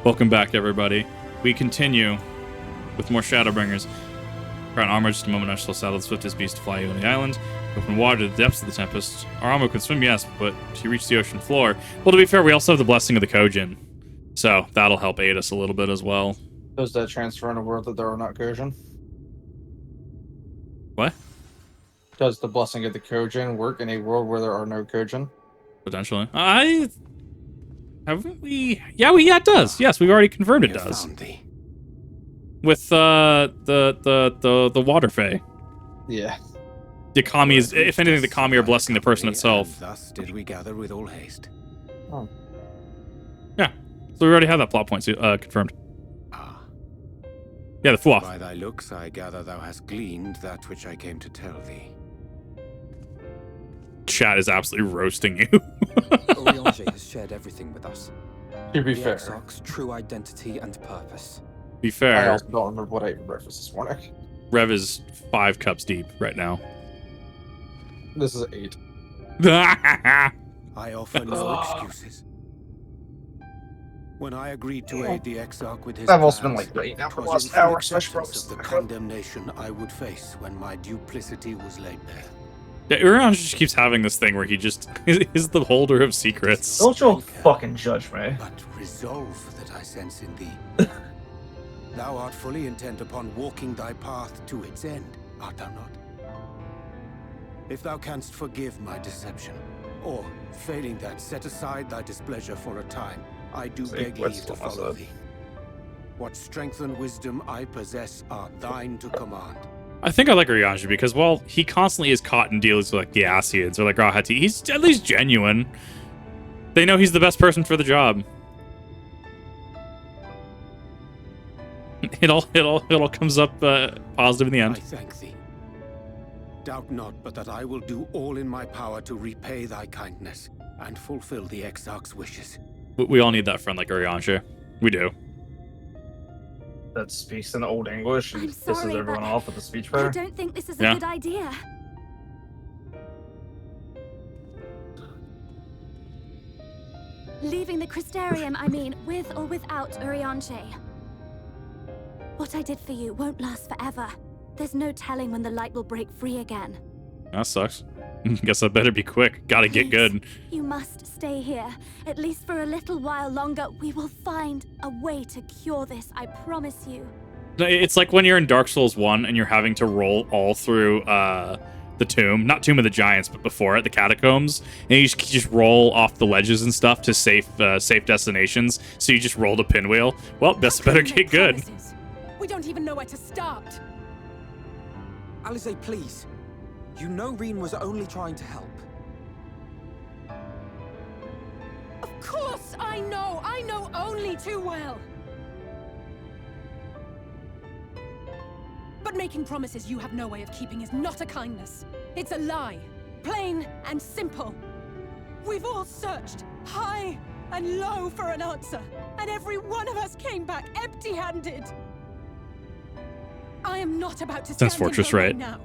Welcome back, everybody. We continue with more Shadowbringers. Crown armor, just a moment, I shall saddle the swiftest beast to fly you on the island. Open water to the depths of the tempest. Our armor can swim, yes, but to reach the ocean floor. Well, to be fair, we also have the blessing of the Kojin, so that'll help aid us a little bit as well. Does that transfer in a world that there are not Kojin? What? Does the blessing of the Kojin work in a world where there are no Kojin? Potentially. Haven't we? Yeah, it does. Yes, we've already confirmed it does. With the water fae. Yeah. The kami is, if anything, the kami are blessing the person itself. Thus did we gather with all haste. Oh. Yeah. So we already have that plot point confirmed. Ah. Yeah, the Fuaf. By thy looks, I gather thou hast gleaned that which I came to tell thee. Chat is absolutely roasting you. Oriange has shared everything with us. To be The fair, Exarch's true identity and purpose. Be I fair, also don't remember what I ate for breakfast this morning. Rev is 5 cups deep right now. This is 8. I offer no excuses. When I agreed to aid the Exarch with his I've also been plans, like late now for the 'twas last in full hour, so I should acceptance probably of the snack up. condemnation I would face when my duplicity was laid bare. Yeah, Urian just keeps having this thing where he just is the holder of secrets. Don't you fucking judge me. But resolve that I sense in thee. Thou art fully intent upon walking thy path to its end, art thou not? If thou canst forgive my deception, or, failing that, set aside thy displeasure for a time, I do beg leave to follow thee. What strength and wisdom I possess are thine to command. I think I like Urianji because, well, he constantly is caught in deals with like the Asiads or like Rahati. He's at least genuine. They know he's the best person for the job. It all comes up positive in the I end. thank thee. Doubt not but that I will do all in my power to repay thy kindness and fulfill the Exarch's wishes. We all need that friend like Urianji. We do. That speaks in Old English and I'm pisses sorry, everyone but off with the speech I prayer. don't think this is a Yeah. good idea. Leaving the Crystarium, I mean, with or without Urianche. What I did for you won't last forever. There's no telling when the light will break free again. That sucks. Guess I better be quick. Gotta get Please, good. You must stay here. At least for a little while longer. We will find a way to cure this, I promise you. It's like when you're in Dark Souls 1 and you're having to roll all through the tomb. Not Tomb of the Giants, but before it, the catacombs. And you just roll off the ledges and stuff to safe destinations. So you just rolled a pinwheel. Well, best better get good. Promises. We don't even know where to start. Alize, please. You know Reen was only trying to help. Of course I know. I know only too well. But making promises you have no way of keeping is not a kindness. It's a lie. Plain and simple. We've all searched high and low for an answer, and every one of us came back empty-handed. I am not about to stand Sense Fortress, in her way right? now.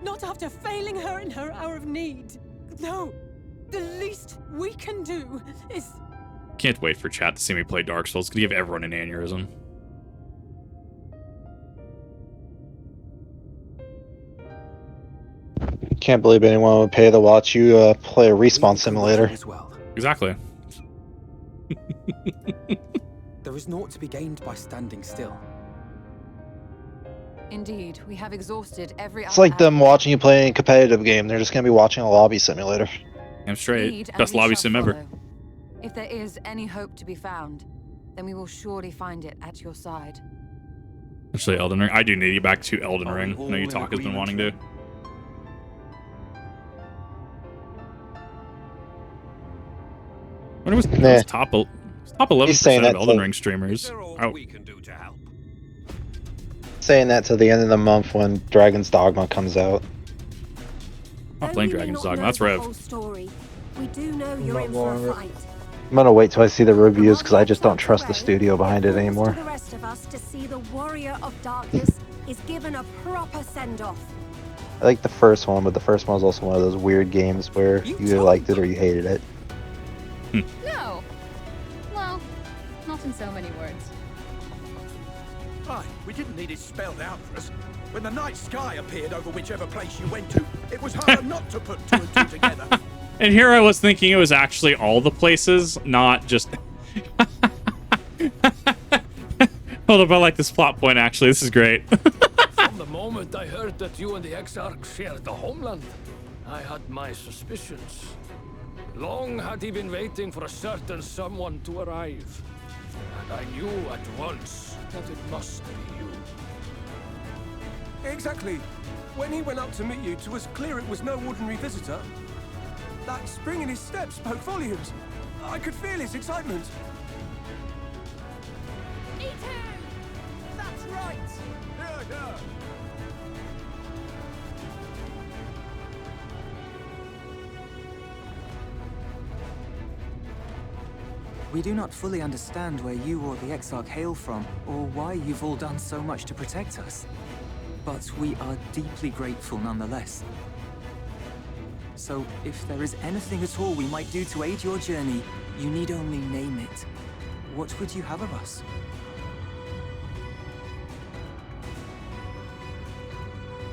Not after failing her in her hour of need. No, the least we can do is... Can't wait for chat to see me play Dark Souls. It's gonna give everyone an aneurysm. Can't believe anyone would pay to watch you play a respawn simulator. As well. Exactly. There is naught to be gained by standing still. Indeed, we have exhausted every It's like them watching you play a competitive game. They're just gonna be watching a lobby simulator. I'm straight. Best lobby sim ever. If there is any hope to be found, then we will surely find it at your side. Actually, Elden Ring. I do need to get back to Elden Are we Ring. I all know in Utaka has been agreement wanting to. here? When it was Nah. top 11% He's saying of that Elden to- Ring streamers. Oh, can do to help? Saying that to the end of the month when Dragon's Dogma comes out. I'm not playing Dragon's Dogma. That's Rev. We do know you're Not in for a long. fight. I'm gonna wait till I see the reviews because I just don't trust the studio behind it anymore. The rest of us to see the warrior of darkness is given a proper send-off. I like the first one, but the first one was also one of those weird games where you either liked it or you hated it. No. Well, not Not in so many words. Aye, we didn't need it spelled out for us. When the night sky appeared over whichever place you went to, it was hard not to put two and two together. And here I was thinking it was actually all the places, not just... Hold up, I like this plot point, actually. This is great. From the moment I heard that you and the Exarch shared the homeland, I had my suspicions. Long had he been waiting for a certain someone to arrive. And I knew at once that it must be you. Exactly. When he went up to meet you, it was clear it was no ordinary visitor. That spring in his step spoke volumes. I could feel his excitement. Eat him! That's right! Yeah, yeah. We do not fully understand where you or the Exarch hail from, or why you've all done so much to protect us. But we are deeply grateful nonetheless. So, if there is anything at all we might do to aid your journey, you need only name it. What would you have of us?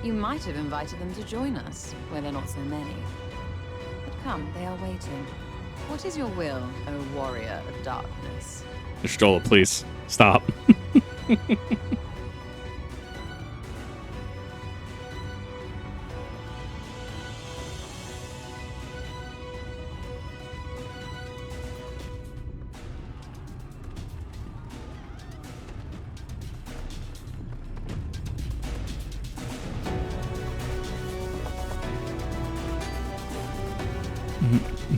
You might have invited them to join us, where there are not so many. But come, they are waiting. What is your will, O warrior of darkness? Stola, please. Stop.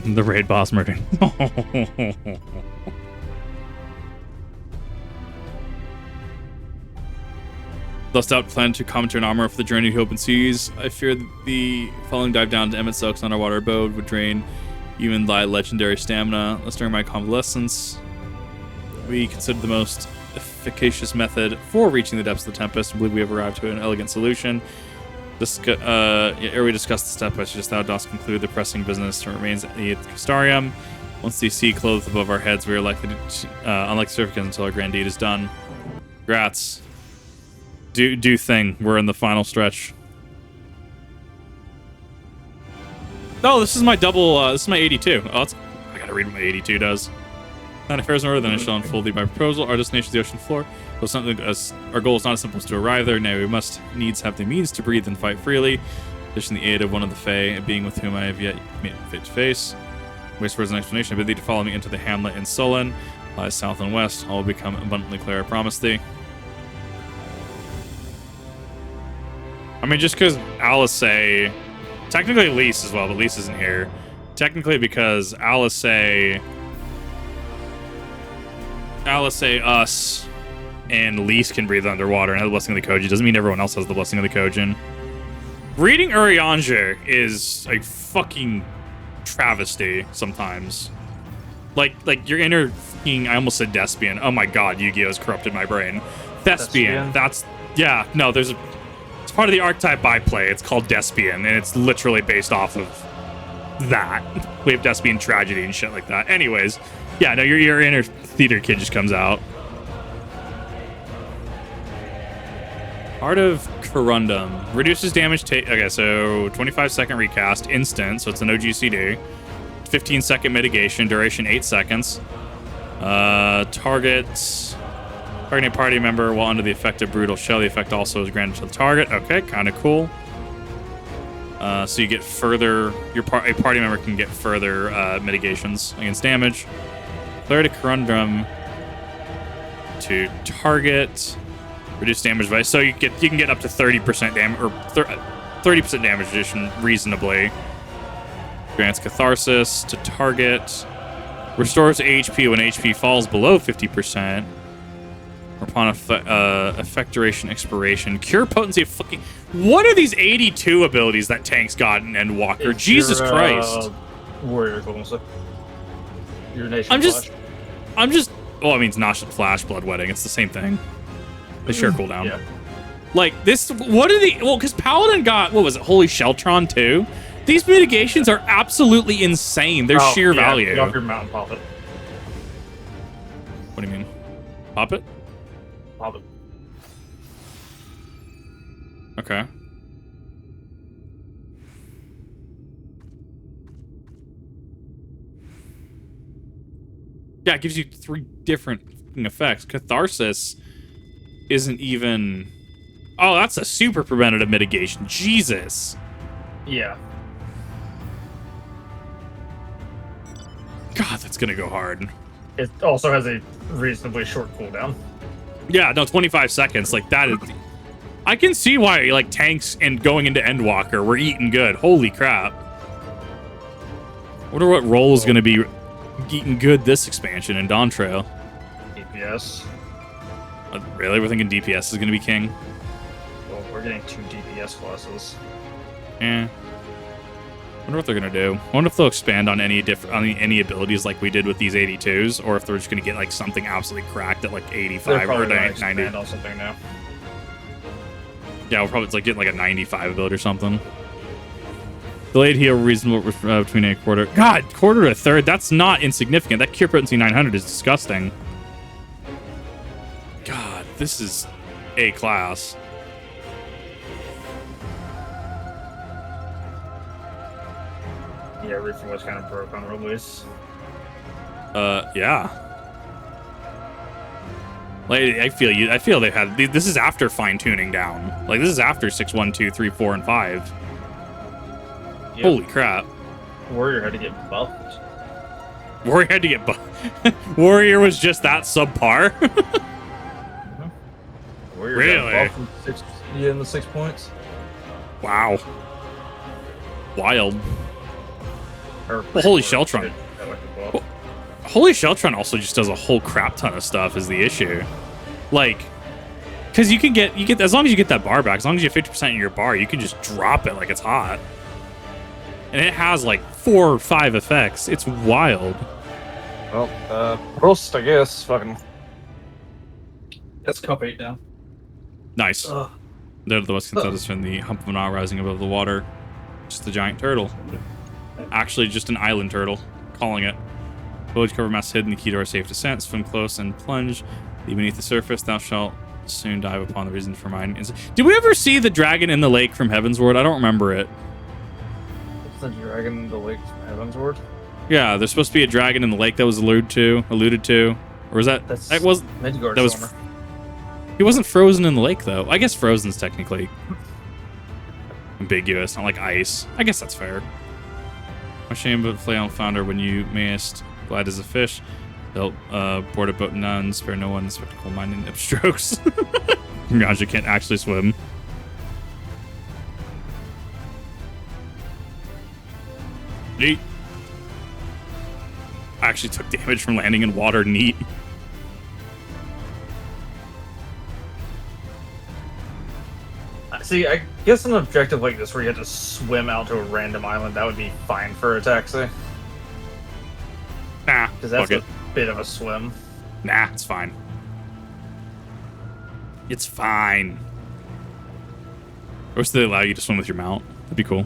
The raid boss murder. Thus out plan to commandeer an armor for the journey to open seas. I fear that the following dive down to Emet-Selch's underwater abode would drain even thy legendary stamina. Thus during my convalescence, we considered the most efficacious method for reaching the depths of the Tempest. I believe we have arrived to an elegant solution. Ere we discuss the step, I suggest thou dost conclude the pressing business that remains at the Castarium. Once the sea clothed above our heads, we are likely to, unlike Surficans until our grand deed is done. Grats. Do thing. We're in the final stretch. Oh, this is my double, this is my 82. Oh, I gotta read what my 82 does. That affairs in order, then I shall unfold thee my proposal. Our destination is the ocean floor. Our goal is not as simple as to arrive there. Nay, we must needs have the means to breathe and fight freely. Petition the aid of one of the Fae, a being with whom I have yet met face to face. Waste words and explanation. I bid thee to follow me into the hamlet in Sullen. Lies south and west. All will become abundantly clear, I promise thee. I mean, just because Alisei... Technically Lise as well, but Lise isn't here. Technically because Alisei, us, and Lise can breathe underwater and have the Blessing of the Koji. Doesn't mean everyone else has the Blessing of the Kojin. Reading Urianger is a fucking travesty sometimes. Like your inner fucking, I almost said Despian. Oh my god, Yu-Gi-Oh! Has corrupted my brain. Thespian. That's, yeah, no, it's part of the archetype I play. It's called Despian, and it's literally based off of that. We have Despian tragedy and shit like that. Anyways, yeah, no, your inner theater kid just comes out. Art of Corundum. Reduces damage okay, so 25-second recast, instant, so it's an OGCD. 15-second mitigation, duration 8 seconds. Targeting a party member while under the effect of Brutal Shell. The effect also is granted to the target. Okay, kind of cool. So you get further, a party member can get further mitigations against damage. Clarity Corundum to target. Reduce damage by, so you can get up to 30% damage, or 30% damage addition reasonably. Grants Catharsis to target. Restores HP when HP falls below 50%. Upon effect duration expiration. Cure potency of fucking... What are these 82 abilities that tanks got in Endwalker? It's Jesus your, Christ. Warrior equivalency. Your nation I'm just... Well, it means Nosh and Flash, Bloodwedding. It's the same thing. They share cooldown. Yeah. Like, this... What are the... Well, because Paladin got... What was it? Holy Sheltron, too? These mitigations are absolutely insane. They're sheer value. Get off your mountain, Papa. What do you mean? Pop it? Pop it. Okay. Yeah, it gives you 3 different effects. Catharsis isn't even... Oh, that's a super preventative mitigation. Jesus. Yeah. God, that's gonna go hard. It also has a reasonably short cooldown. Yeah, no, 25 seconds. Like, that is... I can see why, like, tanks and going into Endwalker were eating good. Holy crap. Wonder what role is gonna be eating good this expansion in Dawn Trail. DPS. Really? We're thinking DPS is gonna be king? Well, we're getting 2 DPS classes. Yeah. Wonder what they're gonna do. I wonder if they'll expand on any any abilities like we did with these 82s, or if they're just gonna get like something absolutely cracked at like 85 or 90. On something now. Yeah, we'll probably like get like a 95 ability or something. Delayed heal reasonable between a quarter. God, quarter to a third. That's not insignificant. That cure potency 900 is disgusting. God, this is A class. Yeah, everything was kind of broke on release. Yeah. Like, I feel you. I feel they had. This is after fine tuning down. Like, this is after 6, 1, 2, 3, 4, and 5. Yep. Holy crap. Warrior had to get buffed. Warrior had to get buffed. Warrior was just that subpar. Warrior Really? got buffed from 6, in the 6 points. Wow. Wild. Or Well, Holy Sheltron. Holy Sheltron also just does a whole crap ton of stuff is the issue. Like, because you get as long as you get that bar back, as long as you have 50% in your bar, you can just drop it like it's hot. And it has like 4 or 5 effects. It's wild. Well, Prost, I guess. Fucking. That's cup 8 down. Nice. They're the most consensus in the hump of an eye rising above the water. Just a giant turtle. Actually, just an island turtle. Calling it. Village cover mass hidden, the key to our safe descent. Swim close and plunge. Be beneath the surface. Thou shalt soon dive upon the reason for mine. Did we ever see the dragon in the lake from Heavensward? I don't remember it. What's the dragon in the lake from Heavensward? Yeah, there's supposed to be a dragon in the lake that was alluded to, or was that? That was Midgard that was. Stormer. He wasn't frozen in the lake though. I guess frozen's technically ambiguous, not like ice. I guess that's fair. My shame, but flail founder when you mayest glad as a fish. Built board a boat none, spare no one, spectacle minded upstrokes. Raja can't actually swim. Neat. I actually took damage from landing in water. Neat. See, I guess an objective like this where you had to swim out to a random island, that would be fine for a taxi. Nah, because that's a bit of a swim. Nah, it's fine. It's fine. Or do they allow you to swim with your mount? That'd be cool.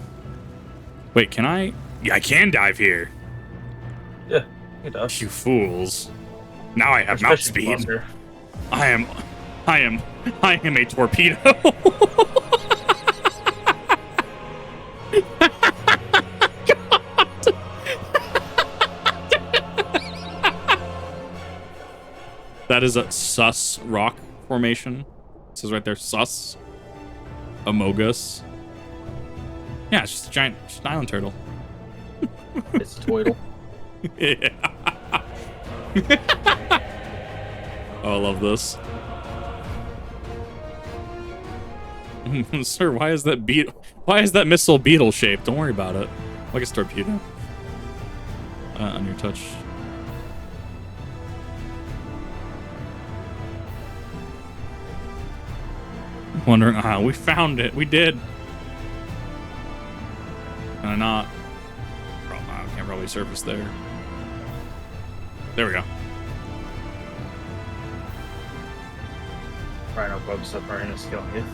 Wait, can I? Yeah, I can dive here. Yeah, you does. You fools. Now I have mount speed. I am a torpedo. That is a sus rock formation. It says right there, sus. Amogus. Yeah, it's just a giant island turtle. It's a twiddle. Yeah. Oh, I love this. Sir, why is that missile beetle shaped? Don't worry about it. Like a torpedo. On your touch. Wondering, we found it. We did. Can I not? I can't probably surface there. There we go. Rhino Bug Submarine is killing you.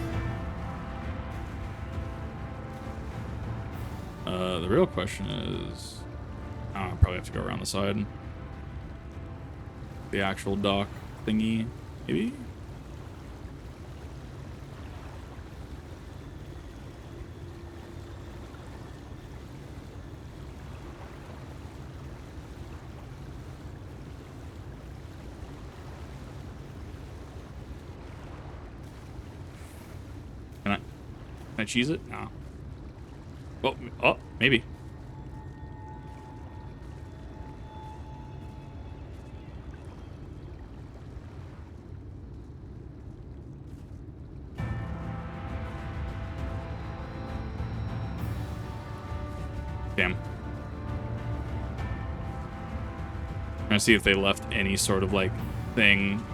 The real question is... I'll probably have to go around the side. The actual dock thingy. Maybe? Can I cheese it? No. Oh, maybe. Damn. Trying to see if they left any sort of like thing.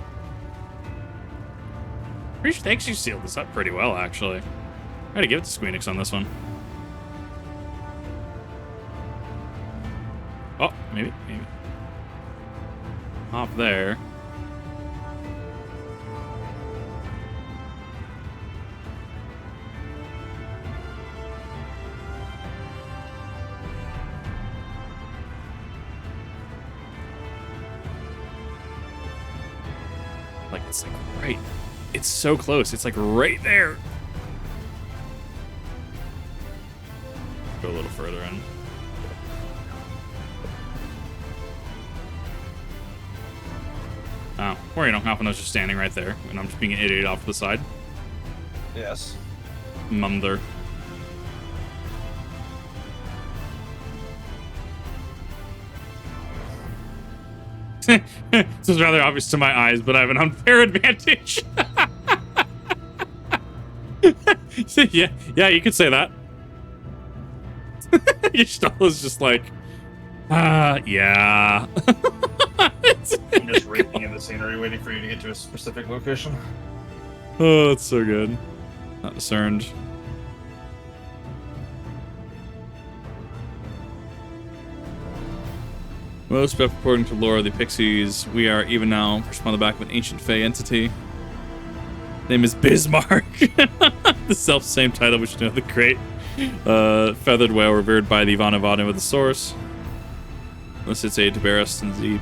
Pretty sure they actually sealed this up pretty well, actually. I gotta give it to Squeenix on this one. Oh, maybe. Hop there. Like, it's like right. It's so close. It's like right there. Go a little further in. Oh, or you know, Alphinaud's just standing right there, and I'm just being an idiot off to the side. Yes. Mumther. This is rather obvious to my eyes, but I have an unfair advantage. yeah, you could say that. Y'shtola is just like, yeah. I'm just reading in the scenery, waiting for you to get to a specific location. Oh, that's so good. Not discerned. Most according to lore of the Pixies, we are even now on the back of an ancient Fey entity. Name is Bismarck. The self-same title which know the great feathered whale revered by the Vauthry with the source. Unless it's aid to bear us indeed.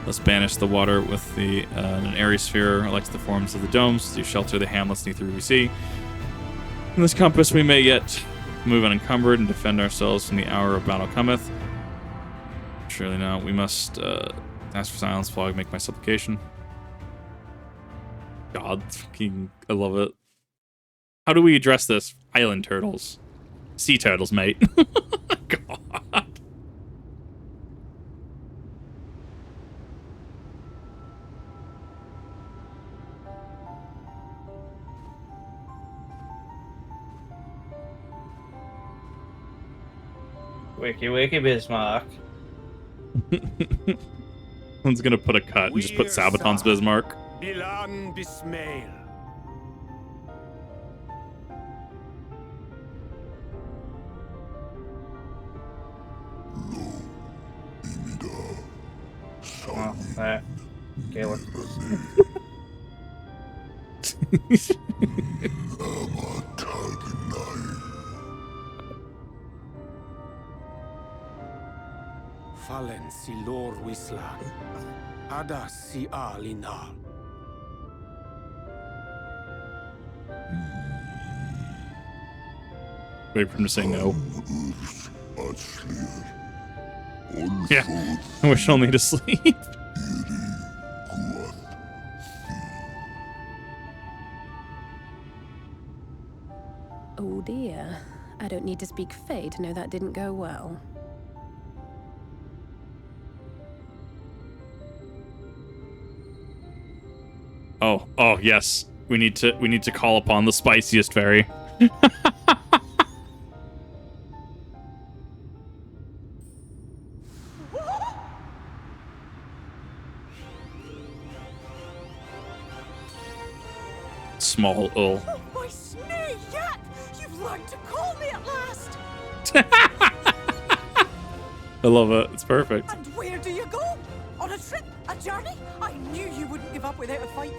Let's banish the water with the an airy sphere, like the forms of the domes, to shelter the hamlets neath the ruby sea. In this compass we may yet move unencumbered and defend ourselves from the hour of battle cometh. Surely not. We must ask for silence while I make my supplication. God, fucking, I love it. How do we address this? Island turtles. Sea turtles, mate. God. Wiki Bismarck. One's gonna put a cut and just put Sabaton's Bismarck. Bilan Bismail. Oh, that. Gaelic. Fallen si lor wislan. Ada si alinal. Wait for him to say no. Yeah, I wish only to sleep. Oh dear. I don't need to speak Fey to know that didn't go well. Oh yes. We need to call upon the spiciest fairy. Small ul. Oh, my snake yak! You've learned to call me at last! I love it. It's perfect. And where do you go? On a trip? A journey? I knew you wouldn't give up without a fight.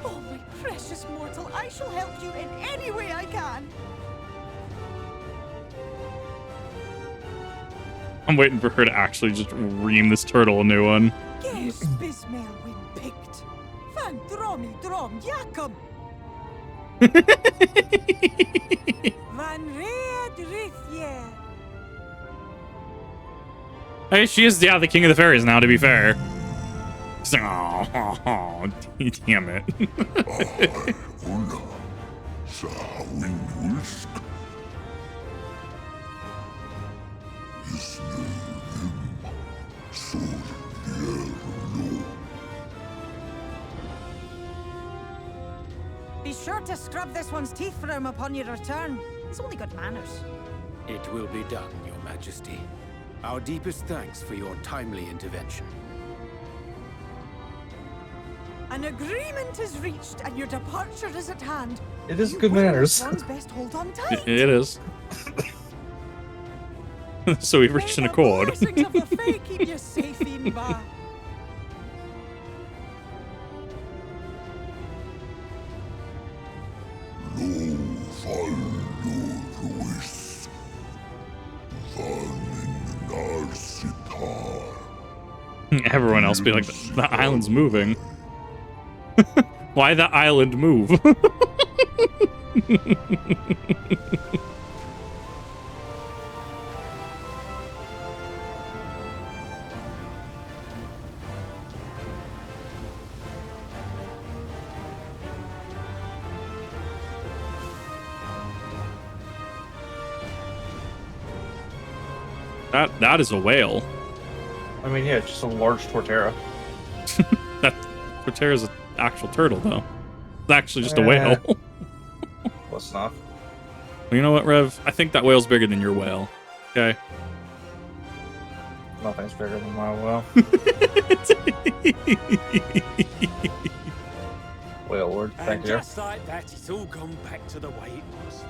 Oh, my precious mortal, I shall help you in any way I can. I'm waiting for her to actually just ream this turtle a new one. Guess Bismail win picked. Ran, dromi, drom, Jakob! Van Reed Rithye. Hey, she is, yeah, the king of the fairies now, to be fair. She's like, oh, damn it. Be sure to scrub this one's teeth for him upon your return. He's only got manners. It will be done, Your Majesty. Our deepest thanks for your timely intervention. An agreement is reached and your departure is at hand. It is good manners. One's best hold on tight. It is. So we've reached an accord. Blessings of the Fae keep you safe in Ba. Everyone else be like, the island's moving. Why the island move? That is a whale. I mean, yeah, it's just a large tortera. That tortera's an actual turtle, though. It's actually just a whale. Close enough. Well, you know what, Rev? I think that whale's bigger than your whale. Okay. Nothing's bigger than my whale. Whale word, thank you. Just like that, it's all gone back to the way it was.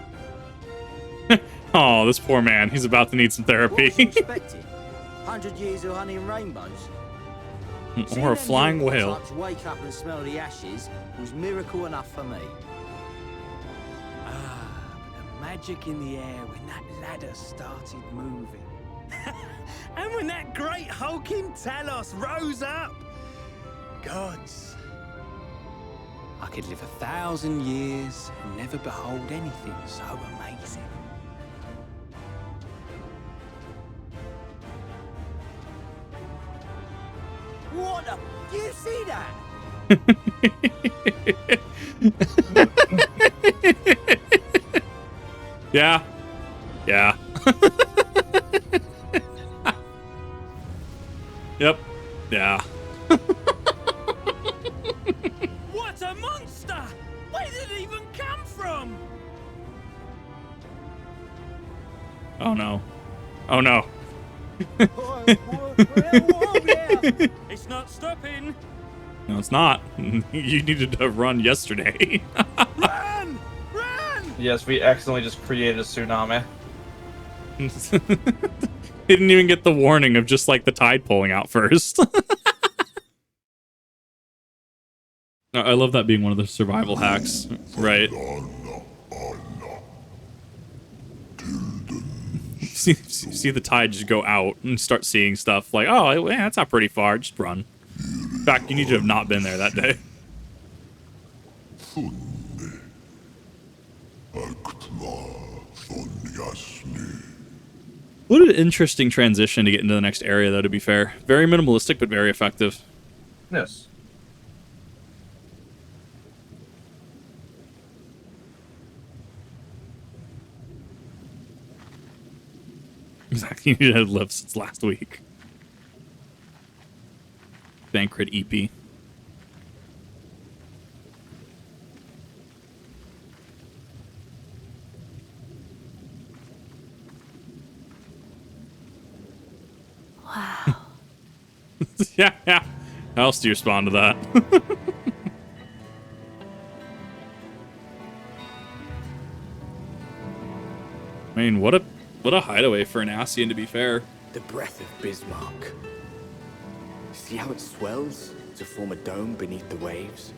Oh, this poor man. He's about to need some therapy. 100 years of honey and rainbows. Or a flying whale. To wake up and smell the ashes was miracle enough for me. Ah, but the magic in the air when that ladder started moving. And when that great hulking Talos rose up. Gods. I could live 1,000 years and never behold anything so amazing. What the? Do you see that? Yeah. Yeah. Yep. Yeah. What a monster! Where did it even come from? Oh no. Oh no. It's not stopping. No, it's not. You needed to run yesterday. Run! Run! Yes, we accidentally just created a tsunami. Didn't even get the warning of just like the tide pulling out first. I love that being one of the survival hacks, right? See the tide just go out and start seeing stuff like, oh, yeah, that's not pretty far. Just run. In fact, you need to have not been there that day. What an interesting transition to get into the next area, though, to be fair. Very minimalistic, but very effective. Yes. Exactly. You had lived since last week. Bankrit EP. Wow. Yeah. How else do you respond to that? I mean, what a hideaway for an Ascian, to be fair. The breath of Bismarck. See how it swells to form a dome beneath the waves?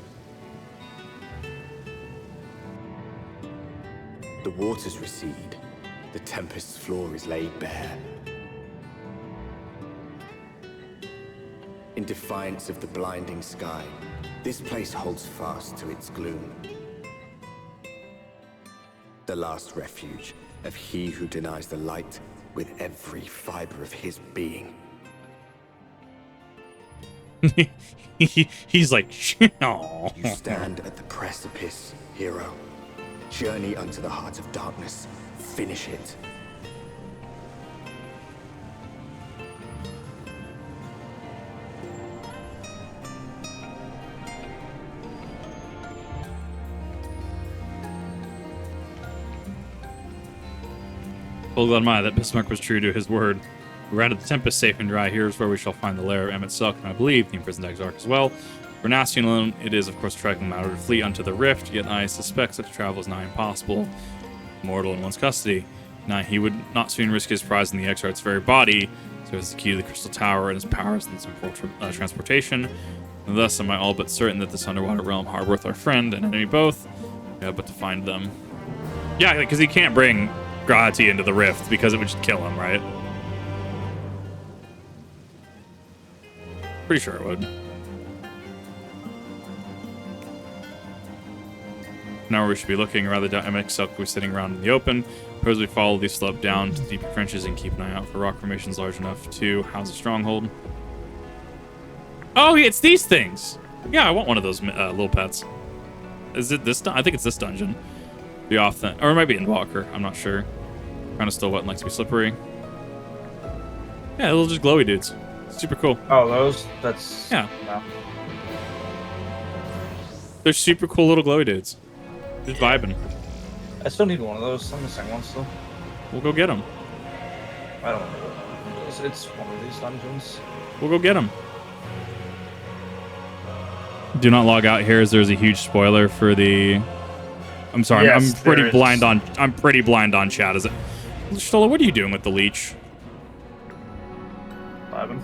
The waters recede. The tempest's floor is laid bare. In defiance of the blinding sky, This place holds fast to its gloom. The last refuge of he who denies the light with every fiber of his being. He's like, oh. You stand at the precipice, hero. Journey unto the heart of darkness. Finish it. Full glad my that Bismarck was true to his word. We rounded the Tempest safe and dry. Here is where we shall find the lair of Emet-Selch, and I believe the imprisoned Exarch as well. For Nastian alone, it is of course tracking matter to flee unto the rift, yet I suspect such travel is nigh impossible. Mortal in one's custody. Now he would not soon risk his prize in the Exarch's very body, so as the key to the Crystal Tower and his powers in transportation. And thus am I all but certain that this underwater realm harboreth our friend and enemy both. Yeah, but to find them. Yeah, because he can't bring Grati into the rift because it would just kill him, right? Pretty sure it would. Now where we should be looking, rather down Emet-Selch we're sitting around in the open. Suppose we follow these slope down to the deeper trenches and keep an eye out for rock formations large enough to house a stronghold. Oh, it's these things! Yeah, I want one of those little pets. Is it this? I think it's this dungeon. Be off then, or it might be in Walker. I'm not sure. Kind of still wet and likes to be slippery. Yeah, little just glowy dudes. Super cool. Oh, those? That's... Yeah. No. They're super cool little glowy dudes. Just vibing. I still need one of those. I'm missing one still. We'll go get them. I don't know. It's one of these dungeons. We'll go get them. Do not log out here as there's a huge spoiler for the... I'm sorry, yes, I'm pretty blind on chat. Is it? Stola, what are you doing with the leech? Vibing.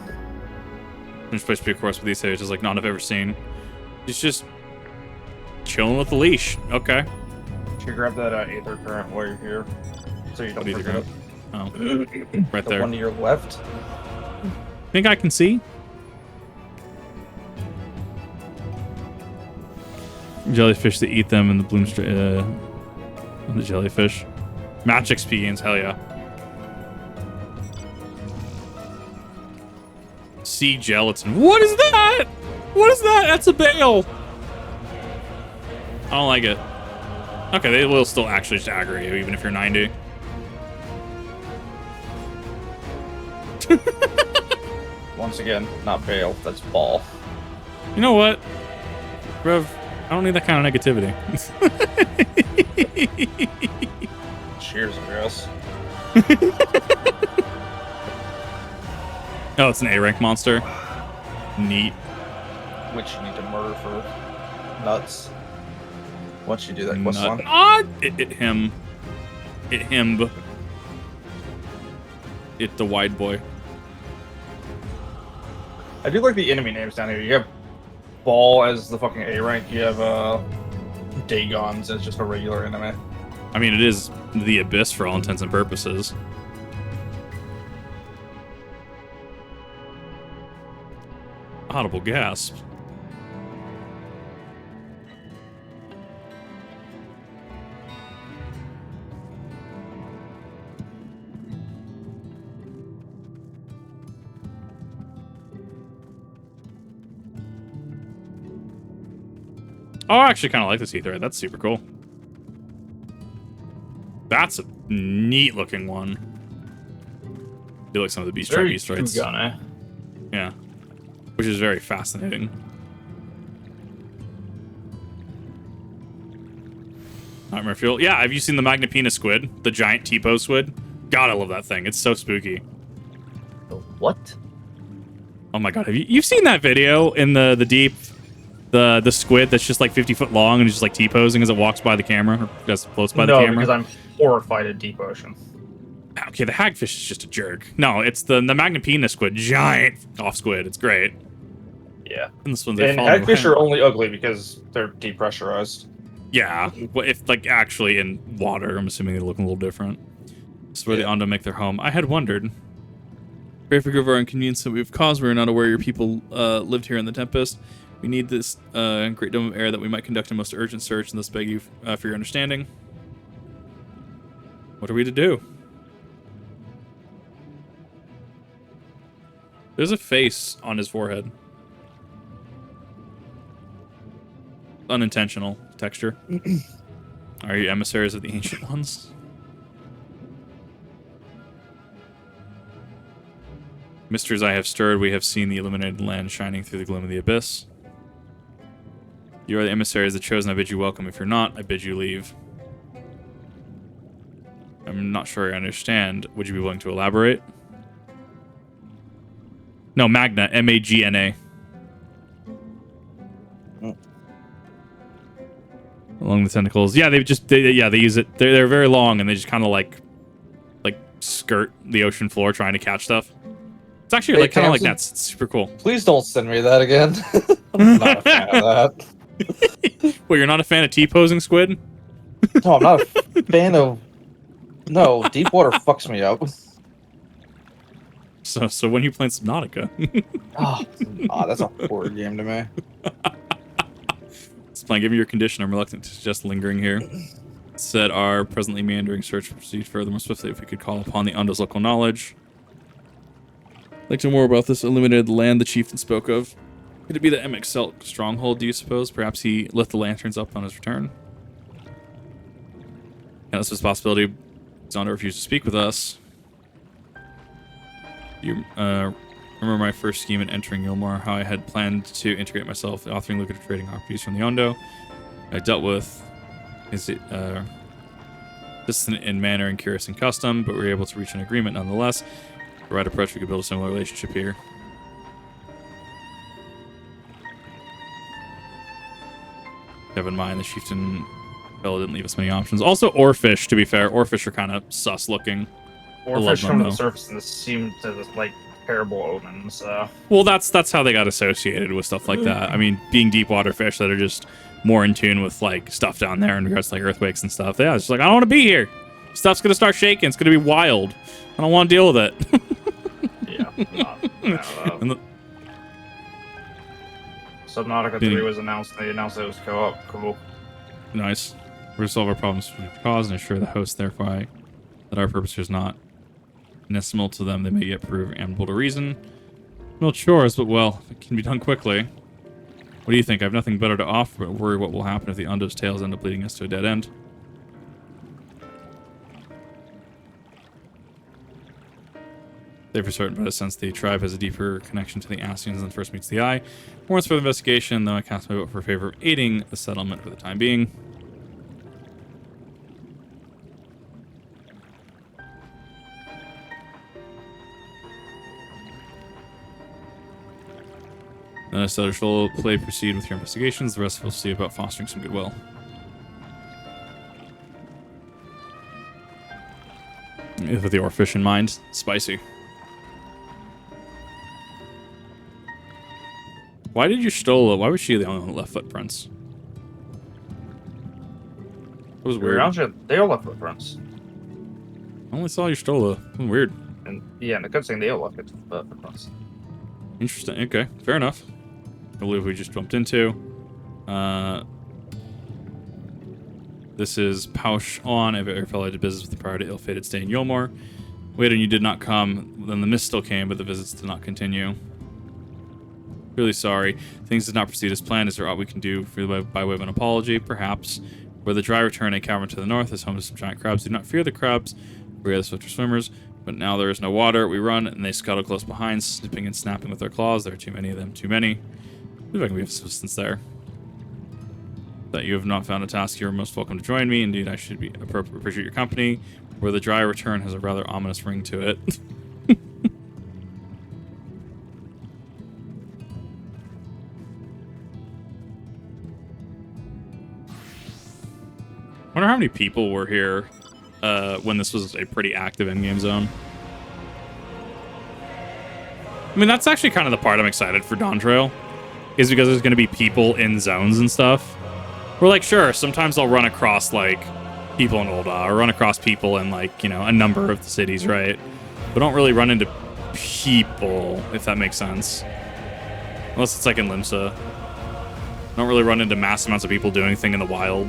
There's supposed to be a course with these areas is like none I've ever seen. He's just chilling with the leash. Okay. Should you grab that aether current while you're here, so you don't forget it. Oh, right The there. one to your left. Think I can see? Jellyfish that eat them and the bloom the jellyfish. Match XP gains, hell yeah. Sea gelatin. What is that? What is that? That's a bale. I don't like it. Okay, they will still actually just aggro you even if you're 90. Once again, not bale, that's ball. You know what? Rev, I don't need that kind of negativity. Cheers, girls. Oh, it's an A-rank monster. Neat. Which you need to murder for nuts. Once you do that quest line. Ah! It him. It him. It the wide boy. I do like the enemy names down here. You have Ball as the fucking A rank. You have Dagons as just a regular enemy. I mean, it is the Abyss for all intents and purposes. Audible gasp. Oh, I actually kind of like this ether. That's super cool. That's a neat looking one. I feel like some of the beast tribe beast rights. Yeah. Which is very fascinating. Nightmare Fuel. Yeah, have you seen the Magnapena squid? The giant Tipo squid? God, I love that thing. It's so spooky. What? Oh my god, have you've seen that video in the deep? The squid that's just like 50 foot long and is just like T-posing as it walks by the camera or just floats by the camera? No, because I'm horrified at deep ocean. Okay, the hagfish is just a jerk. No, it's the Magnapena squid, giant off squid. It's great. Yeah. And this one's and hagfish are only ugly because they're depressurized. Yeah, well, if like actually in water, I'm assuming they look a little different. This is where the Ondo make their home. I had wondered. Pray forgive our inconvenience that we've caused. We were not aware your people lived here in the Tempest. We need this great dome of air that we might conduct a most urgent search, and thus beg you for your understanding. What are we to do? There's a face on his forehead. Unintentional texture. Are you emissaries of the Ancient Ones? Mysteries I have stirred, we have seen the illuminated land shining through the gloom of the abyss. You are the emissaries of the chosen, I bid you welcome. If you're not, I bid you leave. I'm not sure I understand. Would you be willing to elaborate? No, Magna, M-A-G-N-A. Along the tentacles. Yeah, they use it. They're very long, and they just kind of like skirt the ocean floor trying to catch stuff. It's actually like kind of like nets. It's super cool. Please don't send me that again. I'm not a fan of that. Well, you're not a fan of T-posing squid? No, I'm not a fan of... No, deep water fucks me up. So when you playing Subnautica? That's a horror game to me. Fine, given your condition, I'm reluctant to suggest lingering here. Said our presently meandering search will proceed further more swiftly if we could call upon the Undo's local knowledge. I'd like to know more about this illuminated land the chieftain spoke of. Could it be the Emet-Selch stronghold, do you suppose? Perhaps he lit the lanterns up on his return? Yeah, that's a possibility. Zondo refused to speak with us. You remember my first scheme in entering Ylmore, how I had planned to integrate myself, authoring lucrative trading opportunities from the Ondo. I dealt with his distant in manner and curious in custom, but we were able to reach an agreement nonetheless. With the right approach, we could build a similar relationship here. Have in mind, the chieftain fellow didn't leave us many options. Also, oarfish, to be fair. Oarfish are kind of sus looking. Oarfish come to the surface and seem to like terrible omens. Well, that's how they got associated with stuff like that. I mean, being deep water fish that are just more in tune with like stuff down there in regards to like earthquakes and stuff. Yeah, it's just like, I don't want to be here. Stuff's gonna start shaking. It's gonna be wild. I don't want to deal with it. Subnautica 3 was announced. They announced it was co-op. Cool. Nice. We're to solve our problems for the cause and assure the host, therefore, that our purpose is not inestimable to them. They may yet prove amenable to reason. No chores, but well, it can be done quickly. What do you think? I have nothing better to offer, but worry what will happen if the Undo's tails end up leading us to a dead end. They for certain, but I sense the tribe has a deeper connection to the Ascians than first meets the eye. Warrants for the investigation, though I cast my vote for favor of aiding the settlement for the time being. So shall play proceed with your investigations. The rest will see about fostering some goodwill. With the oarfish in mind, spicy. Why did you Stola? Why was she the only one that left footprints? It was weird. They all left footprints. I only saw you Stola. Weird. And yeah, and the good thing they all left footprints. Interesting. Okay, fair enough. I believe we just jumped into. This is Pausch on. A fellow did business with the prior to ill-fated stay in Ylmore. Wait, and you did not come. Then the mist still came, but the visits did not continue. Really sorry. Things did not proceed as planned. Is there aught we can do for you by way of an apology? Perhaps. Where the dry return, a cavern to the north is home to some giant crabs. Do not fear the crabs. We are the swifter swimmers. But now there is no water. We run, and they scuttle close behind, snipping and snapping with their claws. There are too many of them. Too many. I believe I can be of assistance there. That you have not found a task, you are most welcome to join me. Indeed, I should appreciate your company. Where the dry return has a rather ominous ring to it. I wonder how many people were here when this was a pretty active in-game zone. I mean, that's actually kind of the part I'm excited for Dawn Trail, is because there's going to be people in zones and stuff. We're like, sure, sometimes I'll run across, like, people in Ul'dah, or run across people in, like, you know, a number of the cities, right? But don't really run into people, if that makes sense. Unless it's, like, in Limsa. Don't really run into mass amounts of people doing anything in the wild.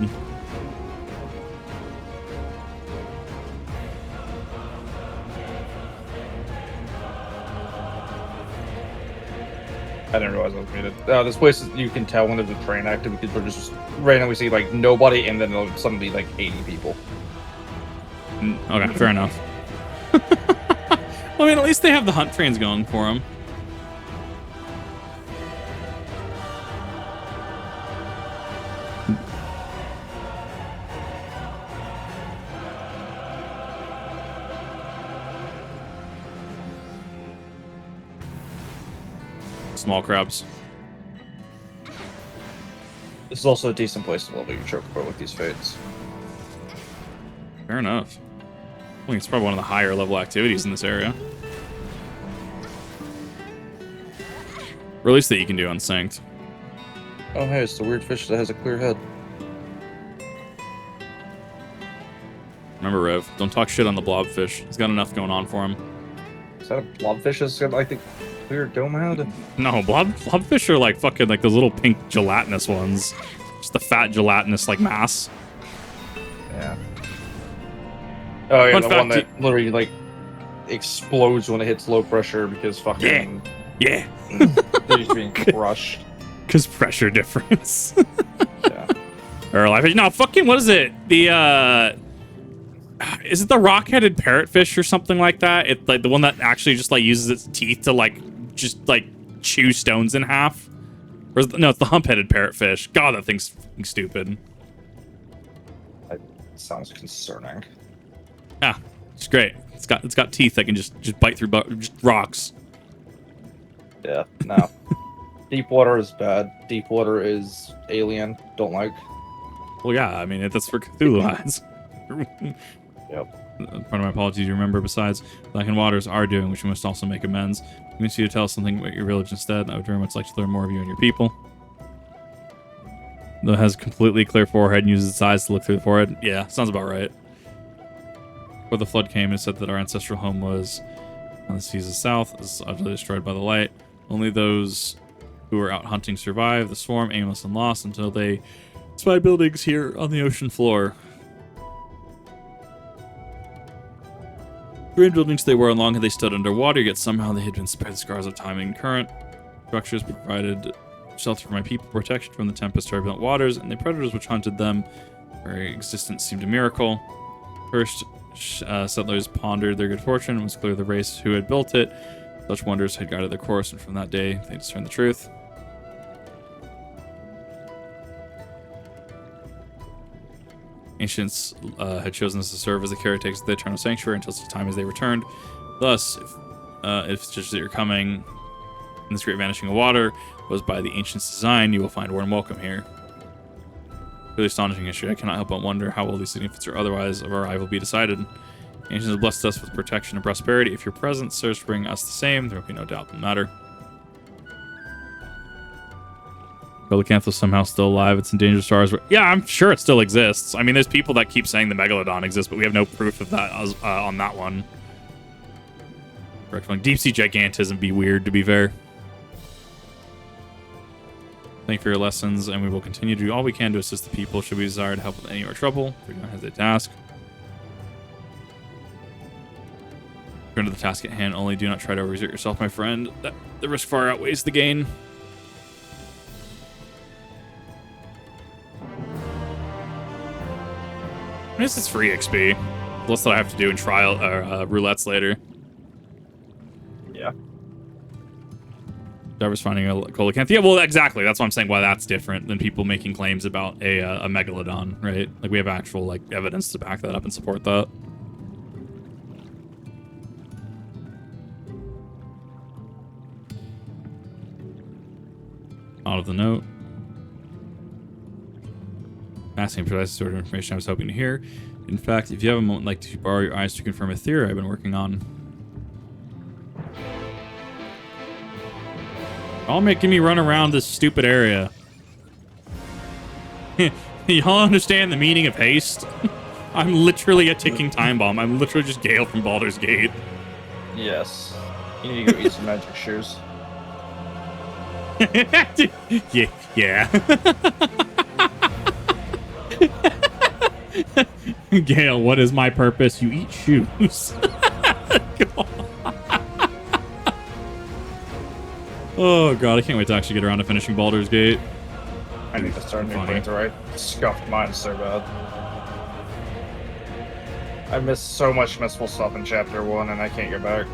I didn't realize I was muted. This place, you can tell when there's a train active because we're just randomly see like nobody and then there'll suddenly be like 80 people. Okay, fair enough. Well, I mean, at least they have the hunt trains going for them. Small crabs. This is also a decent place to level your chocobo with these fates. Fair enough. I think it's probably one of the higher level activities in this area. Or at least that you can do on Synced. Oh hey, it's the weird fish that has a clear head. Remember, Rev, don't talk shit on the blobfish. He's got enough going on for him. Is that a blobfish that's got like the clear dome head? No, blobfish are like fucking like those little pink gelatinous ones. Just the fat gelatinous like mass. Yeah. Oh yeah, Fun the fact, one that literally like explodes when it hits low pressure because fucking yeah. they're just being crushed. Cause pressure difference. Yeah. Or life. No, fucking what is it? The is it the rock-headed parrotfish or something like that? It's like the one that actually just like uses its teeth to like just like chew stones in half. Or is it, no, it's the hump-headed parrotfish. God, that thing's fucking stupid. That sounds concerning. Yeah, it's great. It's got teeth that can just bite through just rocks. Yeah, no. Deep water is bad. Deep water is alien. Don't like. Well, yeah, I mean that's for Cthulhu eyes. Yep. Part of my apologies. You remember, besides Black and Waters are doing, which we must also make amends. We need you to tell us something about your village instead. I would very much like to learn more of you and your people. Though it has completely clear forehead and uses its eyes to look through the forehead. Yeah, sounds about right. Before the flood came, it said that our ancestral home was on the seas of the south, is utterly destroyed by the light. Only those who were out hunting survived. The swarm, aimless and lost, until they spied buildings here on the ocean floor. Green buildings they were, and long had they stood underwater, yet somehow they had been spared the scars of time and current. Structures provided shelter for my people, protection from the tempest, turbulent waters, and the predators which hunted them. Very existence seemed a miracle. First, settlers pondered their good fortune. It was clear the race who had built it. Such wonders had guided their course, and from that day they discerned the truth. Ancients had chosen us to serve as the caretakers of the eternal sanctuary until such time as they returned. Thus, if it's just that you're coming in this great vanishing of water was by the ancients' design, you will find warm welcome here. Really astonishing history. I cannot help but wonder how will the significance or otherwise of our arrival be decided. Ancients have blessed us with protection and prosperity. If your presence serves to bring us the same, there will be no doubt in the matter. Coelacanth is somehow still alive. It's in danger stars. Yeah, I'm sure it still exists. I mean, there's people that keep saying the Megalodon exists, but we have no proof of that on that one. Deep sea gigantism be weird, to be fair. Thank you for your lessons, and we will continue to do all we can to assist the people. Should we desire to help with any of our trouble, we do not hesitate to ask. Turn to the task at hand. Only do not try to overexert yourself, my friend. The risk far outweighs the gain. I guess it's free XP. Less that I have to do in trial or roulettes later. Yeah. Jarvis finding a coelacanth. Yeah, well, exactly. That's why I'm saying why that's different than people making claims about a megalodon, right? Like we have actual like evidence to back that up and support that. Out of the note. Asking precise sort of information I was hoping to hear. In fact, if you have a moment, I'd like to borrow your eyes to confirm a theory I've been working on. All making me run around this stupid area. Y'all understand the meaning of haste? I'm literally a ticking time bomb. I'm literally just Gale from Baldur's Gate. Yes. You need to go eat some magic shoes. Yeah, Yeah. Gale, what is my purpose? You eat shoes. Oh god, I can't wait to actually get around to finishing Baldur's Gate. I need to start a new playthrough. I scuffed mine so bad. I missed so much missable stuff in chapter 1 and I can't get back.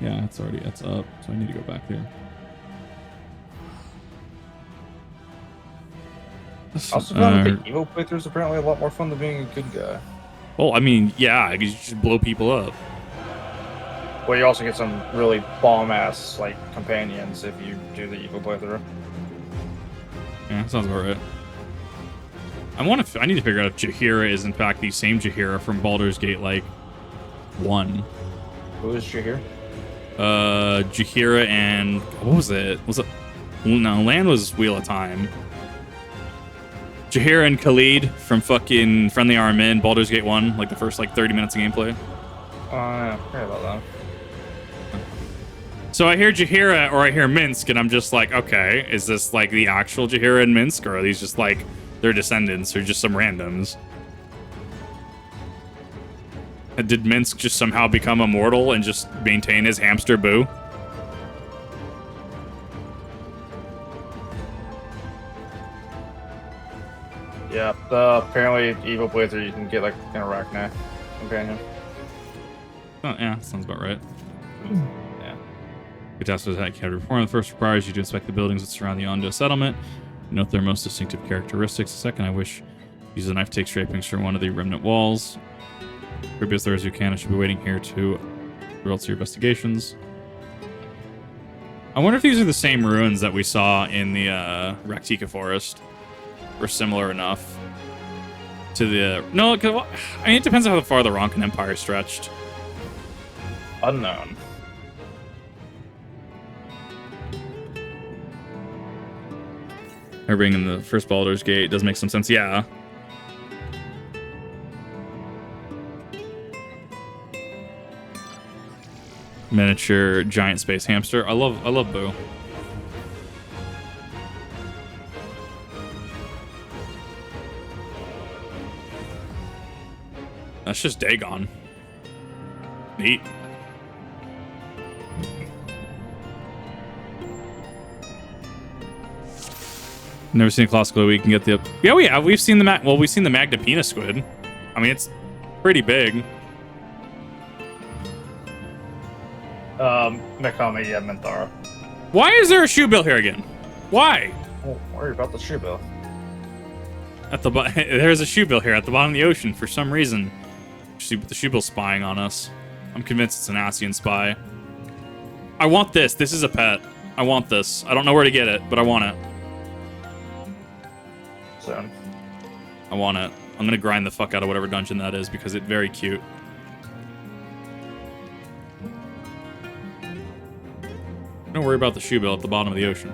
Yeah, it's up, so I need to go back there. I also found that the evil playthrough is apparently a lot more fun than being a good guy. Well, I mean, yeah, because you just blow people up. Well, you also get some really bomb-ass, like, companions if you do the evil playthrough. Yeah, sounds about right. I need to figure out if Jaheira is in fact the same Jaheira from Baldur's Gate, like, 1. Who is Jaheira? Jaheira and... What was it? No, Land was Wheel of Time. Jaheira and Khalid from fucking Friendly Armin, Baldur's Gate 1, like the first like 30 minutes of gameplay. Oh, yeah, I heard about that. So I hear Jaheira or I hear Minsk, and I'm just like, okay, is this like the actual Jaheira and Minsk, or are these just like their descendants, or just some randoms? Did Minsk just somehow become immortal and just maintain his hamster boo? Yeah, apparently evil playthrough you can get like an Arachne companion. Oh yeah, sounds about right. Yeah. Good task was that can reform. The first requires you to inspect the buildings that surround the Ondo settlement. Note their most distinctive characteristics. The second, I wish use a knife to take scrapings from one of the remnant walls. Grab as those who can. I should be waiting here to result to your investigations. I wonder if these are the same ruins that we saw in the Raktika forest. Or similar enough to the... No, cause, I mean, it depends on how far the Ronkin Empire stretched. Unknown. Her being in the first Baldur's Gate does make some sense, yeah. Miniature giant space hamster. I love Boo. That's just Dagon. Neat. Never seen a classical. We can get the... Yeah, we have. We've seen the we've seen the Magnapina squid. I mean, it's pretty big. Nekami, yeah, Minthara. Why is there a shoe bill here again? Why? Oh, worry about the shoe bill. At the there's a shoe bill here at the bottom of the ocean for some reason. The shoe bill's spying on us. I'm convinced it's an Asian spy. I want this. This is a pet. I want this. I don't know where to get it, but I want it. So, I want it. I'm gonna grind the fuck out of whatever dungeon that is because it's very cute. Don't worry about the shoe bill at the bottom of the ocean.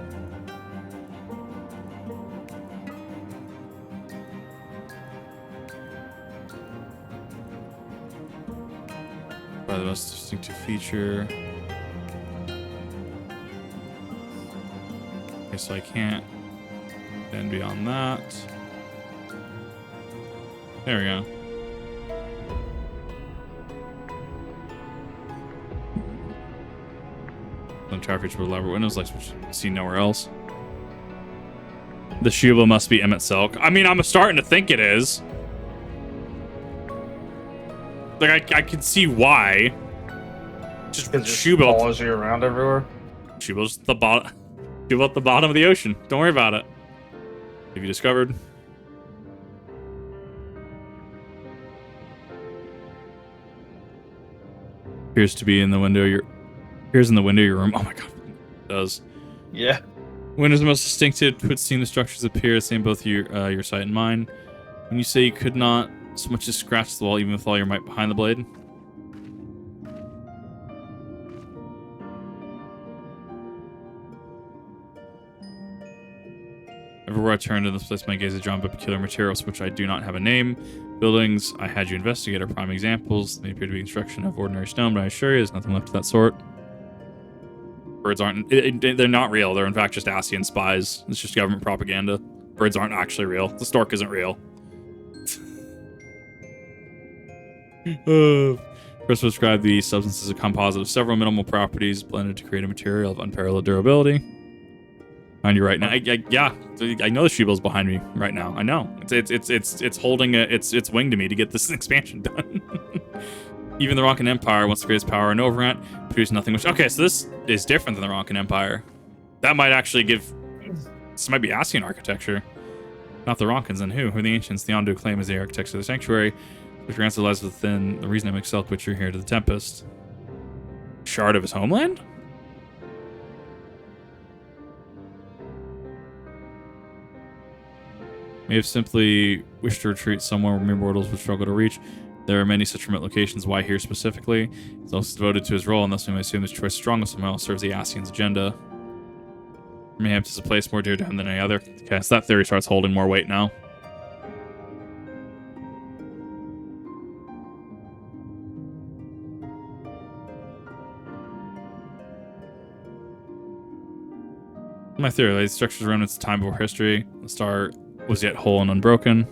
By the most distinctive feature. Okay, so I can't then beyond that. There we go. Don't try for elaborate windows like which you see nowhere else. The Shuba must be Emet-Selch. I mean, I'm starting to think it is. Like, I can see why. Just Shuba follows you around everywhere. Shuba's the bottom. Shuba at the bottom of the ocean. Don't worry about it. Have you discovered? Appears to be in the window. Here's in the window of your room. Oh my god, it does. Yeah. Windows most distinctive. Would seem the structures appear same both your sight and mine. When you say you could not so much as scratch the wall, even with all your might behind the blade. Everywhere I turned in this place, my gaze is drawn by peculiar materials, which I do not have a name. Buildings I had you investigate are prime examples. They appear to be construction of ordinary stone, but I assure you there's nothing left of that sort. Birds aren't... they're not real. They're in fact just Ascian spies. It's just government propaganda. Birds aren't actually real. The stork isn't real. Chris described the substance as a composite of several minimal properties blended to create a material of unparalleled durability. Behind you right now. Yeah, I know the Shubel's behind me right now. I know. It's holding its wing to me to get this expansion done. Even the Ronkan Empire, once the greatest power in Overant, produced nothing which... Okay, so this is different than the Ronkan Empire. That might actually give... This might be Ascian architecture. Not the Ronkans, and who? Who are the ancients? The Ondu claim as the architects of the sanctuary, which your answer lies within the reason Emet-Selch put you here to the Tempest. Shard of his homeland? May have simply wished to retreat somewhere where mere mortals would struggle to reach. There are many such remote locations. Why here specifically? He's also devoted to his role, and thus we may assume his choice strongest somehow serves the Ascian's agenda. Mayhaps is a place more dear to him than any other. Okay, so that theory starts holding more weight now. My theory, these structures run its time before history. The star was yet whole and unbroken.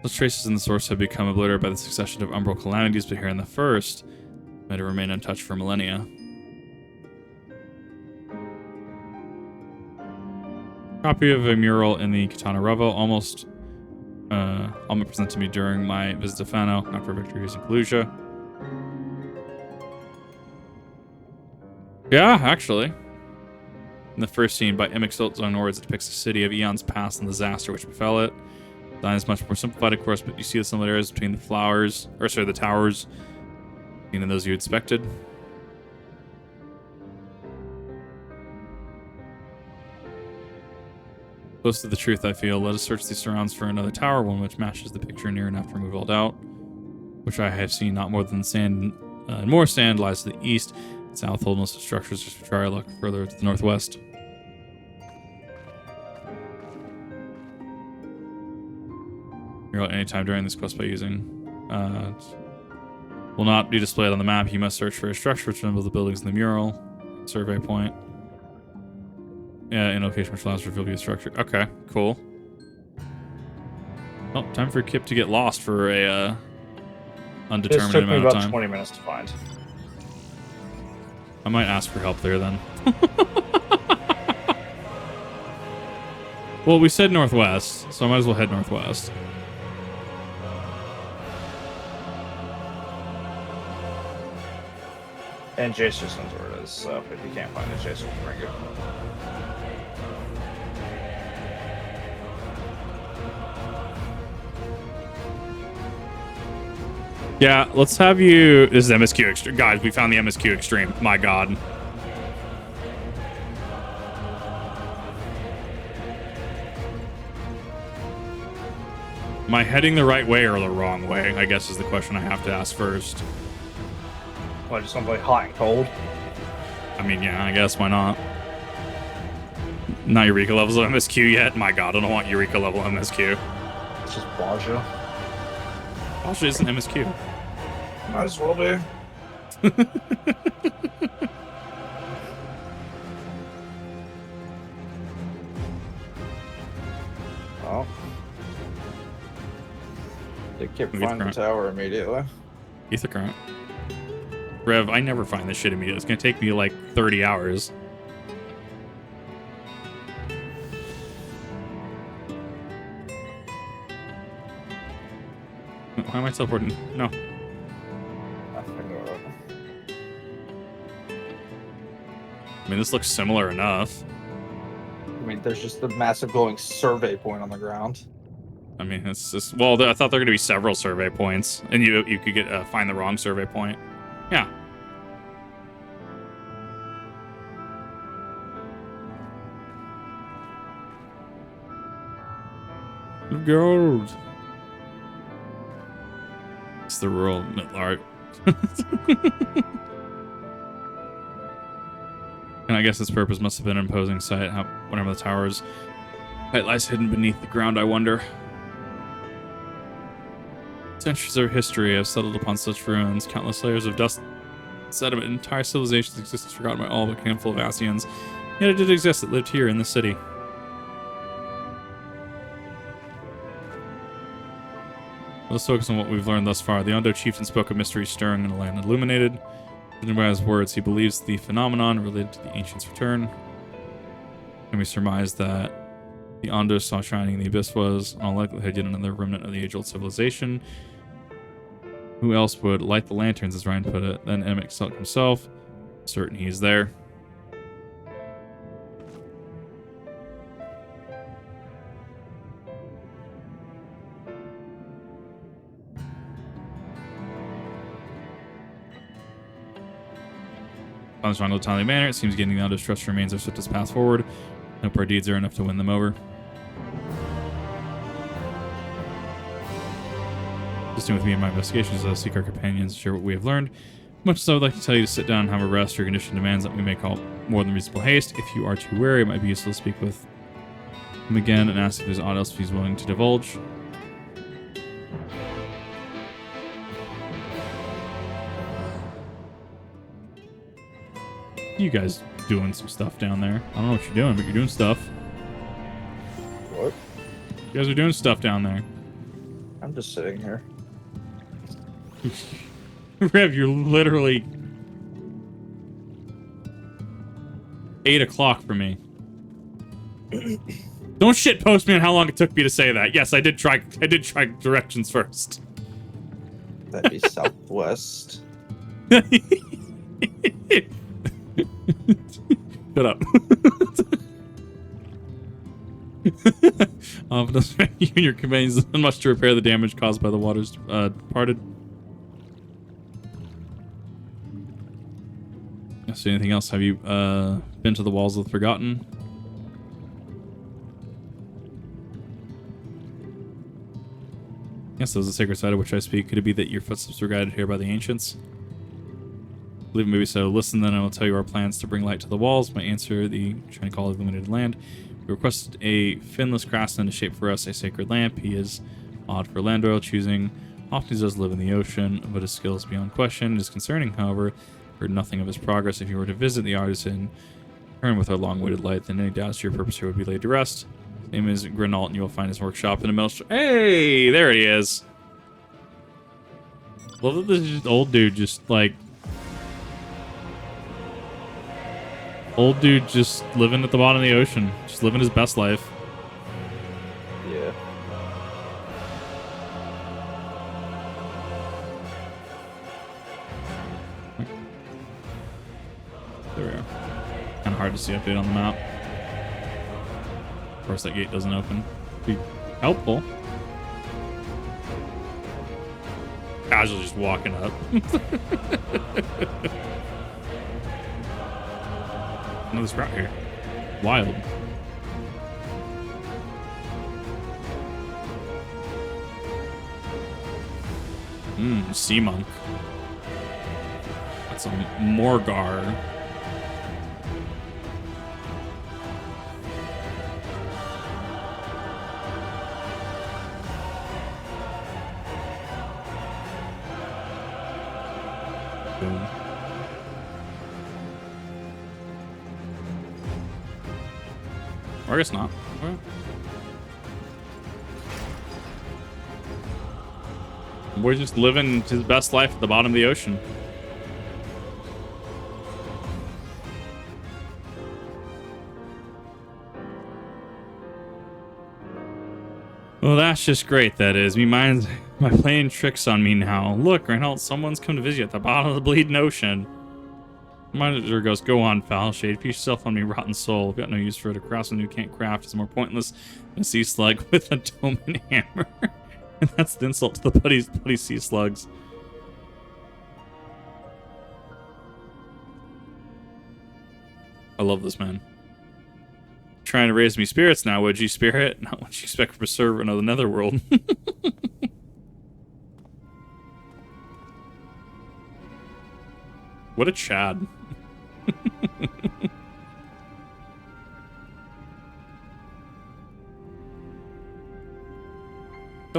Those traces in the source have become obliterated by the succession of umbral calamities, but here in the first, might have remained untouched for millennia. Copy of a mural in the Katana Revel, almost presented to me during my visit to Fano after victories in Pelusia. Yeah, actually. In the first scene, by Emet-Selch's own words, it depicts the city of eons past and the disaster which befell it. The design is much more simplified, of course, but you see the similarities between the the towers, seen in those you expected. Close to the truth, I feel. Let us search the surrounds for another tower, one which matches the picture near enough to remove all doubt. Which I have seen not more than sand, more sand lies to the east. South hold most of the structures, just try to look further to the northwest. You're at any time during this quest by using will not be displayed on the map. You must search for a structure which resembles the buildings in the mural. Survey point. Yeah, in location which allows for reveal view structure. Okay, cool. Oh, time for Kip to get lost for a undetermined amount of time. This took me about 20 minutes to find. I might ask for help there then. Well, we said northwest, so I might as well head northwest. And Jace just knows where it is, so if you can't find it, Jace will bring it. Yeah, let's have you... This is MSQ Extreme. Guys, we found the MSQ Extreme. My god. Am I heading the right way or the wrong way? I guess is the question I have to ask first. Well, I just want to play hot and cold. I mean, yeah, I guess. Why not? Not Eureka levels of MSQ yet? My god, I don't want Eureka level MSQ. It's just Baja. Baja isn't MSQ. Might as well be. Oh. They kept finding the tower immediately. Ether current. Rev, I never find this shit immediately. It's gonna take me like 30 hours. Why am I teleporting? No. I mean, this looks similar enough. I mean, there's just the massive glowing survey point on the ground. I mean, it's just... Well, I thought there were going to be several survey points, and you could get find the wrong survey point. Yeah. Gold. It's the rural Mitlar. Can I guess its purpose must have been an imposing sight. Whenever the tower's height lies hidden beneath the ground, I wonder. Centuries of history have settled upon such ruins. Countless layers of dust, sediment, entire civilizations exist forgotten by all but a handful of Asians. Yet it did exist. It lived here in the city. Let's focus on what we've learned thus far. The Ondo chieftain spoke of mysteries stirring in a land illuminated. Judging by his words, he believes the phenomenon related to the ancients' return. And we surmise that the Ondo saw shining in the abyss was, in all likelihood, yet another remnant of the age-old civilization. Who else would light the lanterns, as Ryan put it? Then Emet-Selch himself. Certain he's there. On this wrong timely manner, it seems getting the Ondo's trust remains our swiftest path forward. Hope our deeds are enough to win them over. Assisting with me in my investigations, I'll seek our companions to share what we have learned. Much as I would like to tell you to sit down and have a rest, your condition demands that we may call more than reasonable haste. If you are too wary, it might be useful to speak with him again and ask if there's aught else he's willing to divulge. You guys doing some stuff down there. I don't know what you're doing, but you're doing stuff. What? You guys are doing stuff down there. I'm just sitting here. Rev, you're literally 8 o'clock for me. Don't shit post me on how long it took me to say that. Yes, I did try directions first. That'd be southwest. Shut up. Does you and your companions much to repair the damage caused by the waters departed. So anything else? Have you been to the walls of the Forgotten? Yes, that was the sacred site of which I speak. Could it be that your footsteps were guided here by the ancients? I believe maybe so. Listen, then I will tell you our plans to bring light to the walls. My answer, the trying to call illuminated land. We request a finless craftsman to shape for us a sacred lamp. He is odd for land oil choosing. Often he does live in the ocean, but his skill is beyond question. It is concerning, however. Heard nothing of his progress. If you were to visit the artisan, return with our long-awaited light, then any doubts to your purpose here would be laid to rest. His name is Grinalt, and you will find his workshop in a mill. Hey, there he is. Love that this old dude just like. Old dude just living at the bottom of the ocean. Just living his best life. Yeah. There we go. Kind of hard to see update on the map. Of course, that gate doesn't open. Be helpful. Casual just walking up. Another sprout here. Wild. Sea monk. That's a Morgar. Boom. Or I guess not. Well. We're just living his best life at the bottom of the ocean. Well, that's just great, that is. My playing tricks on me now. Look, Reinhold, someone's come to visit you at the bottom of the bleeding ocean. Manager goes, go on, foul shade. Piece yourself on me, rotten soul. I've got no use for it. A craftsman who can't craft is more pointless than a sea slug with a dome and hammer. And that's the insult to the bloody sea slugs. I love this man. Trying to raise me spirits now, would you, spirit? Not what you expect from a servant of the netherworld. What a Chad.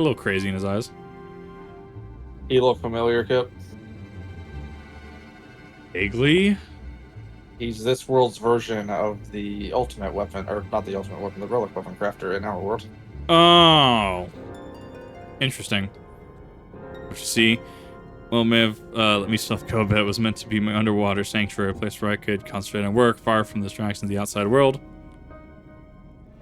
a little crazy in his eyes. He look familiar, Kip? Vaguely? He's this world's version of the ultimate weapon, or not the ultimate weapon, the relic weapon crafter in our world. Oh. Interesting. What you see? Well, may have let me self-go a bit. It was meant to be my underwater sanctuary, a place where I could concentrate on work, far from the distractions of the outside world.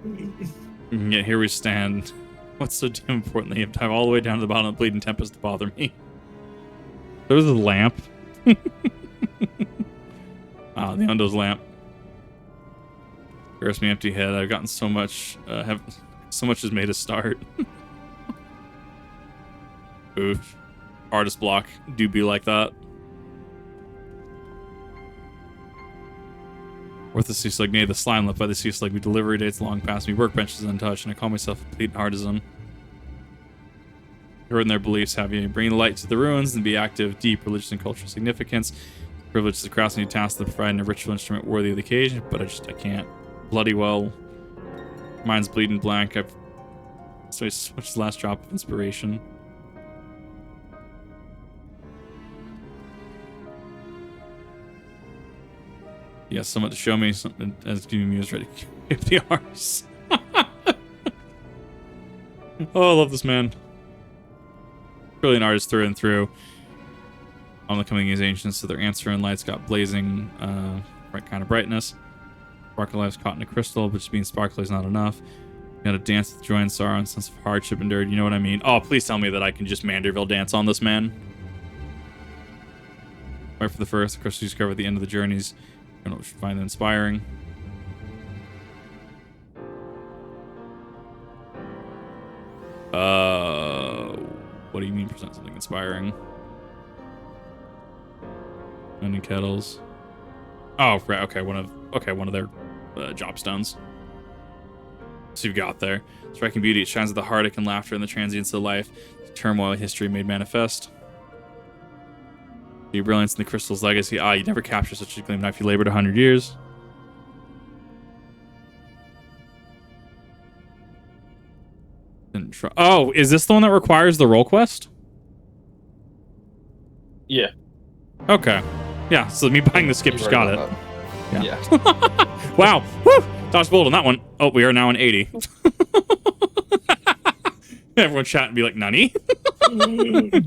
And yet here we stand. What's so damn important that you have to dive all the way down to the bottom of the bleeding tempest to bother me? There's a lamp. Ah, the Undo's lamp. Curse me, empty head. I've gotten so much. So much has made us start. Oof. Artist block do be like that. Worth the sea slug, nay, the slime left by the sea slug. We delivery dates long past me, workbenches untouched, and I call myself a complete artisan. You're in their beliefs, have you? Bring the light to the ruins and be active, deep religious and cultural significance. Privilege to cross any task to provide a ritual instrument worthy of the occasion, but I can't. Bloody well. Mine's bleeding blank. I've switched the last drop of inspiration. Yes, someone to show me something as giving me was ready to keep the arse. Oh, I love this man. Brilliant artist through and through. On the coming is ancients, so their answer and lights got blazing, right kind of brightness. Sparkle life's caught in a crystal, but just being sparkly is not enough. You gotta dance with joy and sorrow and sense of hardship endured. You know what I mean? Oh, please tell me that I can just Manderville dance on this man. Right for the first, the crystal you discover at the end of the journeys. I don't find it inspiring. What do you mean present something inspiring? Mending kettles. Oh, right. Okay, one of their job stones. So you've got there. Striking beauty, it shines with the heartache and laughter and the transience of life. The turmoil of history made manifest. Your brilliance in the crystal's legacy. Ah, you never capture such a gleam knife. You labored 100 years. Oh, is this the one that requires the roll quest? Yeah. Okay. Yeah, so me buying the skip just got it. Yeah. Wow. Woo! Dodge bold on that one. Oh, we are now in 80. Everyone chat and be like, Nani?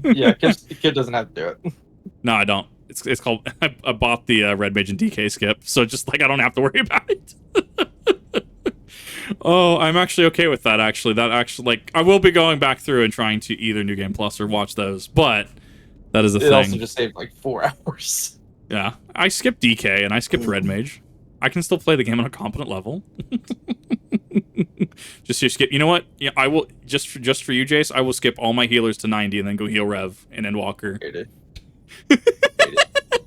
Yeah, kid doesn't have to do it. No, I don't. It's called. I bought the Red Mage and DK skip, so just like I don't have to worry about it. Oh, I'm actually okay with that. Actually, like I will be going back through and trying to either New Game Plus or watch those, but that is a thing. It also just saved like 4 hours. Yeah, I skipped DK and I skipped Red Mage. I can still play the game on a competent level. Just skip. You know what? Yeah, I will just for you, Jace. I will skip all my healers to 90 and then go heal Rev and then Walker. 80.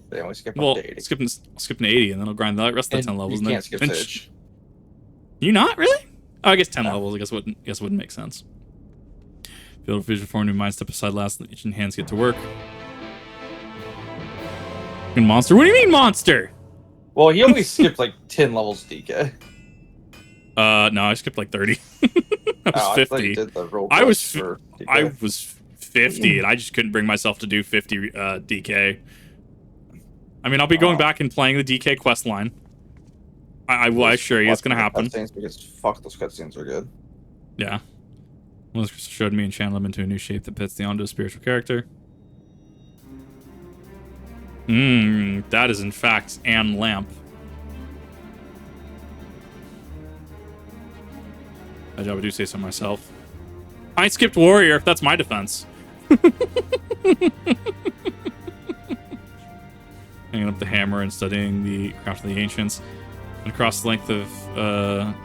They only skip Well, up to 80. skipping to 80 and then I'll grind the rest of the 10 levels. You and can't skip Sage. You not really? Oh, I guess 10 levels. I guess wouldn't make sense. Field of vision form, new mind step aside last. Let your hands get to work. And monster? What do you mean monster? Well, he only skipped like 10 levels DK. No, I skipped like 30. I was 50. I was 50 and I just couldn't bring myself to do 50 DK. I mean, I'll be going back and playing the DK quest line. I will assure you it's going to happen. Because fuck, those cutscenes are good. Yeah. Well, this crystal showed me and channeled him into a new shape that fits the Ondo spiritual character. That is in fact Anne Lamp. I job, I do say so myself. I skipped warrior. That's my defense. Hanging up the hammer and studying the craft of the ancients. And across the length of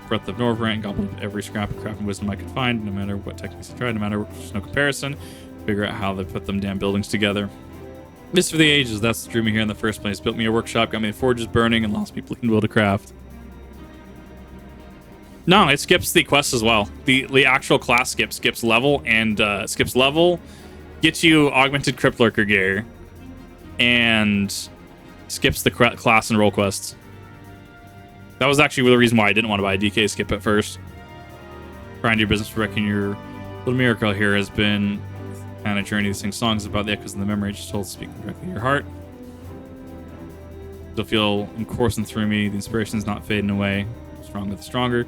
breadth of Norvrant, gobbled up every scrap of craft and wisdom I could find, no matter what techniques I tried, no matter there's no comparison. Figure out how they put them damn buildings together. This for the ages, that's what drew me here in the first place. Built me a workshop, got me the forges burning, and lost me bleeding will to craft. No, it skips the quest as well. The actual class skips level, and skips level, gets you augmented Crypt Lurker gear, and skips the class and role quests. That was actually the reason why I didn't want to buy a DK skip at first. Grind your business for wrecking your Little miracle here has been kind of journey to sing songs about the echoes in the memory, just told speaking directly to your heart. Still feel them coursing through me. The inspiration's not fading away. Stronger the stronger.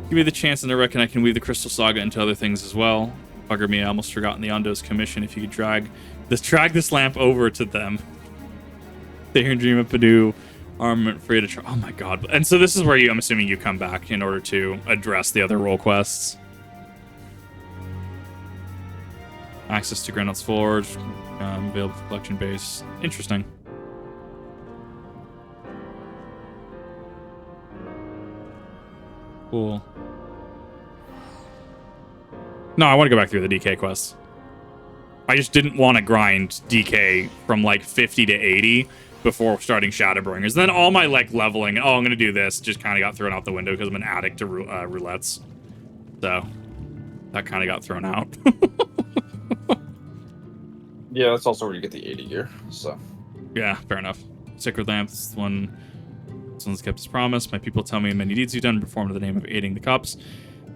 Give me the chance, and I reckon I can weave the Crystal Saga into other things as well. Bugger me, I almost forgotten the Ondo's commission. If you could drag this lamp over to them. Stay here and dream up a new armament free to try. Oh my god. And so this is where I'm assuming you come back in order to address the other role quests. Access to Granite's Forge, available for collection base. Interesting. Cool. No, I want to go back through the DK quests. I just didn't want to grind DK from like 50 to 80 before starting Shadowbringers. Then all my like leveling, I'm going to do this, just kind of got thrown out the window because I'm an addict to roulettes. So that kind of got thrown out. Yeah, that's also where you get the 80 gear, so. Yeah, fair enough. Sacred Lamp, this one's kept his promise. My people tell me many deeds you've done performed in the name of aiding the cups.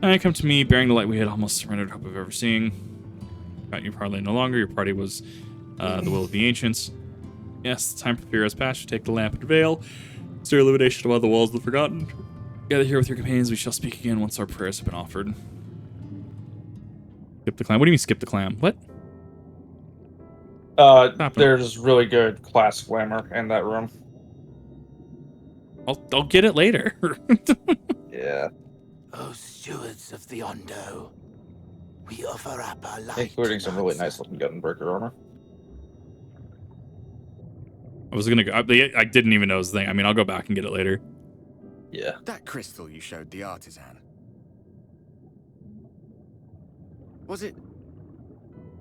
And come to me bearing the light we had almost surrendered hope of ever seeing. Got you partly no longer. Your party was the will of the ancients. Yes, the time for fear has passed. You take the lamp and veil. It's your illumination of all the walls of the forgotten. Gather here with your companions. We shall speak again once our prayers have been offered. Skip the clam. What do you mean skip the clam? What? There's really good class glamour in that room. I'll get it later. Yeah. Oh, stewards of the Ondo, we offer up our light. Including some really nice looking Gunbreaker armor. I was gonna go. I didn't even know it was a thing. I mean, I'll go back and get it later. Yeah. That crystal you showed the artisan. Was it...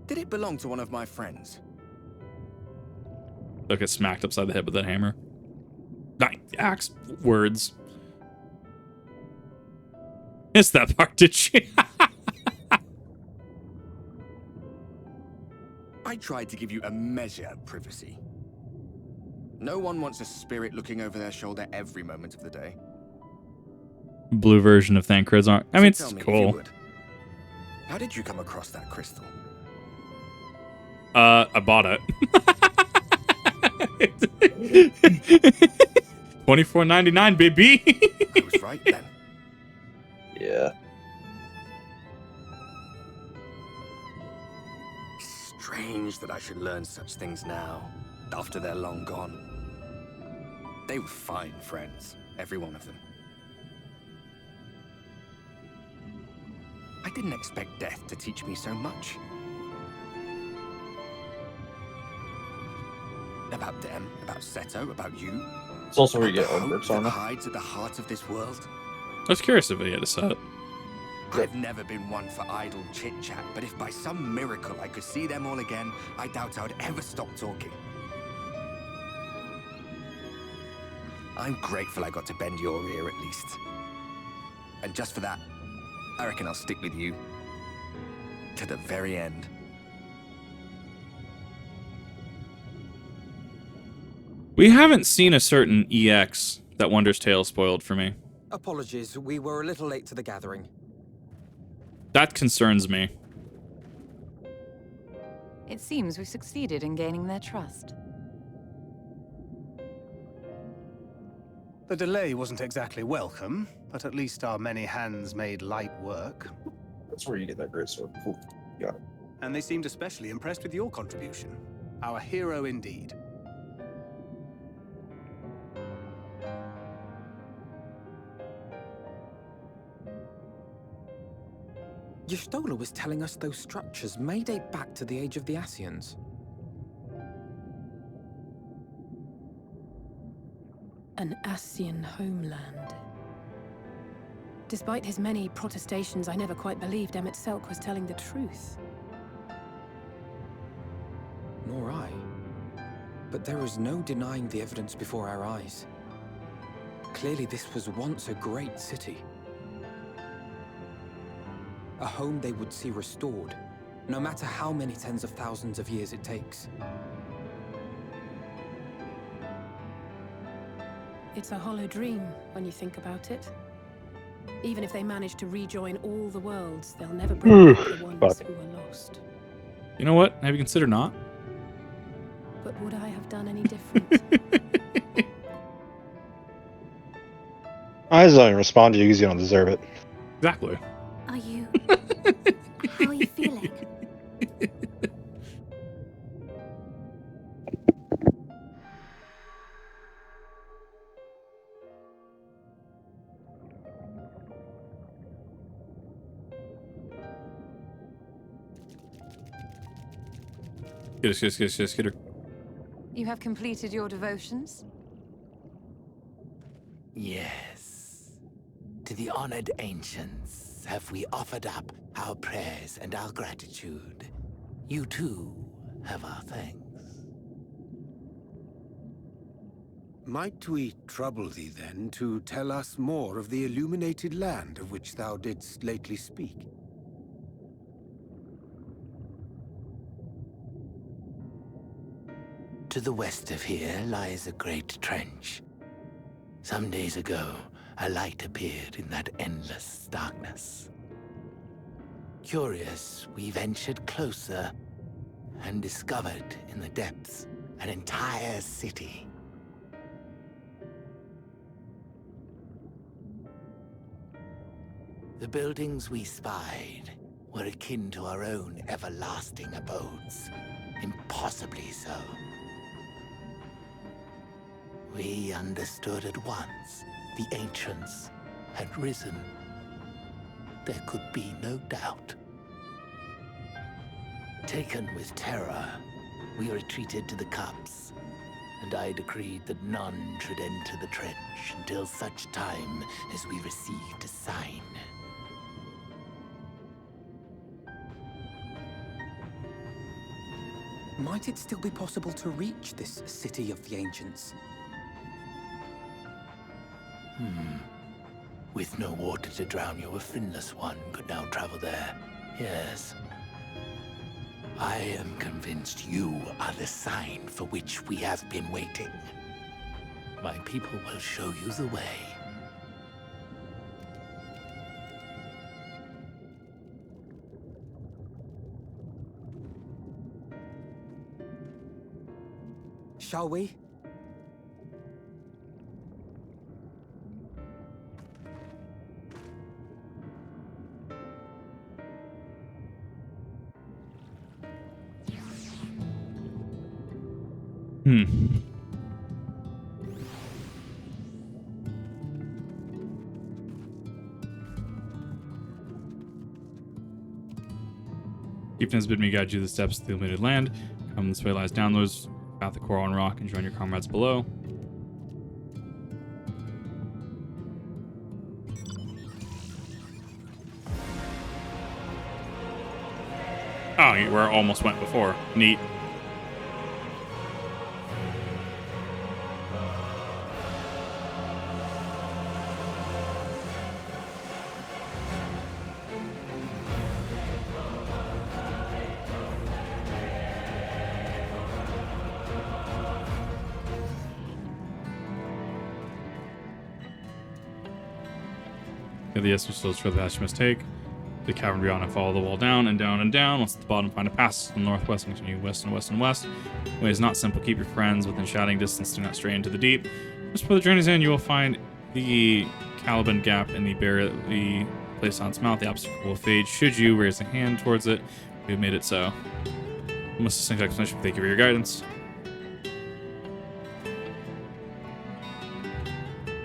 Did it belong to one of my friends? Look, get smacked upside the head with that hammer. Axe words. Missed that part, did she? I tried to give you a measure of privacy. No one wants a spirit looking over their shoulder every moment of the day. Blue version of Thancred's arm. I mean, it's cool. How did you come across that crystal? I bought it. $24.99, baby. I was right then. Yeah. Strange that I should learn such things now, after they're long gone. They were fine friends, every one of them. I didn't expect death to teach me so much. About them, about Seto, about you. It's also where you get Odenberg's armor. Hides at the heart of this world. I was curious if he had a set. I've never been one for idle chit-chat, but if by some miracle I could see them all again, I doubt I would ever stop talking. I'm grateful I got to bend your ear at least. And just for that, I reckon I'll stick with you. To the very end. We haven't seen a certain EX that Wondr's Tale spoiled for me. Apologies, we were a little late to the gathering. That concerns me. It seems we've succeeded in gaining their trust. The delay wasn't exactly welcome, but at least our many hands made light work. That's where you get that great sword. Cool. Got it. And they seemed especially impressed with your contribution. Our hero indeed. Y'shtola was telling us those structures may date back to the age of the Ascians. An Ascian homeland. Despite his many protestations, I never quite believed Emet-Selch was telling the truth. Nor I. But there is no denying the evidence before our eyes. Clearly this was once a great city. A home they would see restored, no matter how many tens of thousands of years it takes. It's a hollow dream when you think about it. Even if they manage to rejoin all the worlds, they'll never bring back the ones who were lost. You know what? Have you considered not? But would I have done any different? I just don't respond to you because you don't deserve it. Exactly. Are you... How are you feeling? Get her. You have completed your devotions? Yes. To the honored ancients have we offered up our prayers and our gratitude. You too have our thanks. Might we trouble thee then to tell us more of the illuminated land of which thou didst lately speak? To the west of here lies a great trench. Some days ago, a light appeared in that endless darkness. Curious, we ventured closer and discovered in the depths an entire city. The buildings we spied were akin to our own everlasting abodes, impossibly so. We understood at once the ancients had risen. There could be no doubt. Taken with terror, we retreated to the cups, and I decreed that none should enter the trench until such time as we received a sign. Might it still be possible to reach this city of the ancients? With no water to drown you, a finless one could now travel there. Yes. I am convinced you are the sign for which we have been waiting. My people will show you the way. Shall we? Chieftain has bid me guide you to the steps of the illuminated land. Come this way lies downwards, path the coral and rock, and join your comrades below. Oh, where I almost went before. Neat. The essence still for the path you must take. The cavern beyond and follow the wall down and down and down. Once at the bottom, find a pass to the northwest and continue west and west and west. The way is not simple. Keep your friends within shouting distance. Do not stray into the deep. Just before the journey's end, you will find the Caliban Gap in the barrier that we placed on its mouth. The obstacle will fade should you raise a hand towards it. We have made it so. Most succinct explanation. Thank you for your guidance.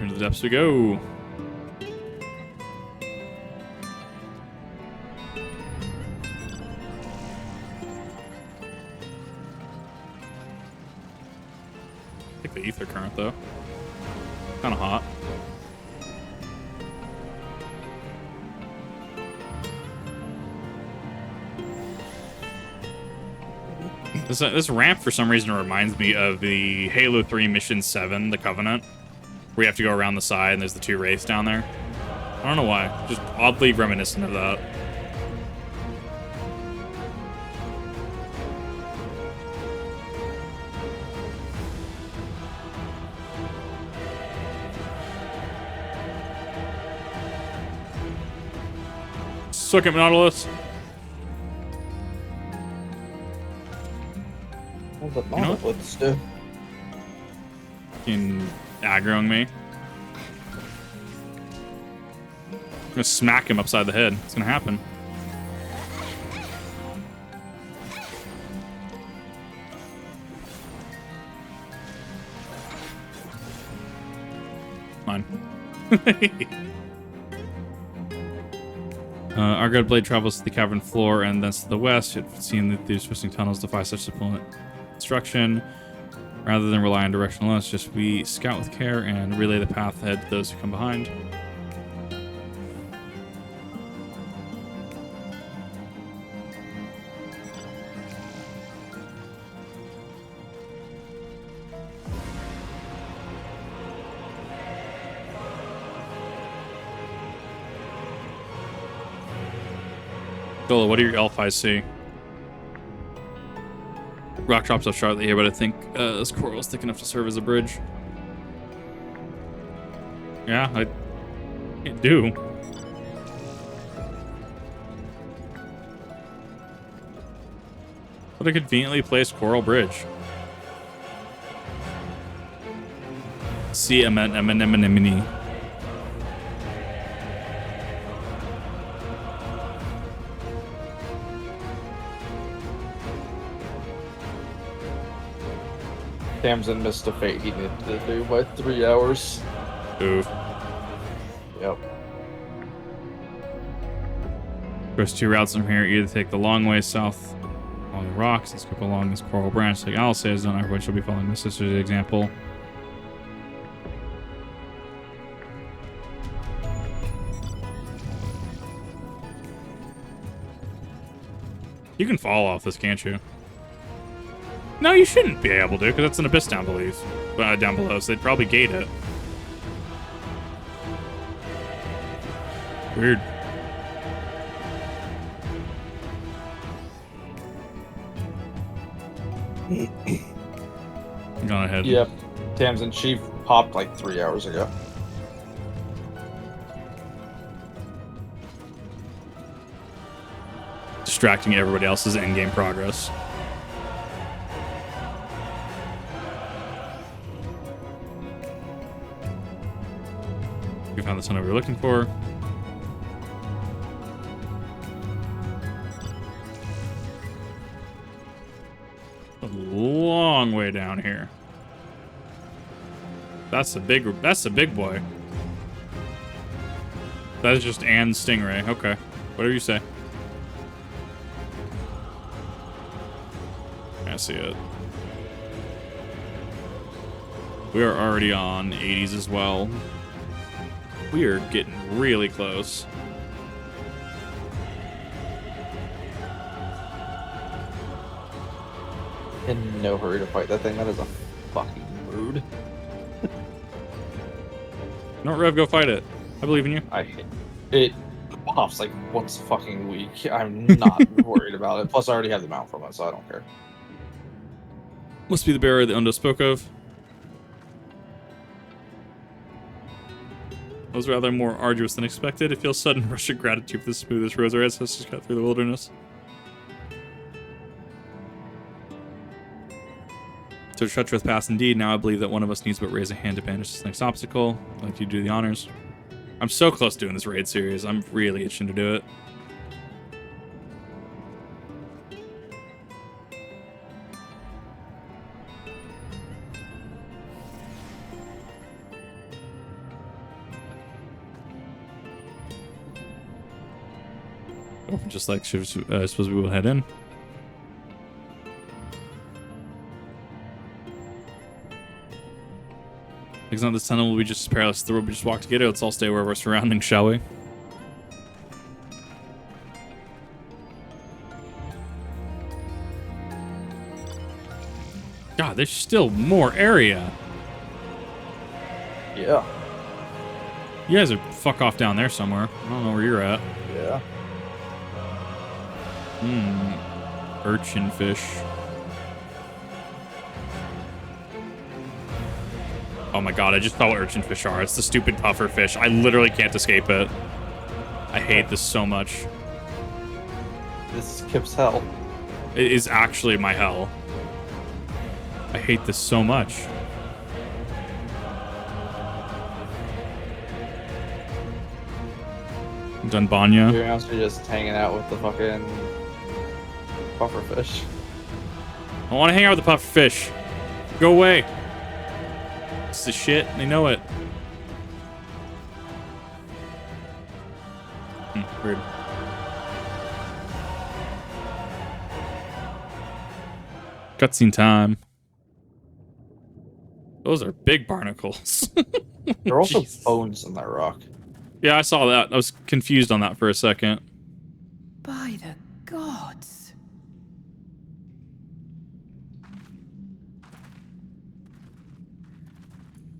Into the depths we go. The ether current though, kind of hot. This ramp for some reason reminds me of the Halo 3 Mission 7, the Covenant, where you have to go around the side and there's the two wraiths down there. I don't know why, just oddly reminiscent of that. Suck it, Nautilus. What the You know what? Nautilus do? Fucking aggroing me. I'm gonna smack him upside the head. It's gonna happen. Fine. Our good blade travels to the cavern floor and thence to the west. It would seem that these twisting tunnels defy such construction. Rather than rely on direction alone, it's just we scout with care and relay the path ahead to those who come behind. Dolo, what do your elf eyes see? Rock drops up sharply here, but I think this coral is thick enough to serve as a bridge. Yeah, I can't do. What a conveniently placed coral bridge. See Emet-Selch. Tamsin missed a fate he needed to do by 3 hours. Oof. Yep. There's two routes from here. Either take the long way south along the rocks and skip along this coral branch like Alice has done. Everyone should be following my sister's example. You can fall off this, can't you? No, you shouldn't be able to, because it's an abyss down below, so they'd probably gate it. Weird. Gone ahead. Yep. Tamsin Chief popped like 3 hours ago. Distracting everybody else's endgame progress. We found the tunnel we were looking for. A long way down here. That's the big boy. That is just Anne's stingray. Okay. Whatever you say. I see it. We are already on 80s as well. We are getting really close. In no hurry to fight that thing. That is a fucking mood. No, Rev, go fight it. I believe in you. It pops like once a fucking week. I'm not worried about it. Plus, I already have the mount from it, so I don't care. Must be the bearer that Undo spoke of. It was rather more arduous than expected. It feels sudden rush of gratitude for the smoothest roads our ancestors cut through the wilderness. So treacherous pass indeed. Now I believe that one of us needs but raise a hand to banish this next obstacle. I'd like you to do the honors. I'm so close to doing this raid series. I'm really itching to do it. Just like, I suppose we will head in. It's not this tunnel will be just as perilous as the road we just walked to get it. Let's all stay aware of our surroundings, shall we? God, there's still more area. Yeah. You guys are fuck off down there somewhere. I don't know where you're at. Yeah. Urchin fish. Oh my god, I just saw what urchin fish are. It's the stupid puffer fish. I literally can't escape it. I hate this so much. This is Kip's hell. It is actually my hell. I hate this so much. Dunbanya. You're honestly just hanging out with the fucking pufferfish. I want to hang out with the pufferfish. Go away. It's the shit. They know it. Weird. Cutscene time. Those are big barnacles. There are also Jeez. bones in that rock. Yeah, I saw that. I was confused on that for a second. By the gods.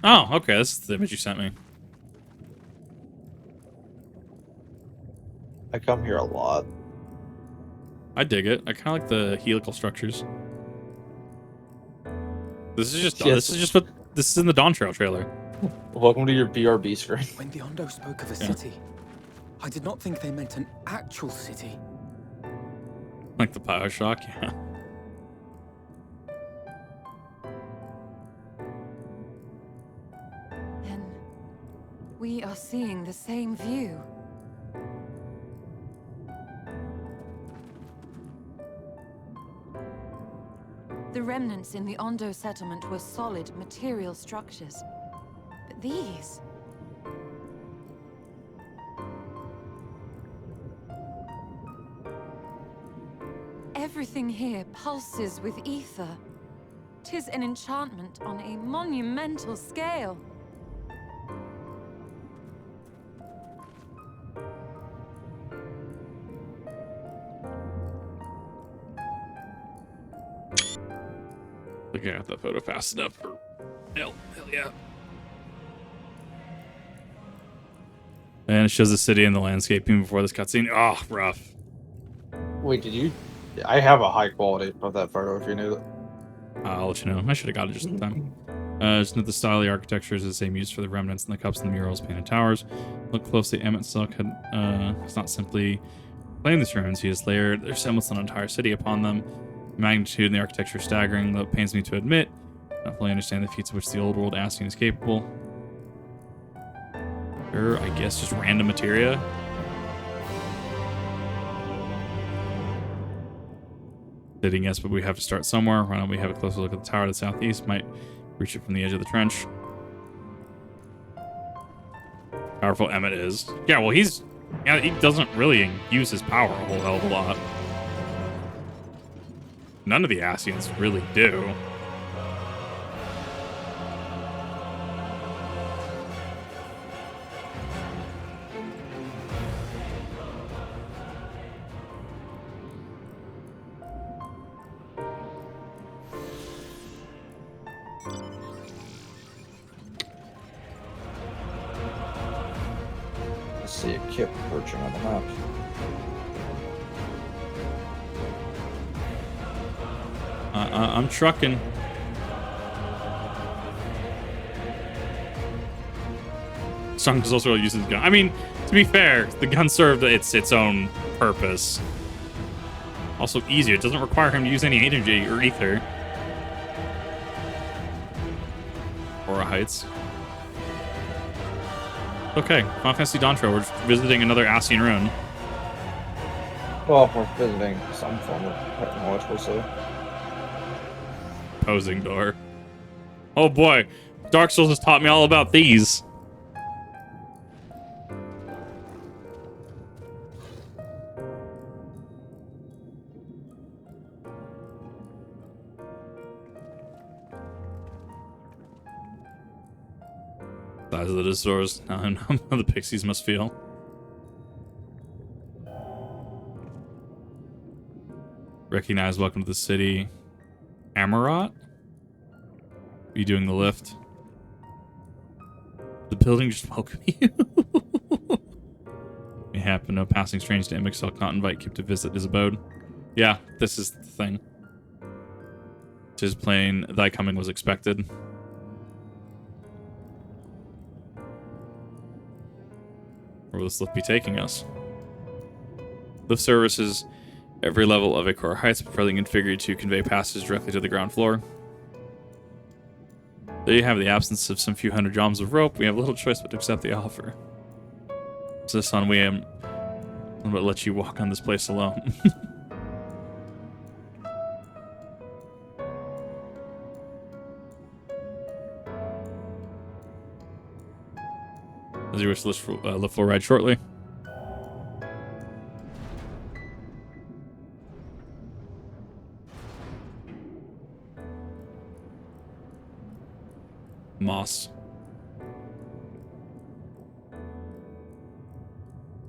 Oh, okay. This is the image you sent me. I come here a lot. I dig it. I kind of like the helical structures. This is just Yes. this is just what this is in the Dawn Trail trailer. Welcome to your BRB screen. When the Ondo spoke of a Yeah. city, I did not think they meant an actual city. Like the BioShock, yeah. Then we are seeing the same view. The remnants in the Ondo settlement were solid material structures. But these... Everything here pulses with ether. 'Tis an enchantment on a monumental scale. Looking at that photo fast enough for hell yeah. And it shows the city and the landscape even before this cutscene. Oh, rough. Wait, did you? I have a high quality of that photo. If you knew that. I'll let you know. I should have got it just in time. Just note the style of the architecture is the same used for the remnants and the cups and the murals painted towers. Look closely. Emet-Selch has not simply claimed these ruins. He has layered their semblance an entire city upon them. The magnitude and the architecture is staggering, though it pains me to admit. I don't fully understand the feats of which the old world Ascian is capable. Or, I guess, just random materia. Sitting, yes, but we have to start somewhere. Why don't we have a closer look at the tower to the southeast? Might reach it from the edge of the trench. Powerful Emmett is. Yeah, well, he doesn't really use his power a whole hell of a lot. None of the Ascians really do. Let's see a kip perching on the map. I'm trucking. Strong is also really using the gun. I mean, to be fair, the gun served its own purpose. Also easier. It doesn't require him to use any energy or ether. Aura Heights. Okay, Final Fantasy Dawn Trail. We're just visiting another Ascian ruin. Well, we're visiting some form of technological city. Posing door. Oh boy, Dark Souls has taught me all about these. Size of the dinosaurs. Now I know how the pixies must feel. Recognize welcome to the city. Amarat? Are you doing the lift? The building just welcome you. May happen. No passing strange to Emet-Selch not invite Kip to visit his abode. Yeah, this is the thing. Tis plain thy coming was expected. Where will this lift be taking us? Lift services Every level of Icor Heights is further configured to convey passage directly to the ground floor. There you have the absence of some few hundred jobs of rope. We have little choice but to accept the offer. So son, I'm gonna let you walk on this place alone. As you wish to lift full ride shortly. Moss.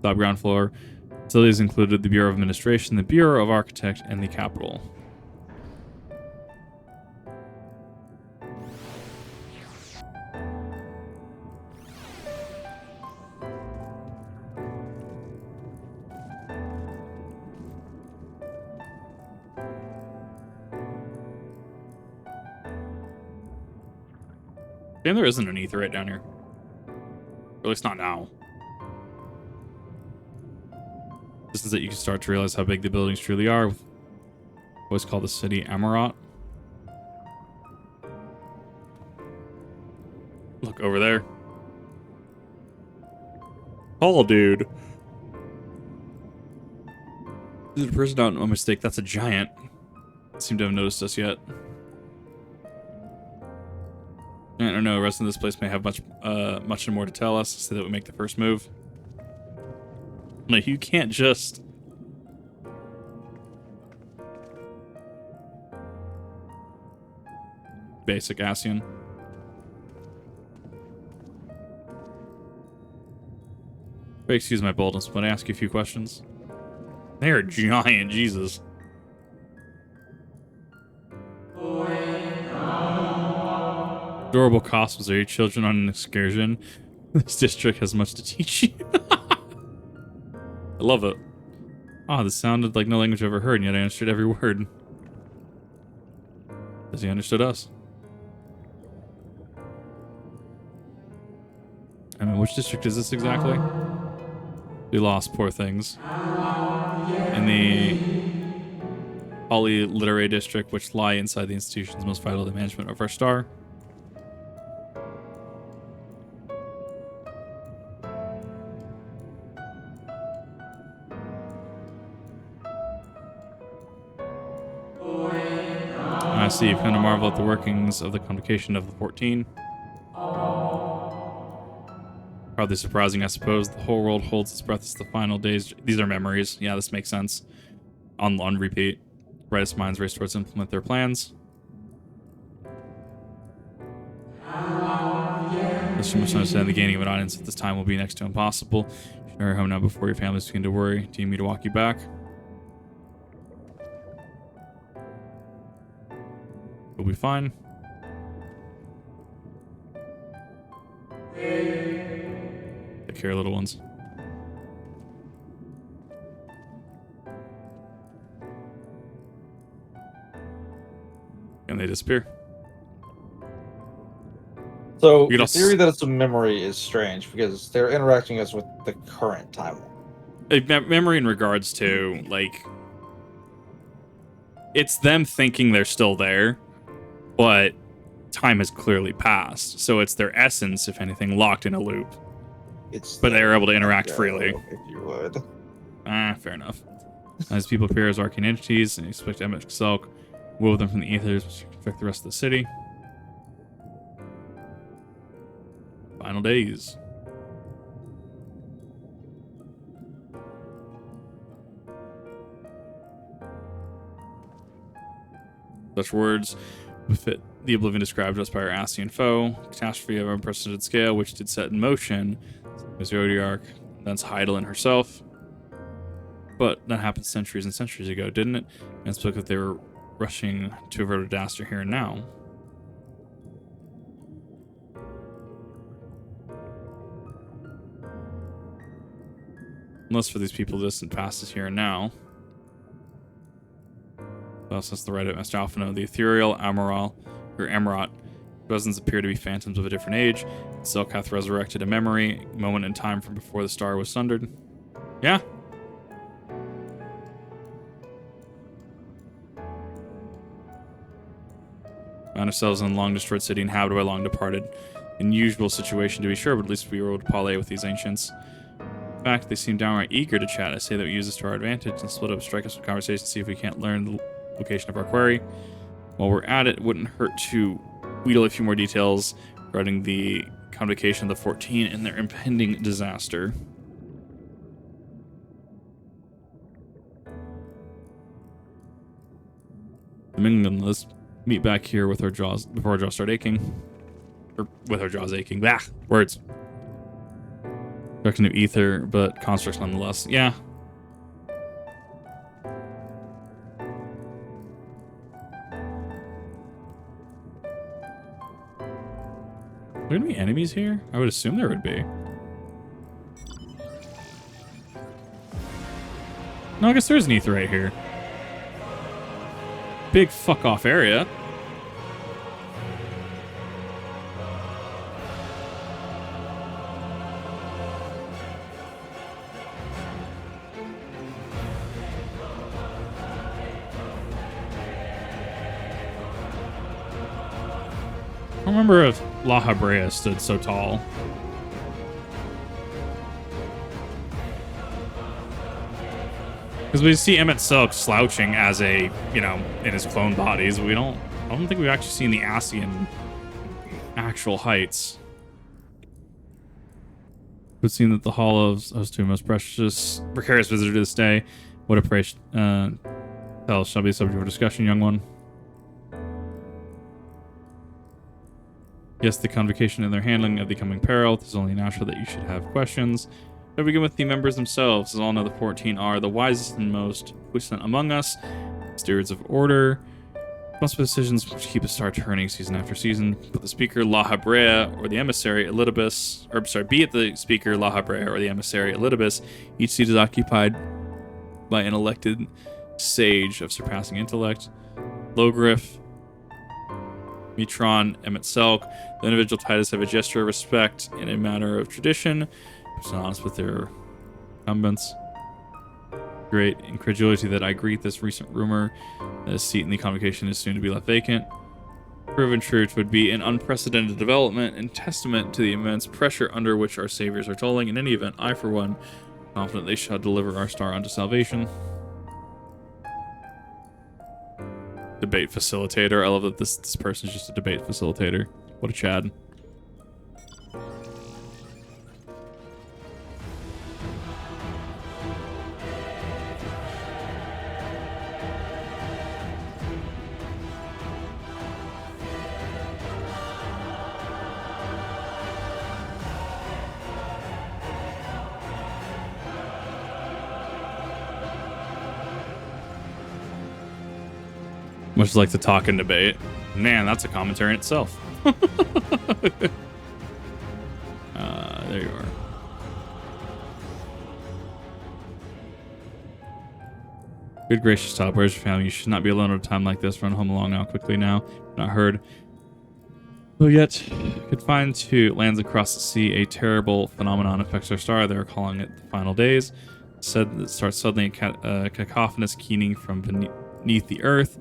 Top ground floor. Facilities included the Bureau of Administration, the Bureau of Architect, and the Capitol. Damn, there isn't an aether right down here. Or at least not now. This is that you can start to realize how big the buildings truly are. With what's called the city Amarat. Look over there. Oh, dude. Is it a person out? No mistake, that's a giant. Seem to have noticed us yet. I don't know. The rest of this place may have much more to tell us, so that we make the first move. Like, you can't just... Basic Asian. Excuse my boldness, but I ask you a few questions. They are giant, Jesus. Adorable costumes. Are your children on an excursion? This district has much to teach you. I love it. Oh, this sounded like no language I've ever heard, and yet I understood every word. As he understood us. I mean, which district is this exactly? We lost, poor things. In the Holly Literary District, which lie inside the institutions most vital to the management of our star. I see you've come to marvel at the workings of the convocation of the 14. Probably surprising, I suppose. The whole world holds its breath as the final days. These are memories. Yeah, this makes sense. On repeat. Brightest minds race towards implement their plans. There's too much to understand. The gaining of an audience at this time will be next to impossible. You should hurry home now before your families begin to worry. Do you need me to walk you back? We'll be fine. Take care, little ones. And they disappear. So the theory that it's a memory is strange because they're interacting us with the current timeline. Memory in regards to, like, it's them thinking they're still there, but time has clearly passed. So it's their essence, if anything, locked in a loop. But they are able to interact freely. If you would. Fair enough. As people appear as arcane entities, and you expect Emet-Selch will them from the aethers, which affect the rest of the city. Final days. Such words befit the oblivion described us by our Asian foe. Catastrophe of unprecedented scale, which did set in motion was Zodiac, thence Heidelin herself. But that happened centuries and centuries ago, didn't it? And it spoke that they were rushing to avert a disaster here and now. Unless for these people, the distant past is here and now. Well, since the right of Master Alphino, the ethereal Amarat presence appear to be phantoms of a different age. Selch hath resurrected a memory, moment in time from before the star was sundered. Yeah. Find ourselves in a long-destroyed city inhabited by long-departed. Unusual situation to be sure, but at least we were able to parley with these ancients. In fact, they seem downright eager to chat. I say that we use this to our advantage and split up, strike up some conversation, see if we can't learn the location of our quarry. While we're at it, wouldn't hurt to wheedle a few more details regarding the convocation of the 14 and their impending disaster. Let's meet back here with our jaws before our jaws start aching. Or with our jaws aching. Bah! Words. Direction of ether, but constructs nonetheless. Yeah. Are there gonna be enemies here? I would assume there would be. No, I guess there is an ether right here. Big fuck off area. I don't remember if La Habrea stood so tall. Because we see Emet-Selch slouching as a, you know, in his clone bodies. I don't think we've actually seen the Ascian actual heights. We've seen that the Hall of those two most precious, precarious visitor to this day. What a praise tell shall be subject for discussion, young one. Yes, the convocation and their handling of the coming peril. It is only natural that you should have questions. So we begin with the members themselves. As all know, the 14 are the wisest and most puissant among us, stewards of order, responsible decisions which keep the star turning season after season. But the speaker, La Habrea, or the emissary, Elidibus, or sorry, be it the speaker, La Habrea, or the emissary, Elidibus, each seat is occupied by an elected sage of surpassing intellect. Logriff, Mitron, Emet-Selch, the individual titles have a gesture of respect in a matter of tradition, synonymous with their incumbents. Great incredulity that I greet this recent rumor that a seat in the convocation is soon to be left vacant. Proven truth would be an unprecedented development and testament to the immense pressure under which our saviors are toiling. In any event, I, for one, confident they shall deliver our star unto salvation. Debate facilitator. I love that this person's just a debate facilitator. What a Chad. Much like to talk and debate. Man, that's a commentary in itself. There you are. Good gracious Todd, where's your family? You should not be alone at a time like this. Run home along now, quickly now. Not heard. Who yet could find to lands across the sea, a terrible phenomenon affects our star. They are calling it the final days. Said that starts suddenly a cacophonous keening from beneath the earth.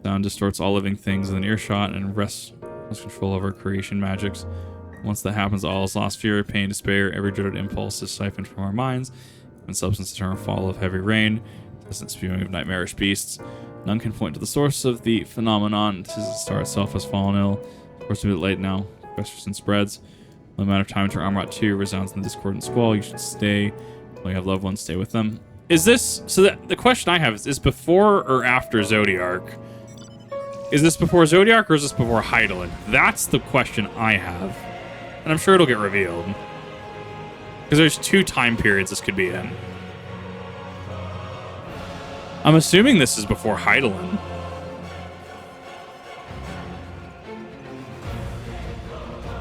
Sound distorts all living things within earshot and wrests control over creation magics. Once that happens, all is lost. Fear, pain, despair, every dreaded impulse is siphoned from our minds, and substance eternal fall of heavy rain, distant spewing of nightmarish beasts. None can point to the source of the phenomenon. 'Tis the star itself has fallen ill. Of course, a bit late now. Question spreads. No matter of time until Armrot 2 resounds in the discordant squall. You should stay. While you have loved ones, stay with them. Is this so? The question I have is before or after Zodiark? Is this before Zodiark or is this before Hydaelyn? That's the question I have. And I'm sure it'll get revealed. Because there's 2 time periods this could be in. I'm assuming this is before Hydaelyn.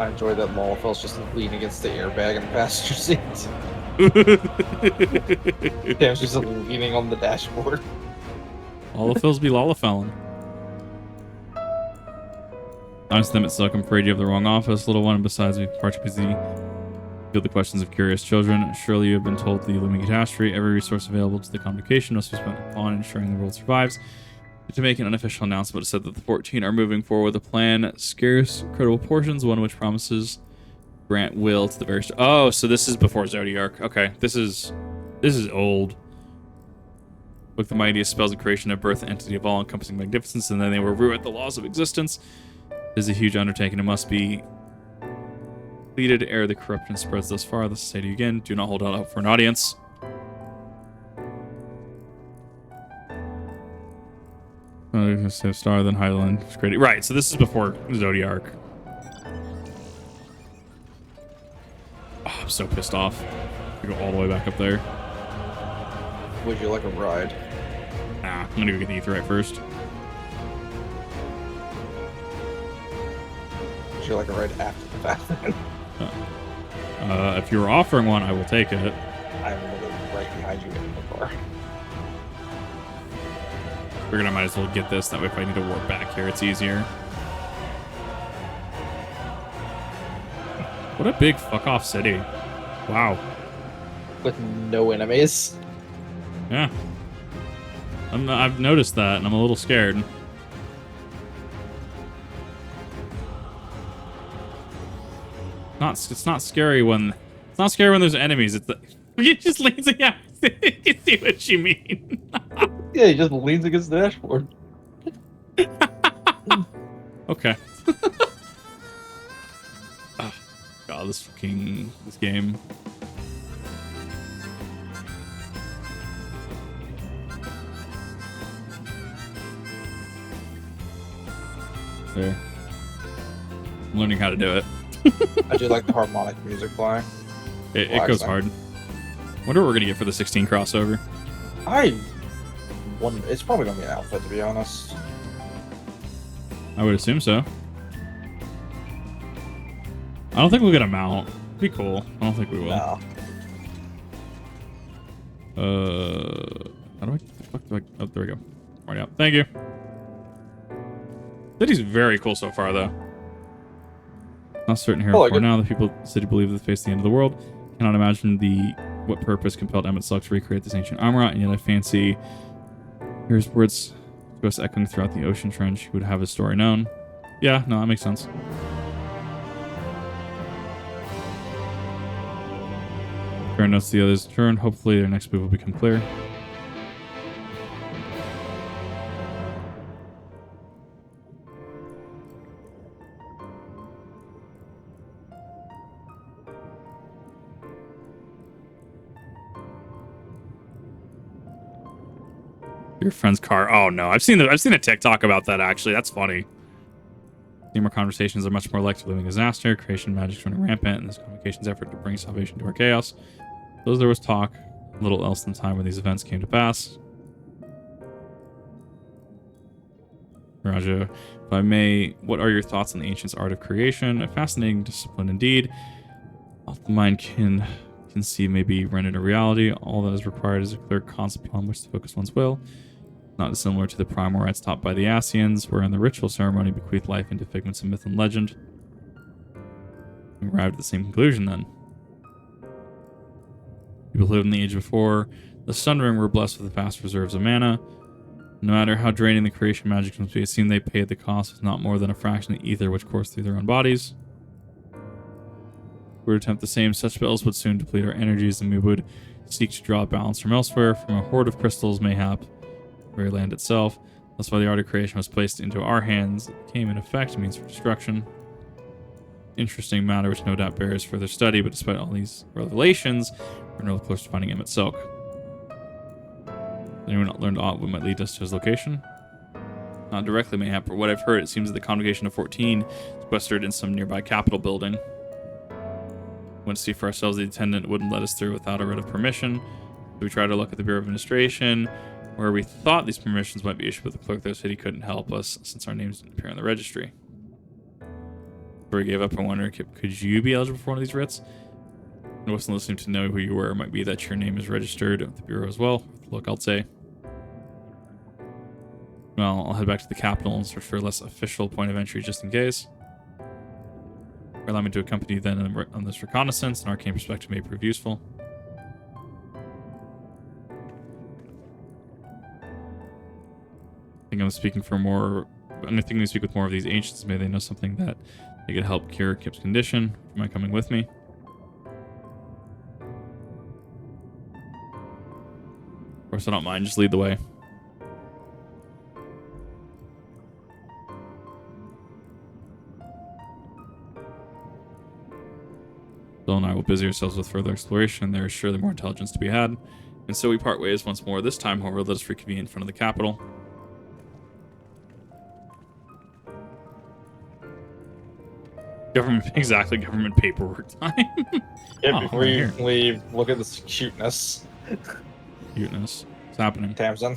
I enjoy that Malefel's just leaning against the airbag in the passenger seat. Yeah, she's leaning on the dashboard. Lalafels be Lalafellin. Honestly, Emet-Selch, I'm afraid you have the wrong office, little one, and besides, we've far too busy field the questions of curious children. Surely you have been told the looming catastrophe. Every resource available to the convocation must be spent upon ensuring the world survives. To make an unofficial announcement, it said that the 14 are moving forward with a plan, scarce, credible portions, one which promises grant will to the various. Oh, so this is before Zodiarch. Okay, this is old. Look, the mightiest spells of creation have birthed the entity of all-encompassing magnificence, and then they will rewrite the laws of existence. It is a huge undertaking. It must be completed ere the corruption spreads thus far. Let's say to you again: do not hold out for an audience. Star, then Highland. Right, so this is before Zodiarch. Oh, I'm so pissed off. I go all the way back up there. Would you like a ride? Nah, I'm gonna go get the Aetherite first. Would you like a ride after the fact then? If you're offering one, I will take it. I'm literally right behind you in the car. Figured I might as well get this. That way if I need to warp back here, it's easier. What a big fuck off city. Wow. With no enemies. Yeah. I've noticed that, and I'm a little scared. It's not scary when there's enemies. It's it just leans against. You see what you mean? Yeah, he just leans against the dashboard. Okay. Oh, God, this game. There. I'm learning how to do it. I do like the harmonic music playing. It goes hard. Wonder what we're gonna get for the 16 crossover. It's probably gonna be an outfit, to be honest. I would assume so. I don't think we'll get a mount. Be cool. I don't think we will. No. How do I? The fuck do I? Oh, there we go. Already up. Thank you. City's very cool so far, though. Not certain here for now. The people of the city believe that they face the end of the world. Cannot imagine what purpose compelled Emet-Selch to recreate this ancient armor, and yet I fancy. Here's words to us echoing throughout the ocean trench. Who would have his story known? Yeah, no, that makes sense. Turn notes the others turn. Hopefully their next move will become clear. Your friend's car. Oh no, I've seen a TikTok about that actually. That's funny. Gamer conversations are much more likely to living disaster. Creation magic's running rampant, and this communication's effort to bring salvation to our chaos. Those there was talk, little else than time when these events came to pass. Raja, if I may, what are your thoughts on the ancients' art of creation? A fascinating discipline indeed. All the mind can conceive may be rendered a reality. All that is required is a clear concept upon which to focus one's will. Not dissimilar to the primal rites taught by the Asians, wherein the ritual ceremony bequeathed life into figments of myth and legend. We arrived at the same conclusion then. People who lived in the age before the Sunring were blessed with vast reserves of mana. No matter how draining the creation magic must be, it seemed they paid the cost with not more than a fraction of the ether which coursed through their own bodies. If we would attempt the same, such spells would soon deplete our energies, and we would seek to draw balance from elsewhere, from a hoard of crystals, mayhap, the very land itself. That's why the art of creation was placed into our hands. It became, in effect, a means for destruction. Interesting matter which no doubt bears further study, but despite all these revelations, we're no close to finding Emet-Selch. Has anyone not learned aught what might lead us to his location? Not directly, mayhap, but what I've heard, it seems that the Congregation of 14 is sequestered in some nearby Capitol building. Went to see for ourselves. The attendant wouldn't let us through without a writ of permission. So we tried to look at the Bureau of Administration, where we thought these permissions might be issued, but the clerk there said he couldn't help us since our names didn't appear on the registry. Before we gave up, I wondered, could you be eligible for one of these writs? I wasn't listening to know who you were. It might be that your name is registered at the Bureau as well. Look, I'll say. Well, I'll head back to the Capitol and search for a less official point of entry just in case. Allow me to accompany you then on this reconnaissance. An arcane perspective may prove useful. I think think I'm speaking for more. I think we speak with more of these ancients. Maybe they know something that they could help cure Kip's condition. Am I coming with me? Of course, I don't mind. Just lead the way. Bill and I will busy ourselves with further exploration. There is surely more intelligence to be had. And so we part ways once more. This time, however, let us reconvene in front of the capital. Exactly, government paperwork time. Yeah, before you leave, look at this cuteness. Cuteness. What's happening? Tamsin.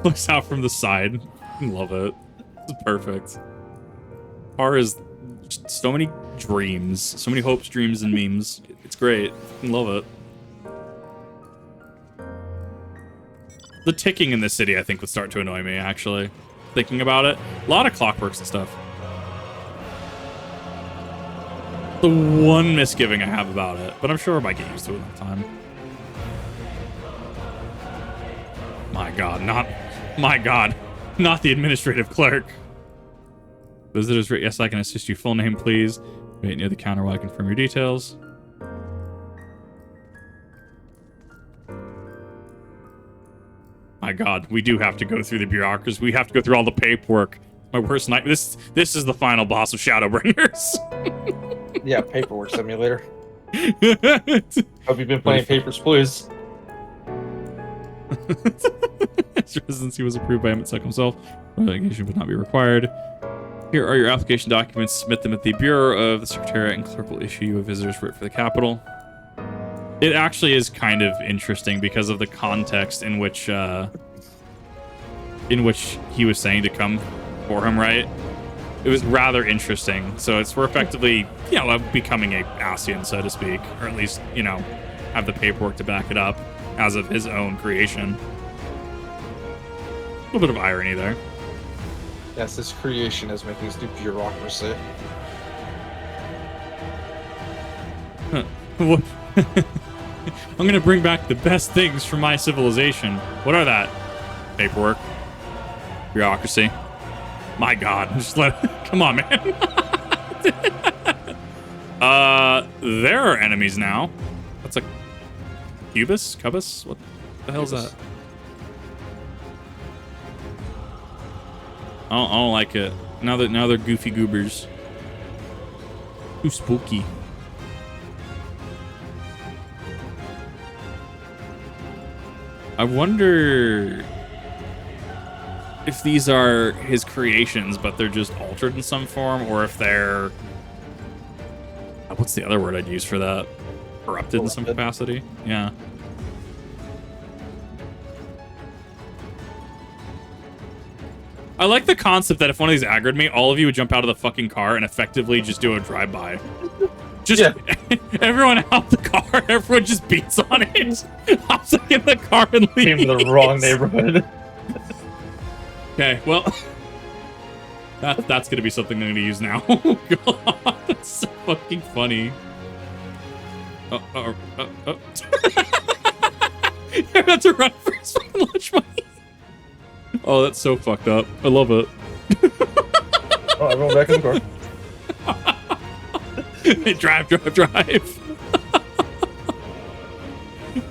Looks out from the side. Love it. It's perfect. R is just so many dreams, so many hopes, dreams, and memes. It's great. Love it. The ticking in this city, I think, would start to annoy me, actually. Thinking about it. A lot of clockworks and stuff. The one misgiving I have about it, but I'm sure I might get used to it in time. My god, not the administrative clerk. Visitors, yes, I can assist you. Full name, please. Wait near the counter while I confirm your details. My god, we do have to go through the bureaucracy. We have to go through all the paperwork. My worst nightmare. This is the final boss of Shadowbringers. Yeah, paperwork simulator. Hope you've been playing Papers, Please. His residency was approved by Emet-Selch himself. Relegation would not be required. Here are your application documents. Submit them at the Bureau of the Secretariat, and clerk will issue you a visitor's writ for the capital. It actually is kind of interesting because of the context in which he was saying to come for him, right? It was rather interesting. So we're effectively, becoming a Ascian, so to speak, or at least, have the paperwork to back it up as of his own creation. A little bit of irony there. Yes, his creation is making us do bureaucracy. What? I'm gonna bring back the best things from my civilization. What are that? Paperwork. Bureaucracy. My god. Just come on, man. There are enemies now. What's a Cubus? What the hell is that? I don't like it. Now they're goofy goobers. Too spooky. I wonder if these are his creations, but they're just altered in some form, or if they're... What's the other word I'd use for that? Corrupted in some capacity? Yeah. I like the concept that if one of these aggroed me, all of you would jump out of the fucking car and effectively just do a drive-by. Everyone out the car, everyone just beats on it. Hops in the car and leaves. Came to the wrong neighborhood. Okay, well, that's gonna be something I'm gonna use now. Oh god, that's so fucking funny. You're about to run for his fucking lunch money. Oh, that's so fucked up. I love it. Oh, everyone back in the car. Drive.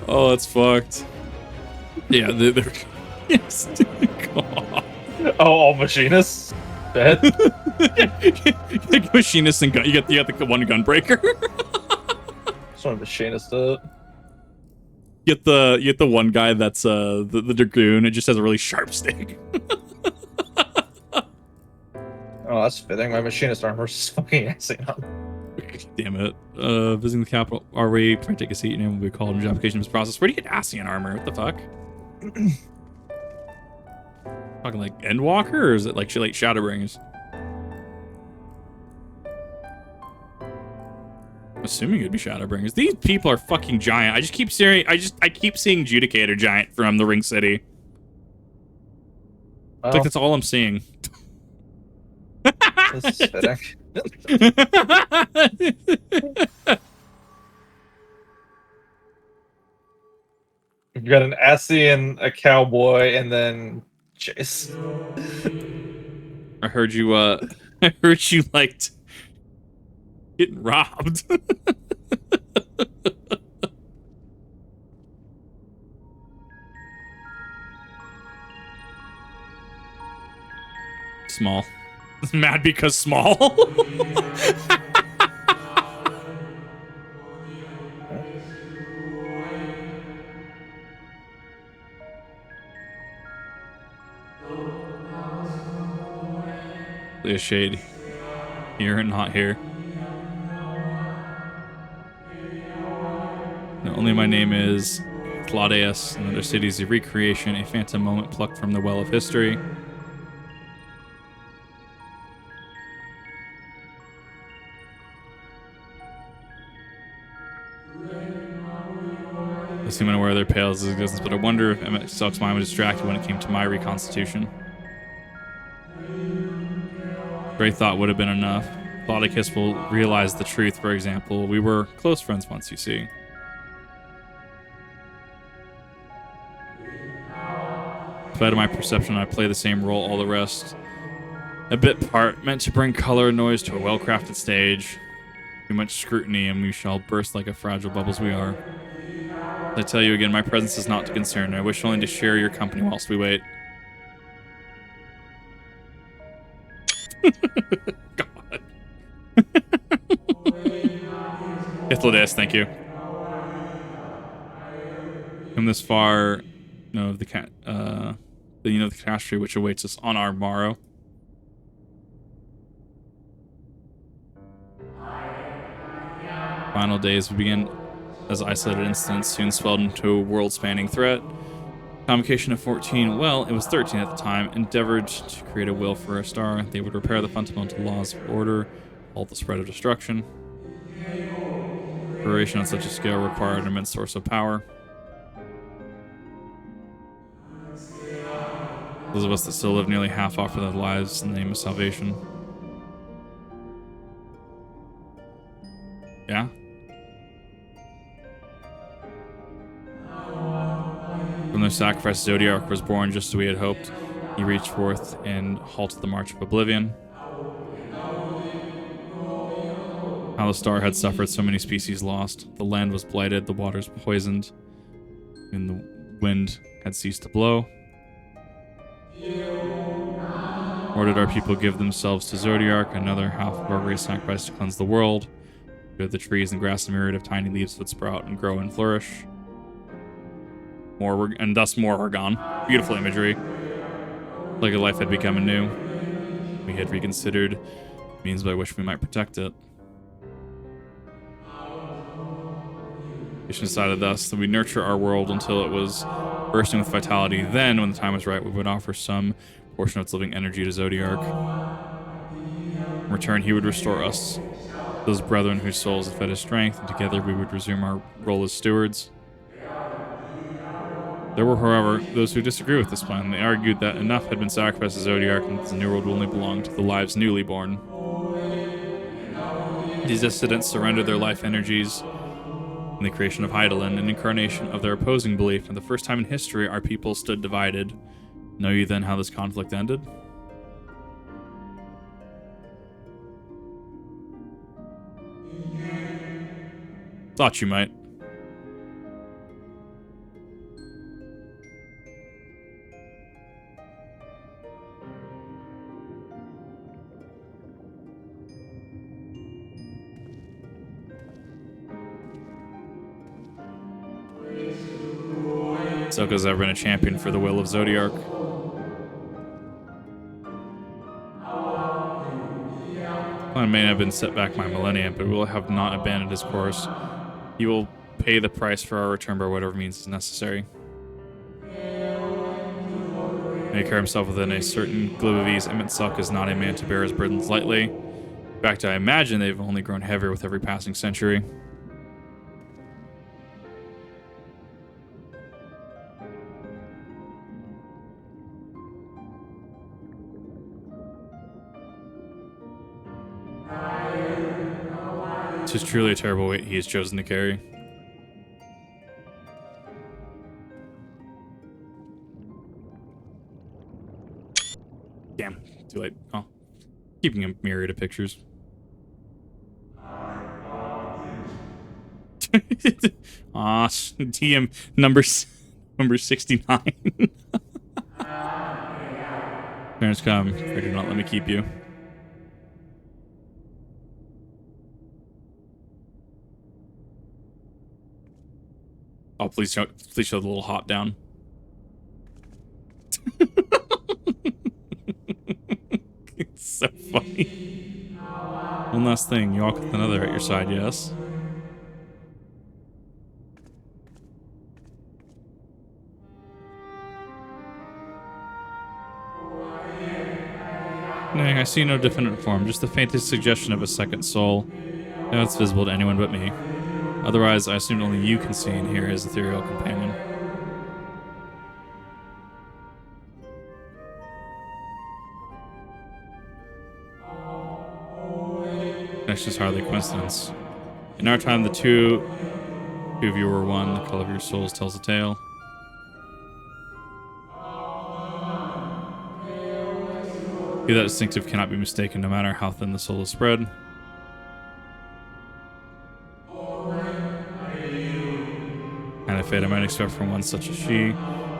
Oh, that's fucked. Yeah, they're yes. God. Oh, all machinists. Dead. Machinists and gun. You got the one gun breaker. Sort of machinist. Get the one guy that's the dragoon. It just has a really sharp stick. Oh, that's fitting. My machinist armor's fucking assing up. Damn it. Visiting the capital. Are we? Try to take a seat. Your name will be called in your application is processed. Where do you get Ascian armor? What the fuck? Talking like Endwalker, or is it like Shadowbringers? I'm assuming it'd be Shadowbringers. These people are fucking giant. I keep seeing Judicator giant from the Ring City. It's like that's all I'm seeing. This is fitting. You got an Ascian, a cowboy, and then Chase. I heard you. I heard you liked getting robbed. Small. Mad because small. A shade here and not here. No, only my name is Claudius, another city's a recreation, a phantom moment plucked from the well of history. I seem unaware of their pale's existence, but I wonder if Emet-Selch's mind was distracted when it came to my reconstitution. Great thought would have been enough. Claudius will realize the truth, for example. We were close friends once, you see. In spite of my perception, I play the same role all the rest. A bit part, meant to bring color and noise to a well-crafted stage. Too much scrutiny and we shall burst like a fragile bubbles we are. As I tell you again, my presence is not to concern. I wish only to share your company whilst we wait. God. Ithildes, thank you. Come this far, know of the cat, you know the catastrophe which awaits us on our morrow. Final days we begin as isolated incidents soon swelled into a world-spanning threat. Convocation of 14, well, it was 13 at the time, endeavored to create a will for a star. They would repair the fundamental laws of order, halt the spread of destruction. Operation on such a scale required an immense source of power. Those of us that still live nearly half offer their lives in the name of salvation. Yeah? From their sacrifice, Zodiac was born just as we had hoped. He reached forth and halted the march of oblivion. How the star had suffered, so many species lost. The land was blighted, the waters poisoned, and the wind had ceased to blow. Or did our people give themselves to Zodiac, another half of our race sacrifice to cleanse the world? Good the trees and grass, a myriad of tiny leaves would sprout and grow and flourish. And thus more are gone. Beautiful imagery. Like a life had become anew. We had reconsidered means by which we might protect it. We decided thus that we nurture our world until it was bursting with vitality. Then, when the time was right, we would offer some portion of its living energy to Zodiac. In return, he would restore us, those brethren whose souls had fed his strength, and together we would resume our role as stewards. There were, however, those who disagree with this plan. They argued that enough had been sacrificed to Zodiac and that the new world would only belong to the lives newly born. These dissidents surrendered their life energies in the creation of Hydaelyn, an incarnation of their opposing belief, and the first time in history our people stood divided. Know you then how this conflict ended? Thought you might. Soka's ever been a champion for the will of Zodiac. Plan may have been set back by millennia, but we will have not abandoned his course. He will pay the price for our return by whatever means is necessary. May he carry himself within a certain glib of ease. Emet-Selch is not a man to bear his burdens lightly. In fact, I imagine they've only grown heavier with every passing century. It is truly a terrible weight he has chosen to carry. Keeping a myriad of pictures. TM number 69. Parents come. Afraid do not let me keep you. Oh, please show the little hop down. It's so funny. One last thing. You walk with another at your side, yes? Nay, I see no definite form, just the faintest suggestion of a second soul. Now it's visible to anyone but me. Otherwise, I assume only you can see and hear his ethereal companion. That's just hardly coincidence. In our time, the two of you were one. The color of your souls tells a tale. Be that distinctive cannot be mistaken, no matter how thin the soul is spread. And a fate I might expect from one such as she.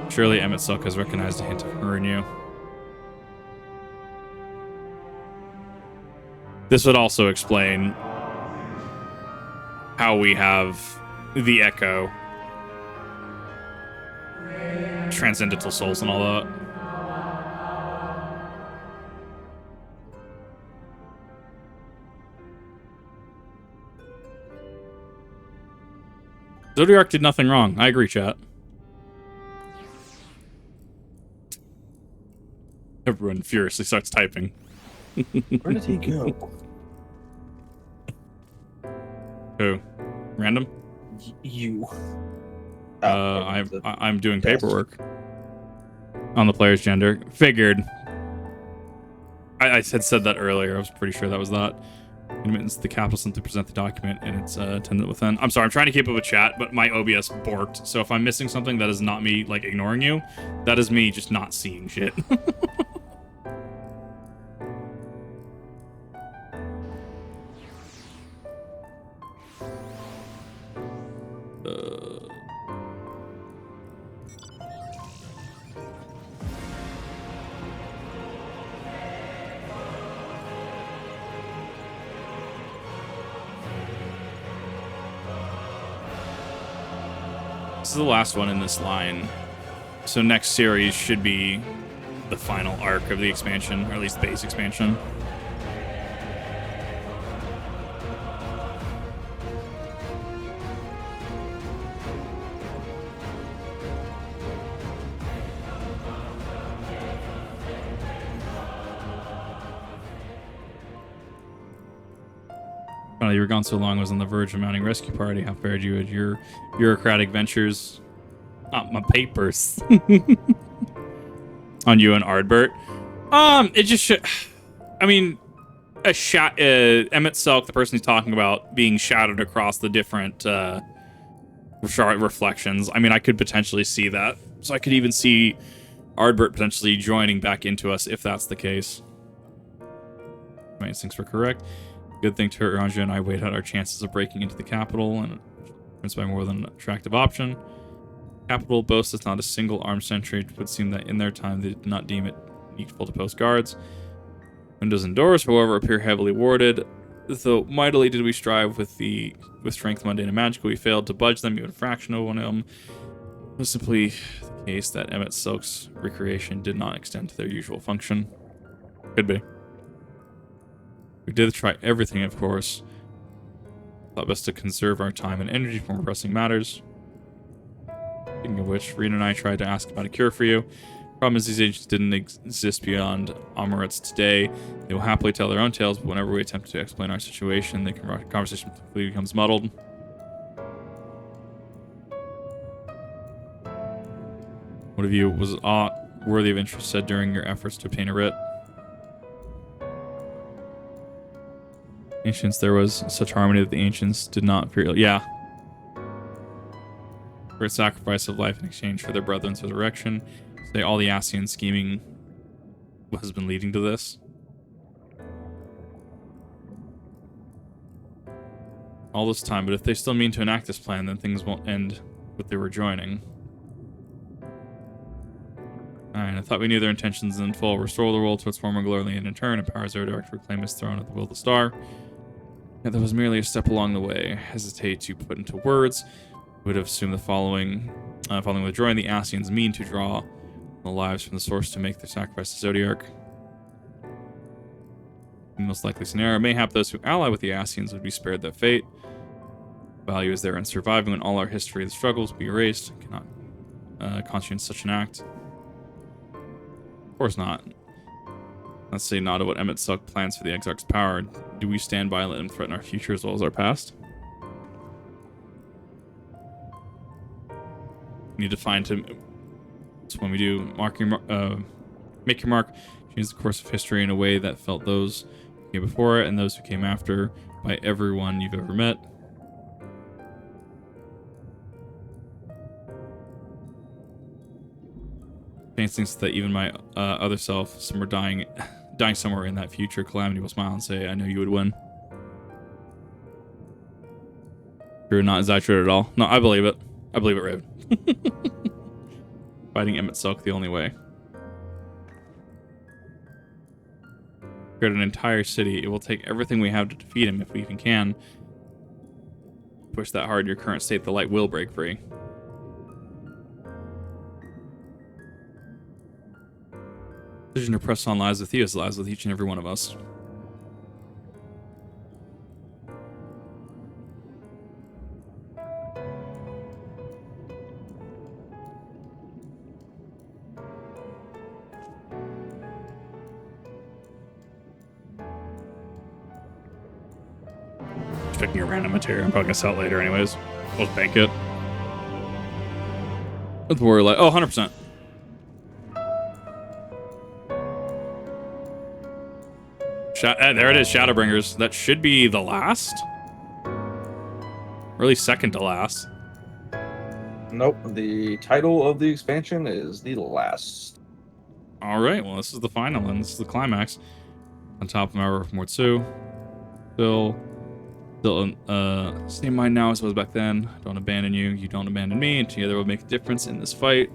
Surely Emet-Selch has recognized a hint of her in you. This would also explain how we have the Echo, transcendental souls, and all that. Zodiac did nothing wrong. I agree, chat. Everyone furiously starts typing. Where did he go? Who? Random? You. I'm doing paperwork on the player's gender. Figured. I had said that earlier. I was pretty sure that was that. Admittance to the capital sent to present the document and its attendant within. I'm sorry, I'm trying to keep up with chat, but my OBS borked. So if I'm missing something, that is not me like ignoring you. That is me just not seeing shit. This is the last one in this line. So next series should be the final arc of the expansion, or at least the base expansion. You were gone so long, I was on the verge of mounting rescue party. How fared you at your bureaucratic ventures? Not my papers. On you and Ardbert. It just should. I mean, Emet-Selch, the person he's talking about, being shadowed across the different reflections. I mean, I could potentially see that. So I could even see Ardbert potentially joining back into us if that's the case. My instincts were correct. Good thing Turanja and I weighed out our chances of breaking into the capital, and it's by more than an attractive option. Capital boasts it's not a single armed sentry. It would seem that in their time they did not deem it needful to post guards. Windows and doors, however, appear heavily warded. Though mightily did we strive with strength mundane and magical, we failed to budge them even a fraction of one of them. It was simply the case that Emet-Selch's recreation did not extend to their usual function. Could be. We did try everything, of course. Thought best to conserve our time and energy for more pressing matters. Speaking of which, Rena and I tried to ask about a cure for you. Problem is, these agents didn't exist beyond Amoretz today. They will happily tell their own tales, but whenever we attempt to explain our situation, the conversation completely becomes muddled. What of you was aught worthy of interest said during your efforts to obtain a writ? Ancients, there was such harmony that the ancients did not fear. Yeah. Great sacrifice of life in exchange for their brethren's resurrection. Say all the Ascian scheming has been leading to this. all this time, but if they still mean to enact this plan, then things won't end with they were joining. Alright, I thought we knew their intentions in full. Restore the world to its former glory and in turn empower Zodiac to reclaim his throne at the will of the star. Yet that was merely a step along the way. I hesitate to put into words. Would have assumed the following withdrawing the Ascians mean to draw the lives from the source to make their sacrifice to Zodiac. The most likely scenario, mayhap those who ally with the Ascians would be spared that fate. Value is there in surviving when all our history of the struggles be erased. Cannot conscience such an act. Of course not. Let's say not what Emet-Selch plans for the Exarch's power. Do we stand by and let him threaten our future as well as our past? We need to find him. So when we do make your mark, change the course of history in a way that felt those who came before it and those who came after by everyone you've ever met. Change things that even my other self, somewhere dying somewhere in that future calamity, will smile and say, "I know you would win." True, not exaggerated at all. No, I believe it. I believe it, Raven. Fighting Emet-Selch the only way. Create an entire city. It will take everything we have to defeat him if we even can. Push that hard in your current state, the light will break free. The decision to press on lies with you as lies with each and every one of us. Picking a random material. I'm probably gonna sell it later anyways. We'll just bank it. Let's worry like, oh, 100%. There it is, Shadowbringers. That should be the last. Or at least second to last. Nope, the title of the expansion is the last. Alright, well this is the final and this is the climax. On top of Mara from Ward-Su. Still same mind now as I was back then. Don't abandon you, you don't abandon me, and together we'll make a difference in this fight.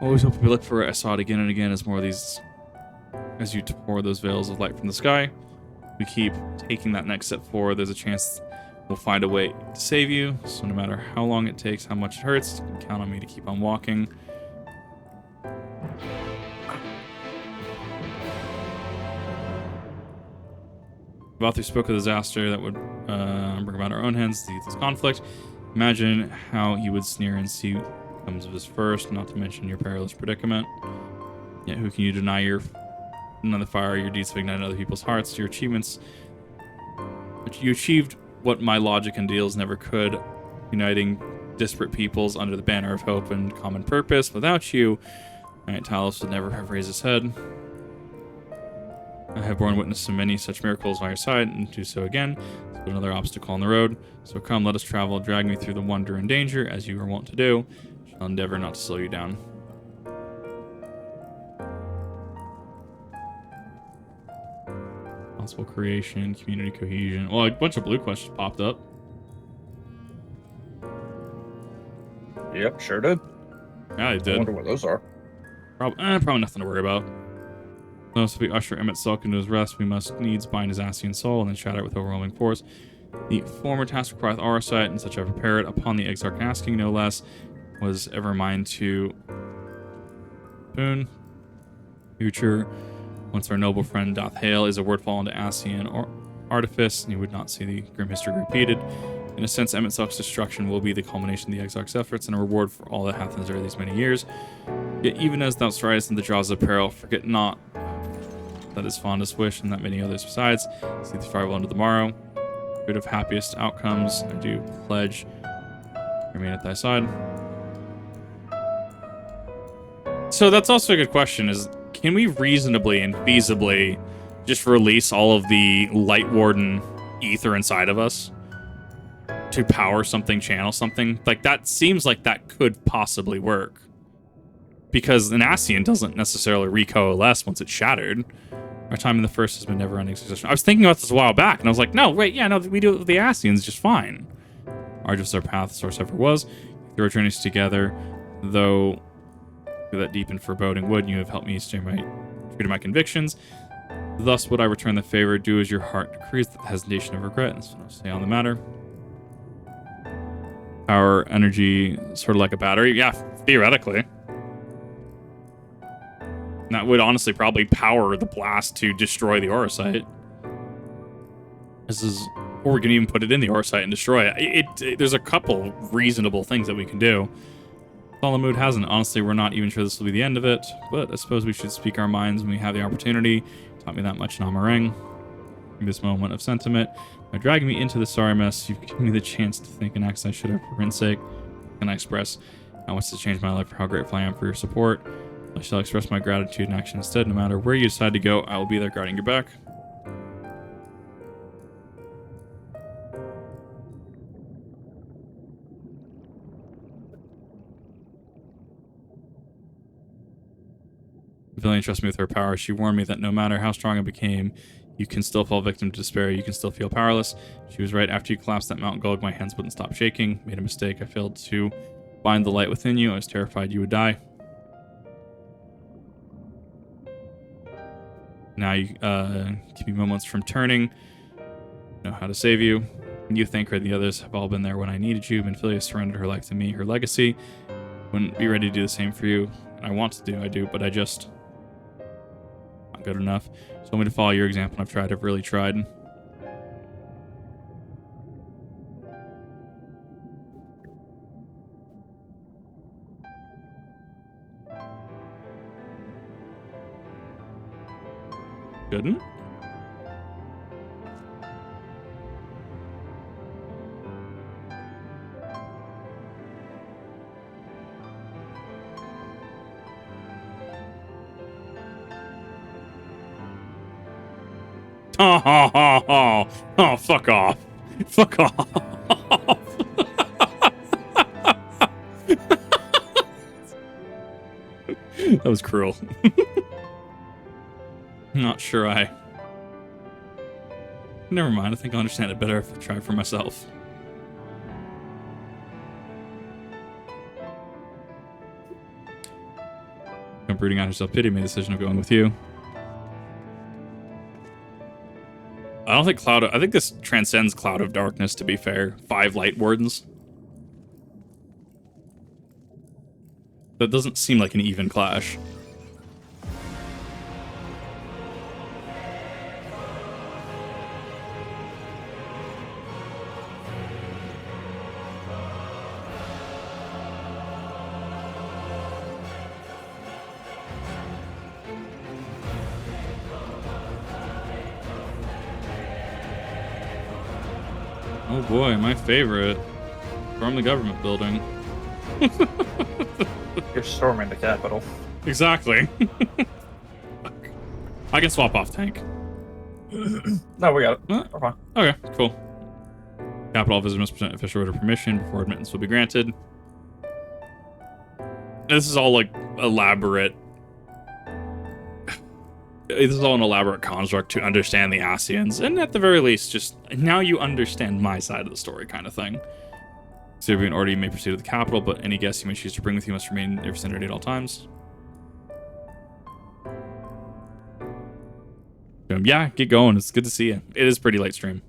Always hope we look for it. I saw it again and again as more of these, as you pour those veils of light from the sky. We keep taking that next step forward. There's a chance we'll find a way to save you. So no matter how long it takes, how much it hurts, you can count on me to keep on walking. Vauthry spoke of the disaster that would bring about our own hands, this conflict. Imagine how he would sneer and see what comes of his first, not to mention your perilous predicament. Yet who can you deny another fire, your deeds have ignited other people's hearts, your achievements. But you achieved what my logic and deals never could, uniting disparate peoples under the banner of hope and common purpose. Without you, Talos would never have raised his head. I have borne witness to many such miracles by your side, and do so again. There's another obstacle on the road. So come, let us travel. Drag me through the wonder and danger, as you are wont to do. Shall endeavor not to slow you down. Possible creation, community cohesion. Well, a bunch of blue questions popped up. Yep, sure did. Yeah, they did. I wonder what those are. Probably nothing to worry about. Thus, if we usher Emet-Selch into his rest, we must needs bind his Ascian soul and then shatter it with overwhelming force. The former task requireth our sight, and such I prepare it upon the Exarch asking, no less, was ever mine to boon. Future, once our noble friend doth hail, is a word fall into Ascian or artifice, and you would not see the grim history repeated. In a sense, Emet-Selch's destruction will be the culmination of the Exarch's efforts and a reward for all that hath endured these many years. Yet even as thou stridest in the jaws of peril, forget not that his fondest wish, and that many others besides, see the survival unto the morrow. Good of happiest outcomes, I do pledge remain at thy side. So that's also a good question, is can we reasonably and feasibly just release all of the Lightwarden ether inside of us to power something, channel something? Like, that seems like that could possibly work. Because an Ascian doesn't necessarily recoalesce once it's shattered. Our time in the first has been never-ending succession. I was thinking about this a while back, and I was like, no, wait, yeah, no, we do it with the Ascians just fine. Arduous our path, source ever was. Through our journeys together, though that deep and foreboding wood, you have helped me stay true to my convictions. Thus would I return the favor. Do as your heart decrees, that the hesitation of regret. And so I'll say on the matter. Power energy, sort of like a battery. Yeah, theoretically. And that would honestly probably power the blast to destroy the aura site. Or we can even put it in the aura site and destroy it. There's a couple reasonable things that we can do. All the mood hasn't. Honestly, we're not even sure this will be the end of it, but I suppose we should speak our minds when we have the opportunity. Taught me that much in Amarang. In this moment of sentiment, by dragging me into the sorry mess, you've given me the chance to think and act I should have for Rin's sake. Can I express how much to change my life, or how grateful I am for your support? I shall express my gratitude in action instead. No matter where you decide to go, I will be there guarding your back. Villain trusts me with her power. She warned me that no matter how strong I became, you can still fall victim to despair. You can still feel powerless. She was right. After you collapsed that mountain gulg, my hands wouldn't stop shaking. Made a mistake. I failed to find the light within you. I was terrified you would die. Now you keep me moments from turning. Know how to save you. You, Thancred, and the others have all been there when I needed you. Benfilia surrendered her life to me, her legacy. Wouldn't be ready to do the same for you. I want to do, I do, but I just... not good enough. So want me to follow your example, and I've really tried. Couldn't? Oh, fuck off. Fuck off. That was cruel. Not sure I... Never mind, I think I'll understand it better if I try for myself. I'm brooding on herself pity, made the decision of going with you. I don't think I think this transcends Cloud of Darkness, to be fair. 5 Lightwardens. That doesn't seem like an even clash. Oh boy, my favorite. Storm the government building. You're storming the capital. Exactly. I can swap off tank. No, we got it. We're fine. Okay, cool. Capital officers must present official order permission before admittance will be granted. This is all like elaborate. This is all an elaborate construct to understand the Ascians, and at the very least, just now you understand my side of the story, kind of thing. Serbian order, you may proceed to the capital, but any guests you may choose to bring with you must remain in your vicinity at all times. Yeah, get going. It's good to see you. It is pretty late stream.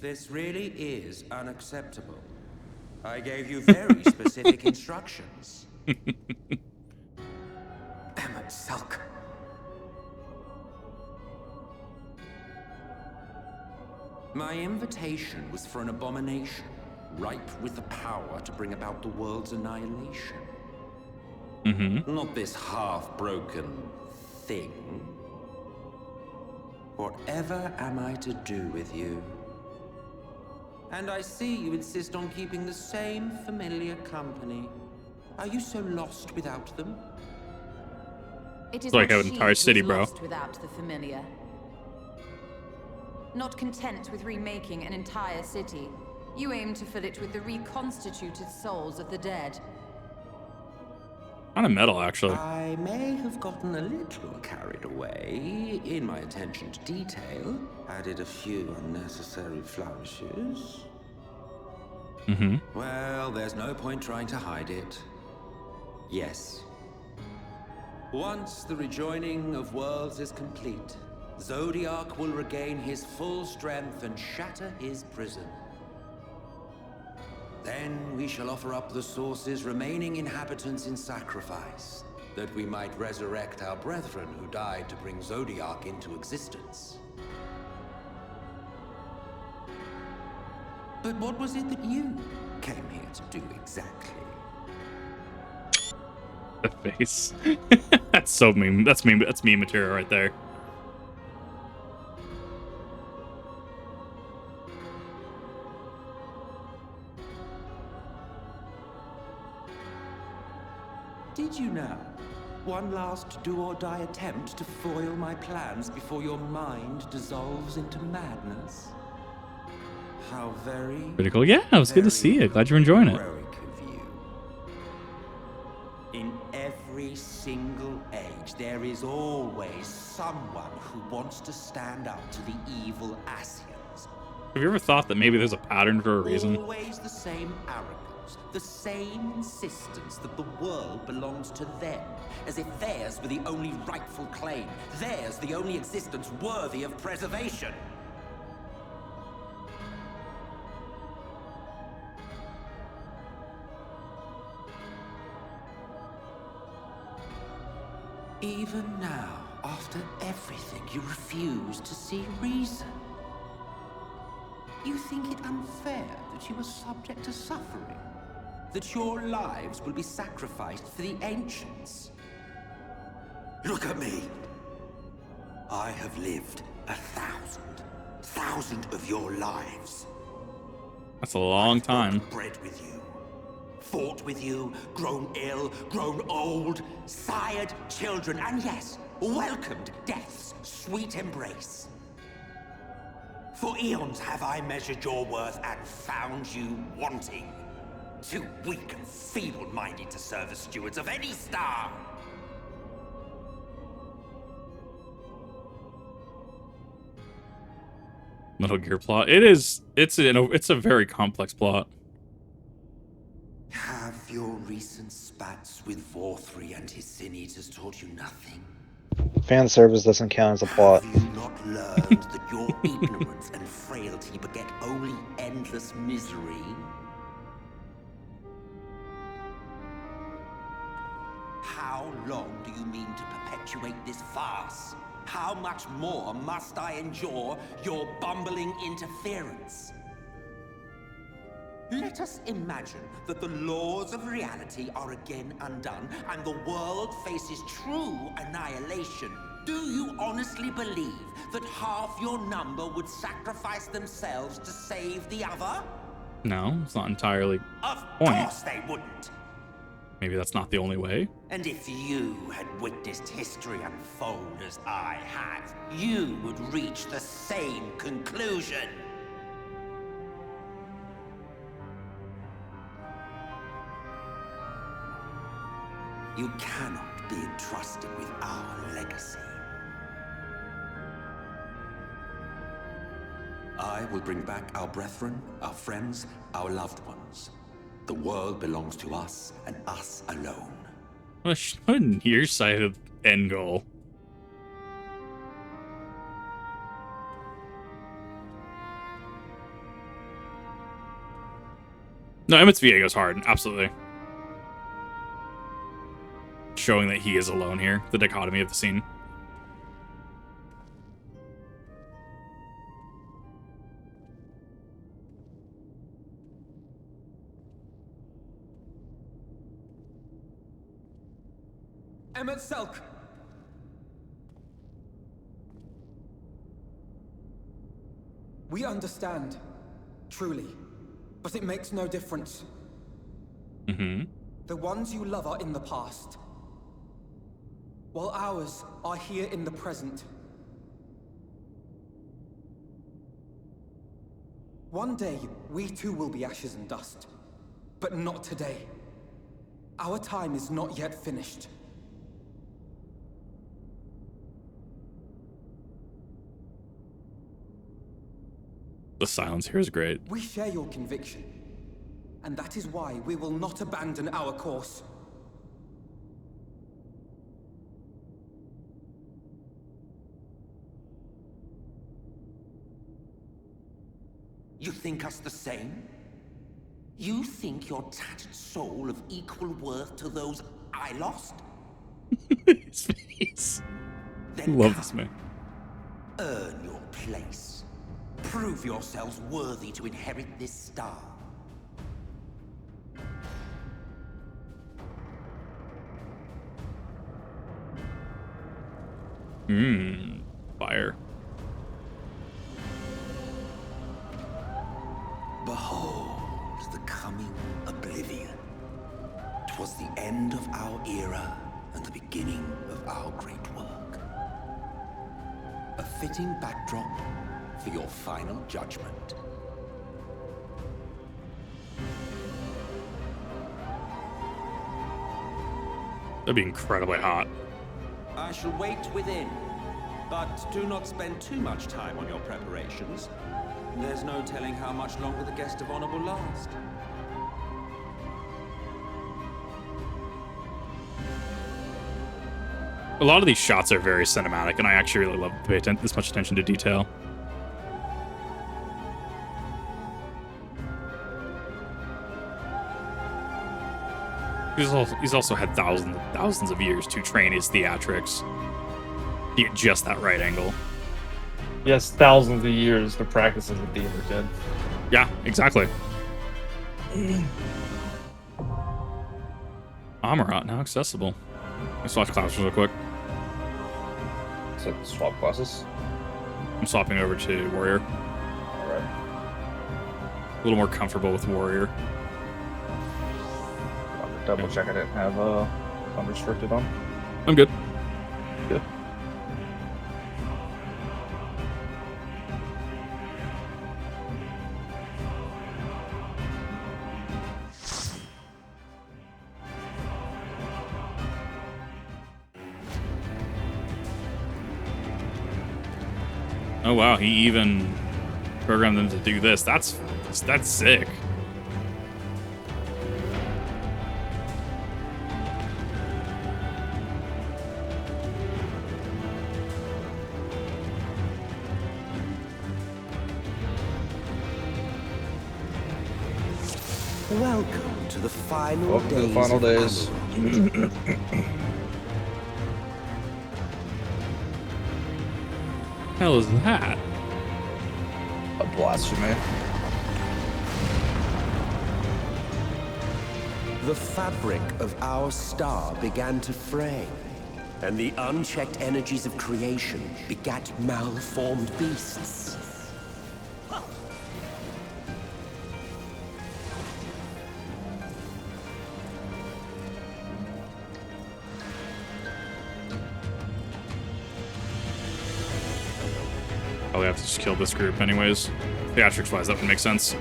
This really is unacceptable. I gave you very specific instructions. Emet-Selch. My invitation was for an abomination, ripe with the power to bring about the world's annihilation. Not this half-broken thing. Whatever am I to do with you? And I see you insist on keeping the same familiar company. Are you so lost without them? It is like not an entire she city, who's bro. lost without the familiar. Not content with remaking an entire city, you aim to fill it with the reconstituted souls of the dead. Kind of metal, actually. I may have gotten a little carried away in my attention to detail, added a few unnecessary flourishes. Well, there's no point trying to hide it. Yes. Once the rejoining of worlds is complete, Zodiac will regain his full strength and shatter his prison. Then we shall offer up the Source's remaining inhabitants in sacrifice, that we might resurrect our brethren who died to bring Zodiac into existence. But what was it that you came here to do exactly? The face. That's so meme. That's meme. That's meme material right there. Did you now? One last do-or-die attempt to foil my plans before your mind dissolves into madness? How very... Pretty cool. Yeah, it was good to see you. Glad you're enjoying it. heroic of you. In every single age, there is always someone who wants to stand up to the evil Asians. Have you ever thought that maybe there's a pattern for a reason? Always the same arrogance, the same insistence that the world belongs to them, as if theirs were the only rightful claim, theirs the only existence worthy of preservation. Even now, after everything, you refuse to see reason. You think it unfair that you are subject to suffering? That your lives will be sacrificed for the ancients? Look at me! I have lived 1,000 of your lives. That's a long time. Bred with you, fought with you, grown ill, grown old, sired children, and yes, welcomed death's sweet embrace. For eons have I measured your worth and found you wanting. Too weak and feeble-minded to serve as stewards of any star. Metal Gear plot. It is. It's a very complex plot. Have your recent spats with Vauthry and his Sin Eaters taught you nothing? Fan service doesn't count as a plot. Have you not learned that your ignorance and frailty beget only endless misery? How long do you mean to perpetuate this farce? How much more must I endure your bumbling interference? Let us imagine that the laws of reality are again undone and the world faces true annihilation. Do you honestly believe that half your number would sacrifice themselves to save the other? No, it's not entirely. Of point. course they wouldn't. Maybe that's not the only way. And if you had witnessed history unfold as I have, you would reach the same conclusion. You cannot be entrusted with our legacy. I will bring back our brethren, our friends, our loved ones. The world belongs to us and us alone. What a nearsighted end goal. No, Emet-Selch goes hard, absolutely. Showing that he is alone here, the dichotomy of the scene. Emet-Selch! We understand, truly, but it makes no difference. The ones you love are in the past, while ours are here in the present. One day, we too will be ashes and dust. But not today. Our time is not yet finished. The silence here is great. We share your conviction. And that is why we will not abandon our course. You think us the same? You think your tattered soul of equal worth to those I lost? His face. Then Love come, this man. earn your place. Prove yourselves worthy to inherit this star. Fire. Behold the coming oblivion. 'Twas the end of our era and the beginning of our great work. A fitting backdrop for your final judgment. That'd be incredibly hot. I shall wait within, but do not spend too much time on your preparations. There's no telling how much longer the guest of honor will last. A lot of these shots are very cinematic, and I actually really love to pay this much attention to detail. He's also had thousands and thousands of years to train his theatrics to get just that right angle. Yes, thousands of years to practice as a theater kid. Yeah, exactly. Amarat now accessible. Let's switch classes real quick. So swap classes. I'm swapping over to Warrior. Alright. A little more comfortable with Warrior. Double check I didn't have unrestricted on. I'm good. Good. Oh wow, he even programmed them to do this. That's sick. Welcome to the final Welcome days. to the final of days. Hell is that? A blasphemy. The fabric of our star began to fray, and the unchecked energies of creation begat malformed beasts. Probably have to just kill this group anyways. Theatrics wise, that would make sense.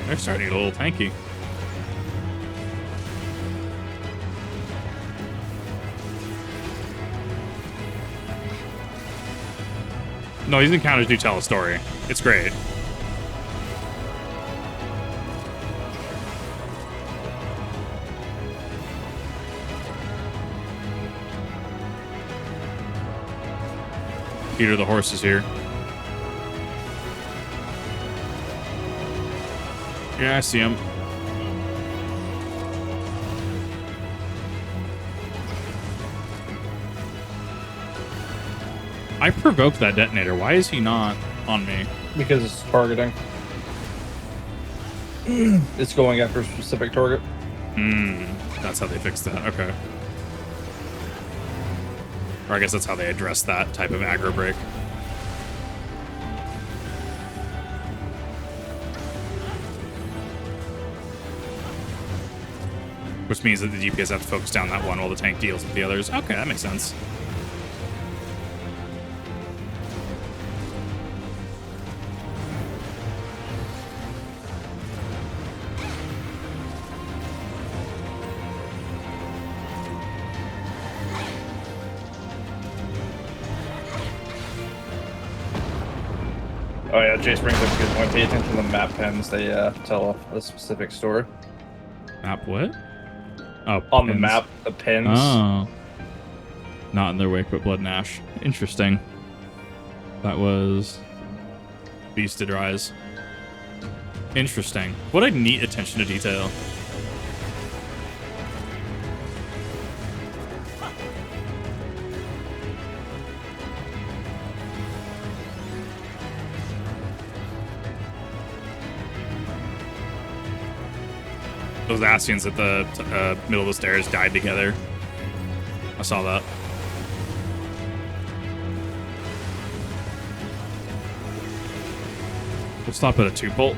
They're starting to get a little tanky. No, these encounters do tell a story. It's great. Peter the horse is here. Yeah, I see him. I provoked that detonator. Why is he not on me? Because it's targeting. It's going after a specific target. That's how they fixed that. Okay. Or I guess that's how they address that type of aggro break. Which means that the DPS have to focus down that one while the tank deals with the others. Okay, that makes sense. Oh yeah, Jace brings up a good point. Pay attention to the map pens. They tell a specific story. Map what? Oh, on the pins. map, the pins. Oh. Not in their wake, but Blood and Ash. Interesting. That was Beasted Rise. Interesting. What a neat attention to detail. Those Ascians at the middle of the stairs died together. I saw that. We'll stop at a 2-bolt.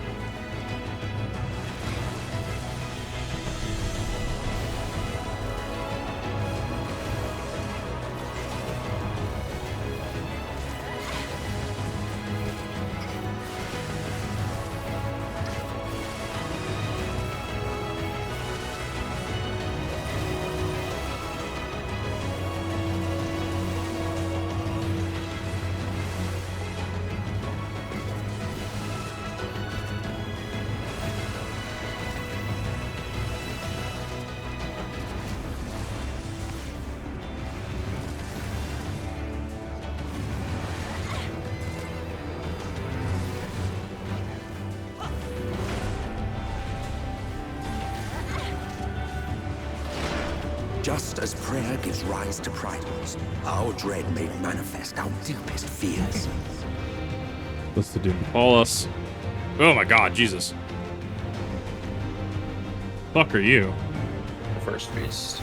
Just as prayer gives rise to prideals, our dread made manifest our deepest fears. What's the doom befall us? Oh my god, Jesus. Fuck are you? The first beast.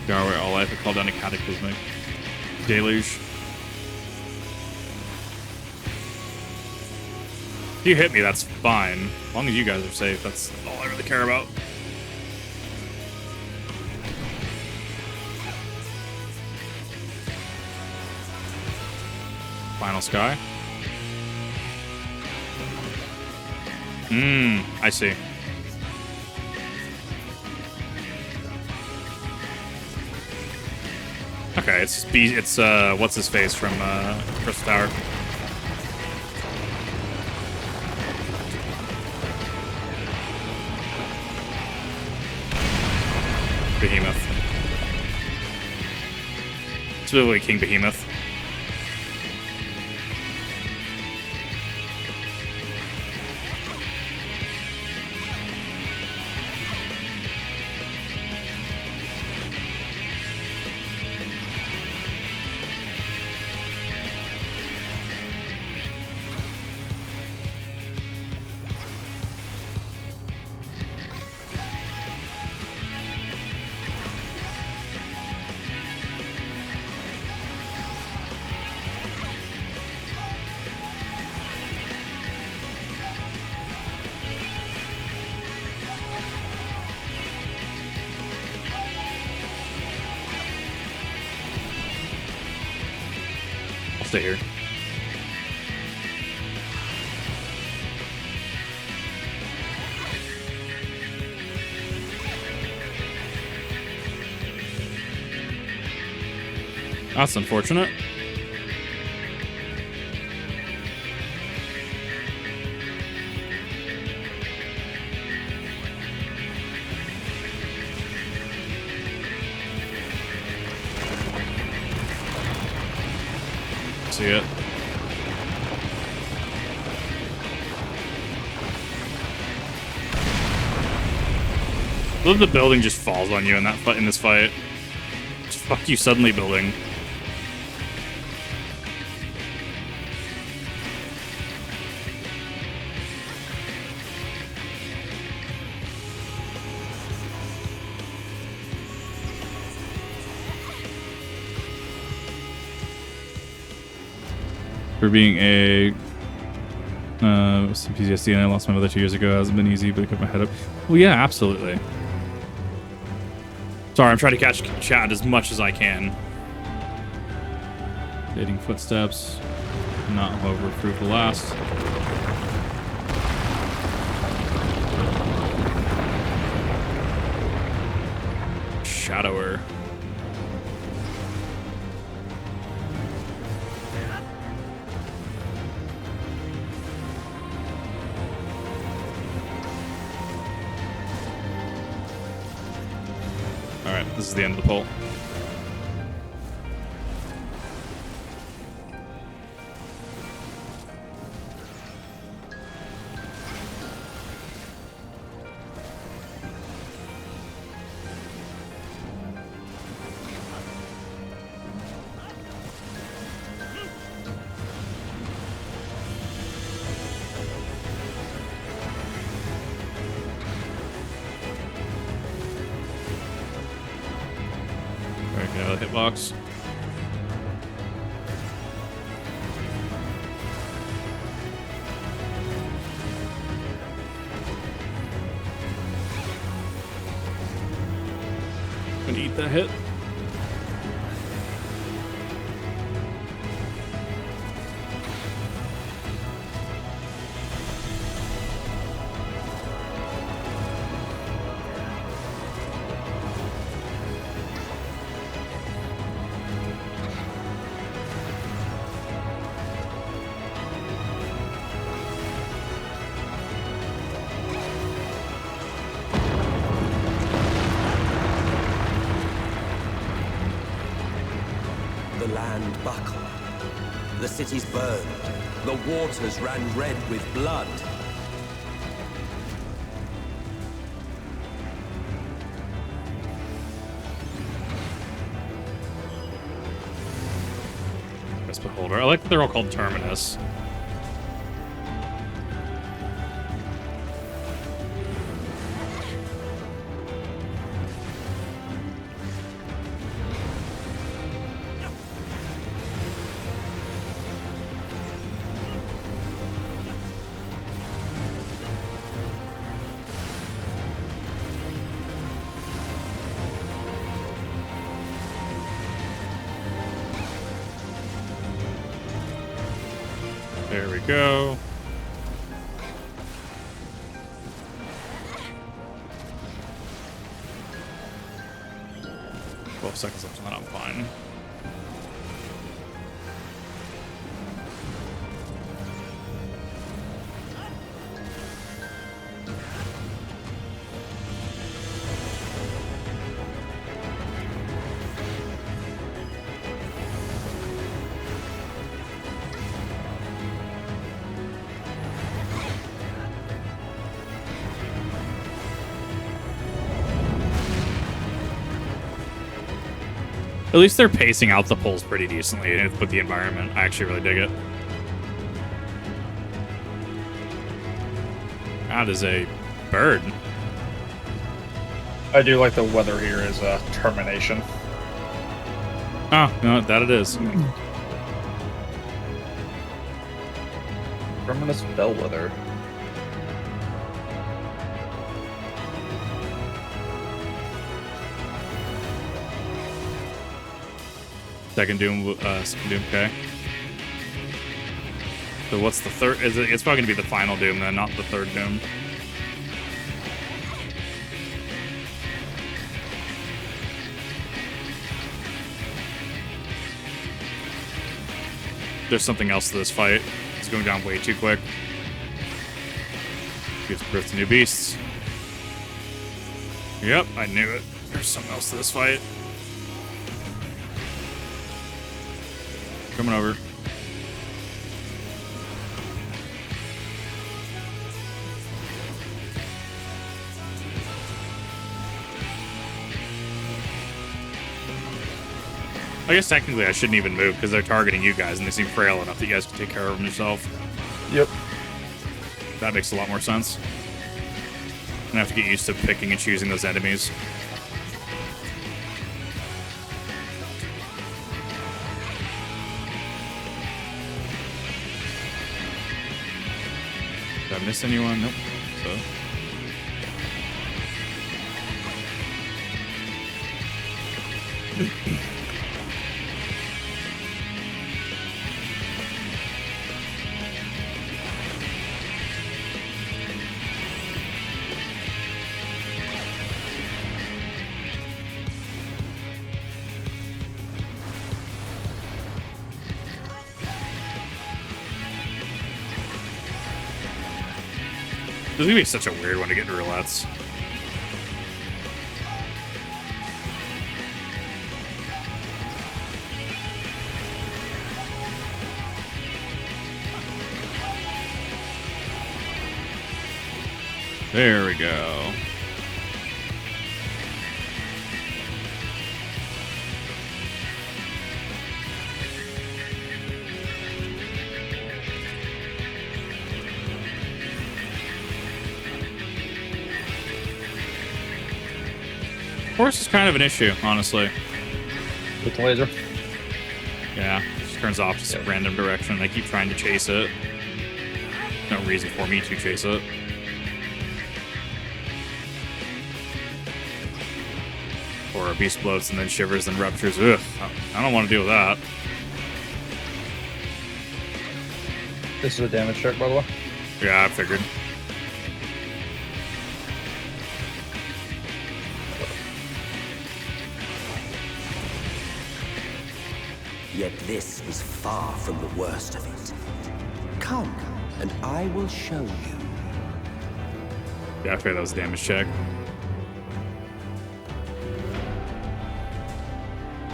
Garway, all life, I call down a cataclysmic deluge. If you hit me, that's fine. As long as you guys are safe, that's all I really care about. Final Sky. I see. Okay, it's what's his face from Crystal Tower. Behemoth. Specifically King Behemoth. Stay here. That's unfortunate. See it. I love the building just falls on you in this fight. Just fuck you suddenly building. For being a some PTSD, and I lost my mother 2 years ago. It hasn't been easy, but I kept my head up. Well, yeah, absolutely. Sorry, I'm trying to catch chat as much as I can. Fading footsteps. Not, however, prove the last. Shadower. Alright, this is the end of the poll. Hitbox. Gonna eat that hit. The cities burned. The waters ran red with blood. Best Beholder. I like that they're all called Terminus. There we go. Seconds left on that, I'm fine. At least they're pacing out the pulls pretty decently with the environment. I actually really dig it. That is a bird. I do like the weather here is termination. Oh, no, that it is. Terminus bellwether. Second Doom, okay. So what's the third? It's probably gonna be the final Doom then, not the third Doom. There's something else to this fight. It's going down way too quick. Gives birth to new beasts. Yep, I knew it. There's something else to this fight. Coming over. I guess technically I shouldn't even move because they're targeting you guys and they seem frail enough that you guys can take care of them yourself. Yep. That makes a lot more sense. I'm gonna have to get used to picking and choosing those enemies. Did I miss anyone? Nope. So. This is gonna be such a weird one to get roulettes. There we go. Horse is kind of an issue, honestly. With the laser? Yeah, just turns off just a random direction. I keep trying to chase it. No reason for me to chase it. Or a beast bloats and then shivers and ruptures. Ugh, I don't want to deal with that. This is a damage check, by the way? Yeah, I figured. Yet this is far from the worst of it. Come, and I will show you. Yeah, I figured that was a damage check.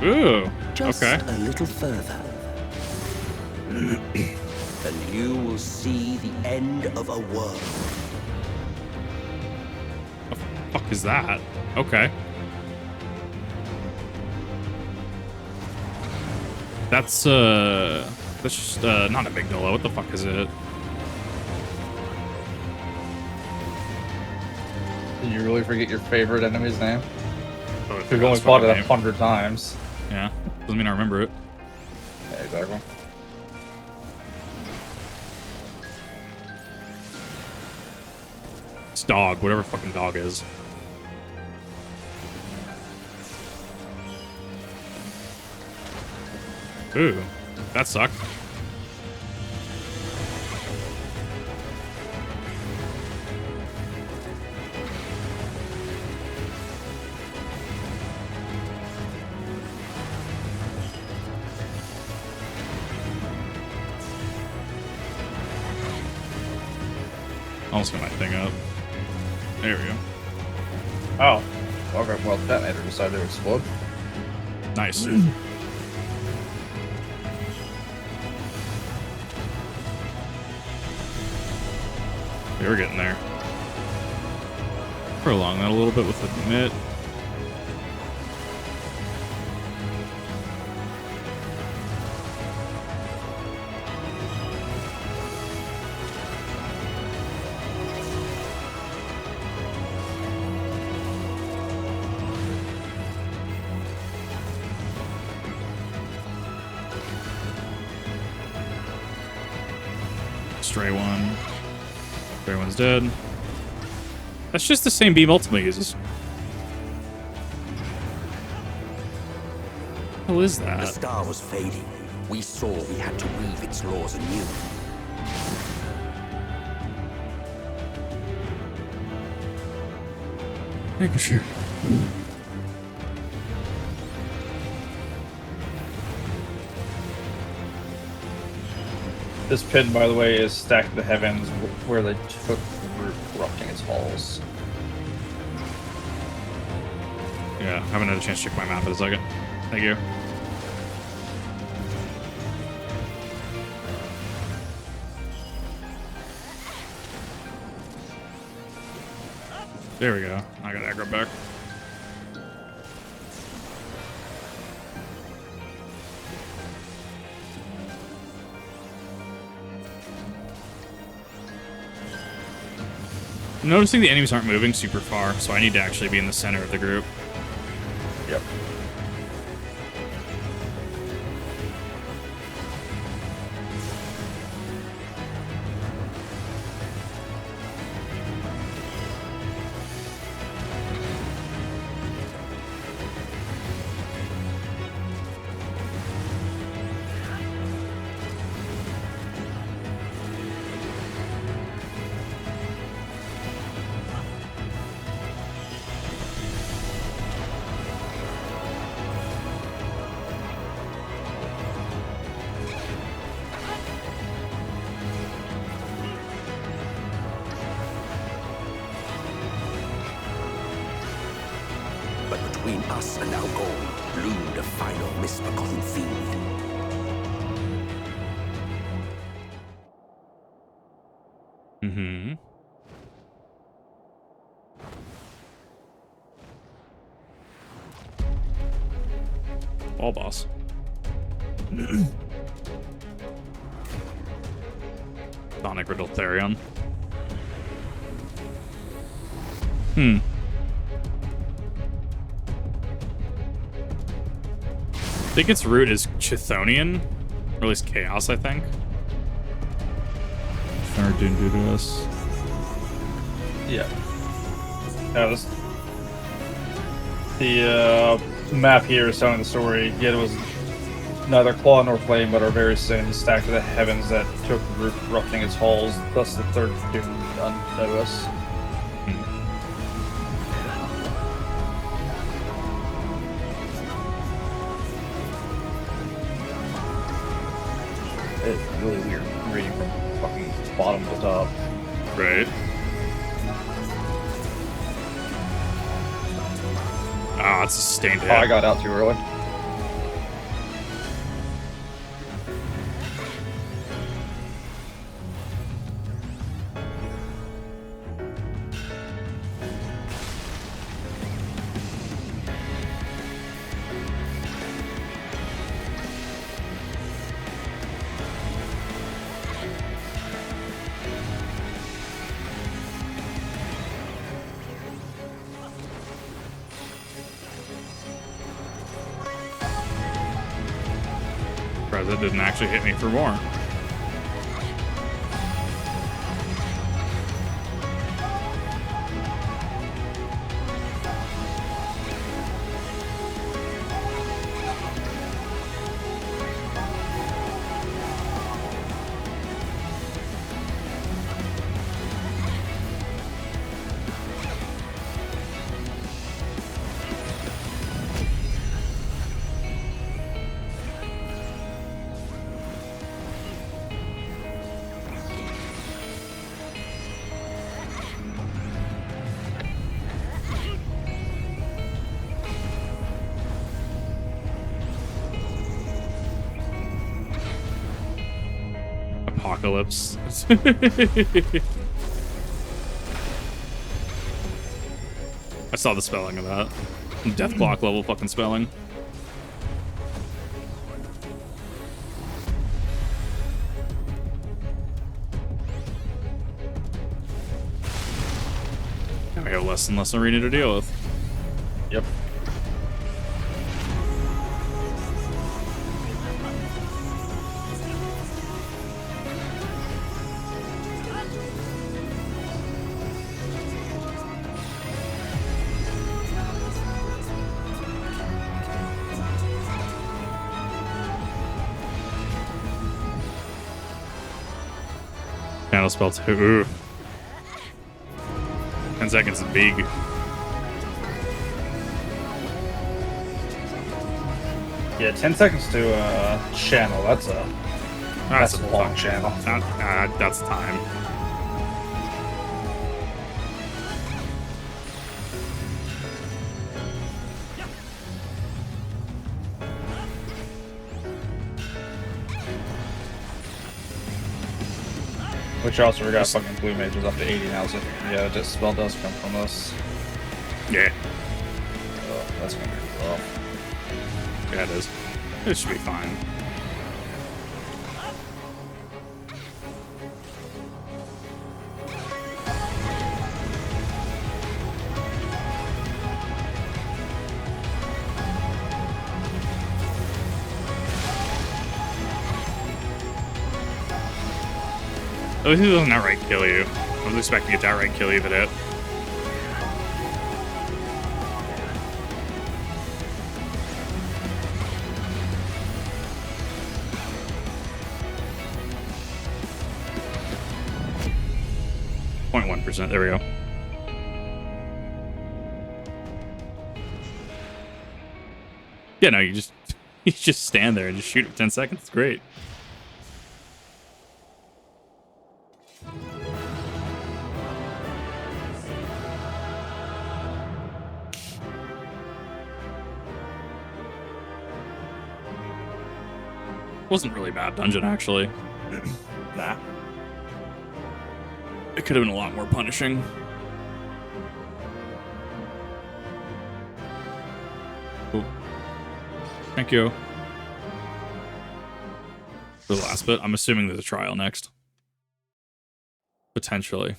Ooh, Just okay. a little further. And you will see the end of a world. What the fuck is that? Okay. That's just, not a amygdala. What the fuck is it? Did you really forget your favorite enemy's name? Oh, We've only fought it 100 times. Yeah, doesn't mean I remember it. Yeah, exactly. It's dog, whatever fucking dog is. Ooh, that sucked. Almost got my thing up. There we go. Oh. Okay, well, that detonator decided to explode. Nice. We were getting there. Prolong that a little bit with the mitt. Stray one. Stray one's dead. That's just the same beam Ultima uses. What the hell is that? The star was fading. We saw we had to weave its laws anew. Making sure. This pin, by the way, is stacked to the heavens where they took the root, corrupting its halls. Yeah, I haven't had a chance to check my map in a second. Thank you. There we go. I got aggro back. I'm noticing the enemies aren't moving super far, so I need to actually be in the center of the group. Yep. brass and now gold loomed a final misbegotten fiend. Mm-hmm. Ball boss. Sonic Riddle Therion. I think its root is Chthonian, or at least Chaos, I think. Or Dune do to us. Yeah. The map here is telling the story. Yet it was neither claw nor flame, but our very sins stacked to the heavens that took root, corrupting its halls. Thus the third doom unto us. It's really weird reading from fucking bottom to top. Right. Ah, it's a sustained hit. Oh, I got out too early. That didn't actually hit me for more. Apocalypse. I saw the spelling of that. Death clock level fucking spelling. Now we have less and less arena to deal with. Yep. Channel spell 2. Ooh. 10 seconds is big. Yeah, 10 seconds to channel. That's a long channel. That's time. Which also we got fucking blue mages up to 80 now, so yeah, just spell does come from this. Yeah. Oh, that's gonna be rough. Yeah, it is. It should be fine. At least it doesn't outright kill you. I was expecting it to outright kill you if it hit. There we go. Yeah, no, you just stand there and just shoot it for 10 seconds. It's great. Wasn't really a bad dungeon, actually. Nah. It could have been a lot more punishing. Cool. Thank you. The last bit, I'm assuming there's a trial next. Potentially.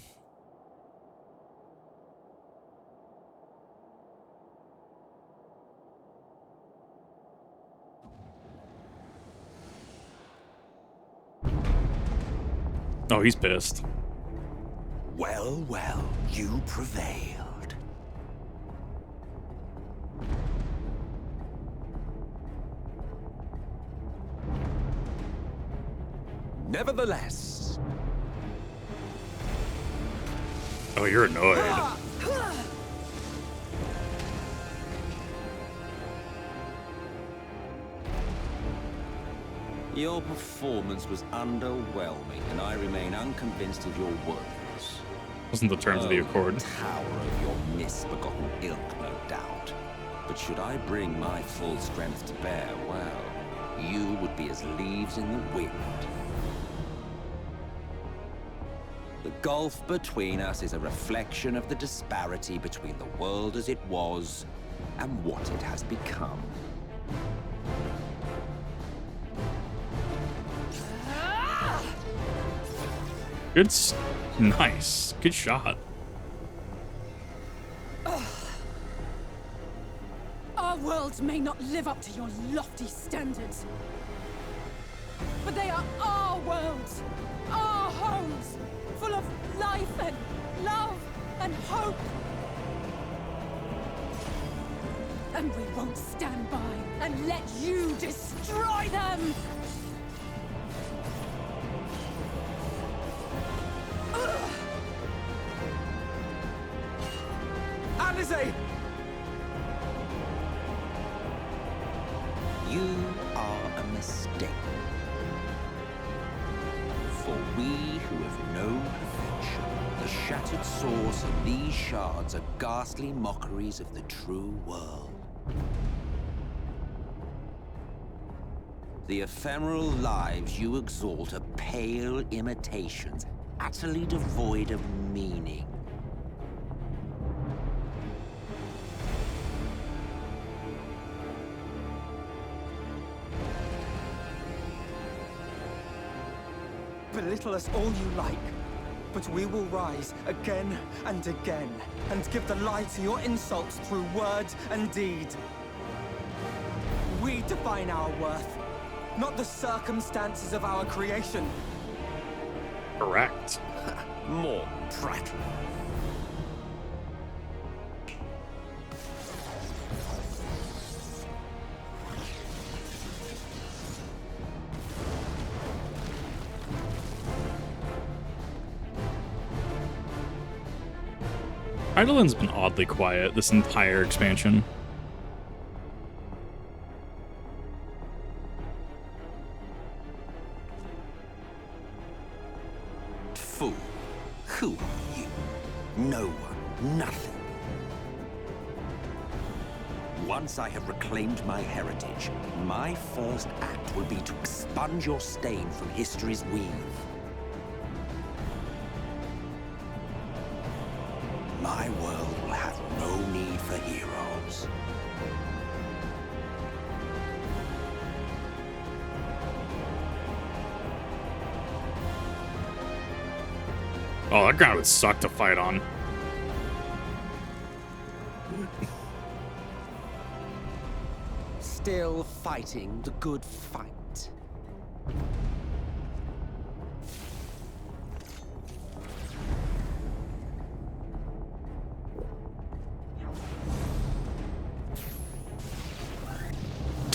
Oh, he's pissed. Well, well, you prevailed. Nevertheless. Oh, you're annoyed. Your performance was underwhelming, and I remain unconvinced of your worthiness. Wasn't the terms of the accord. Tower of your misbegotten ilk, no doubt. But should I bring my full strength to bear, well, you would be as leaves in the wind. The gulf between us is a reflection of the disparity between the world as it was and what it has become. Nice. Good shot. Our worlds may not live up to your lofty standards, but they are our worlds, our homes, full of life and love and hope. And we won't stand by and let you destroy them! Alizé! You are a mistake. For we who have known perfection, the shattered source of these shards are ghastly mockeries of the true world. The ephemeral lives you exalt are pale imitations, utterly devoid of meaning. Belittle us all you like, but we will rise again and again, and give the lie to your insults through word and deed. We define our worth, not the circumstances of our creation. Correct. More prattle. Eidolon's been oddly quiet this entire expansion. Fool. Who are you? No one. Nothing. Once I have reclaimed my heritage, my first act will be to expunge your stain from history's weave. My world will have no need for heroes. Oh, that ground would suck to fight on. Still fighting the good fight.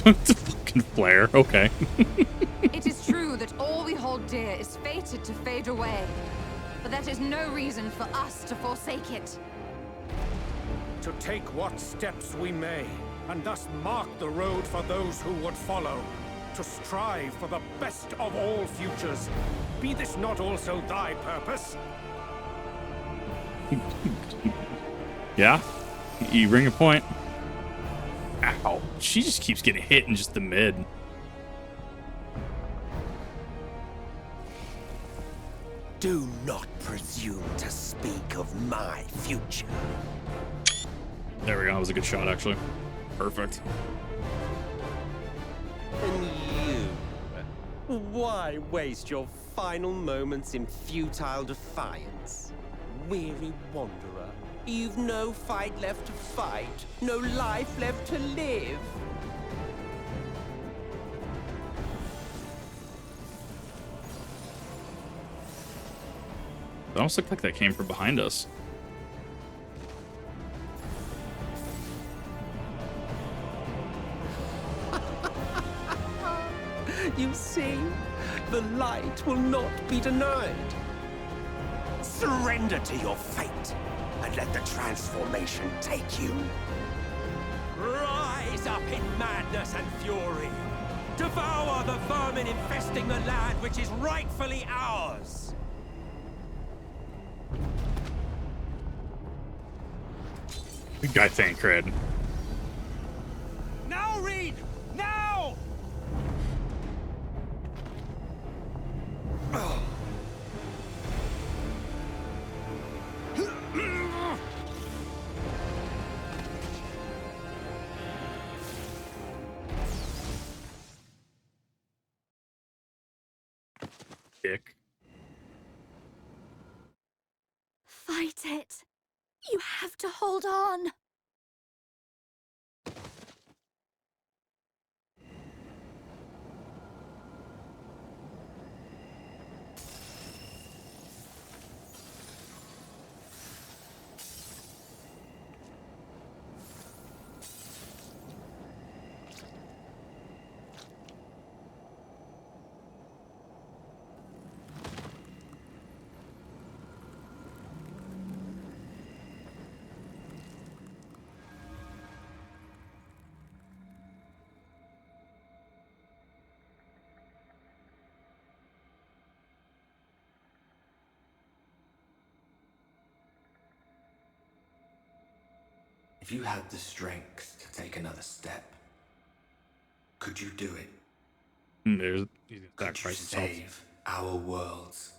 Fucking flare. Okay. It is true that all we hold dear is fated to fade away, but that is no reason for us to forsake it. To take what steps we may, and thus mark the road for those who would follow. To strive for the best of all futures. Be this not also thy purpose? Yeah, you bring a point. Ow. She just keeps getting hit in just the mid. Do not presume to speak of my future. There we go. That was a good shot, actually. Perfect. And you? Why waste your final moments in futile defiance? Weary wanderer, you've no fight left to fight, no life left to live. It almost looked like that came from behind us. You see, the light will not be denied. Surrender to your fate, and let the transformation take you. Rise up in madness and fury. Devour the vermin infesting the land which is rightfully ours. I think, Cred. Now, Reed! Now! Dick. Fight it. You have to hold on. If you had the strength to take another step, could you do it? There's that Could you save our worlds?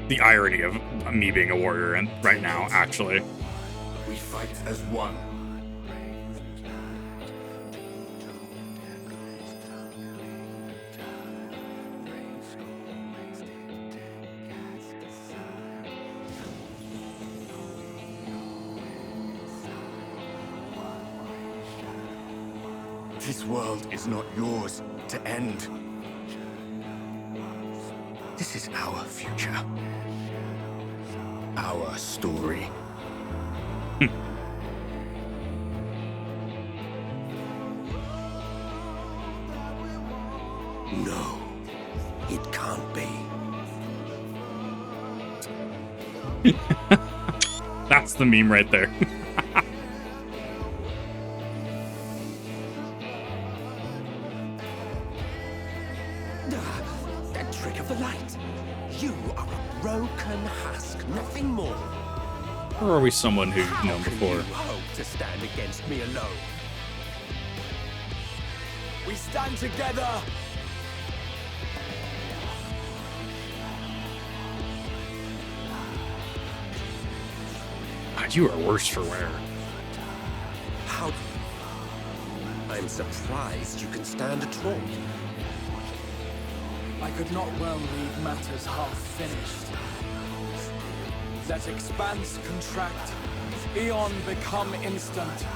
The irony of me being a warrior and right now, actually. We fight as one. This world is not yours to end. This is our future. Our story. No, it can't be. That's the meme right there. That trick of the light. You are a broken husk, nothing more. Or are we someone who's known before? You hope to stand against me alone. We stand together. God, you are worse for wear. How? I'm surprised you can stand at all. I could not well leave matters half finished. Let expanse contract, eon become instant.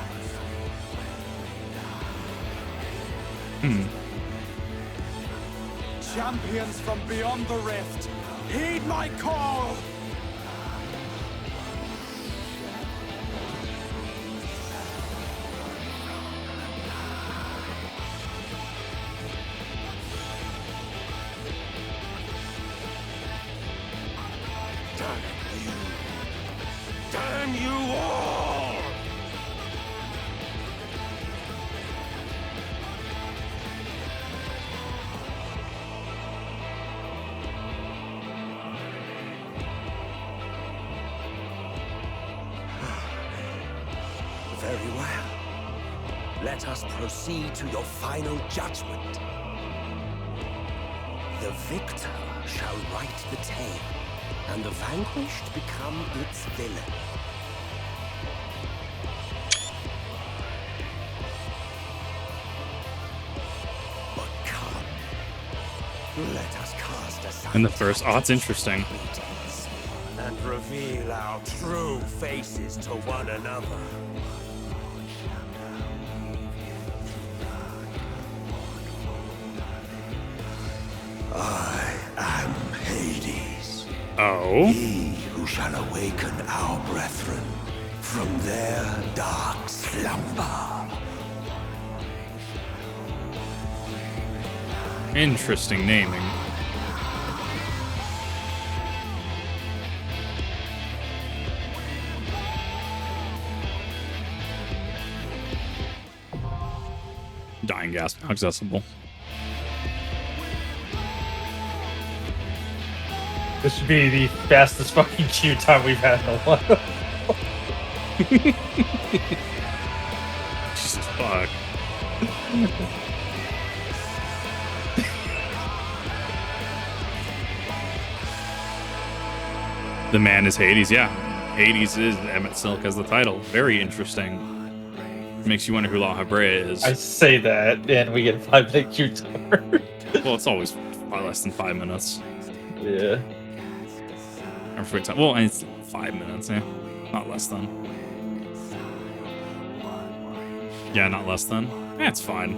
Champions from beyond the rift, heed my call! Damn you all! Very well. Let us proceed to your final judgment. The victor shall write the tale, and the vanquished become its villain. But come, let us cast aside In the first, oh, it's interesting. and reveal our true faces to one another. I am Hades. Oh? He who shall awaken our brethren from their dark slumber. Interesting naming. Dying gas now accessible. This should be the fastest fucking queue time we've had in a while. Jesus fuck. The man is Hades, yeah. Hades is Emet-Selch as the title. Very interesting. Makes you wonder who La Habrea is. I say that, and we get 5-minute queue time. Well, it's always far less than 5 minutes. Yeah. Or free time. Well, it's 5 minutes, yeah. Not less than. Yeah, not less than. That's fine.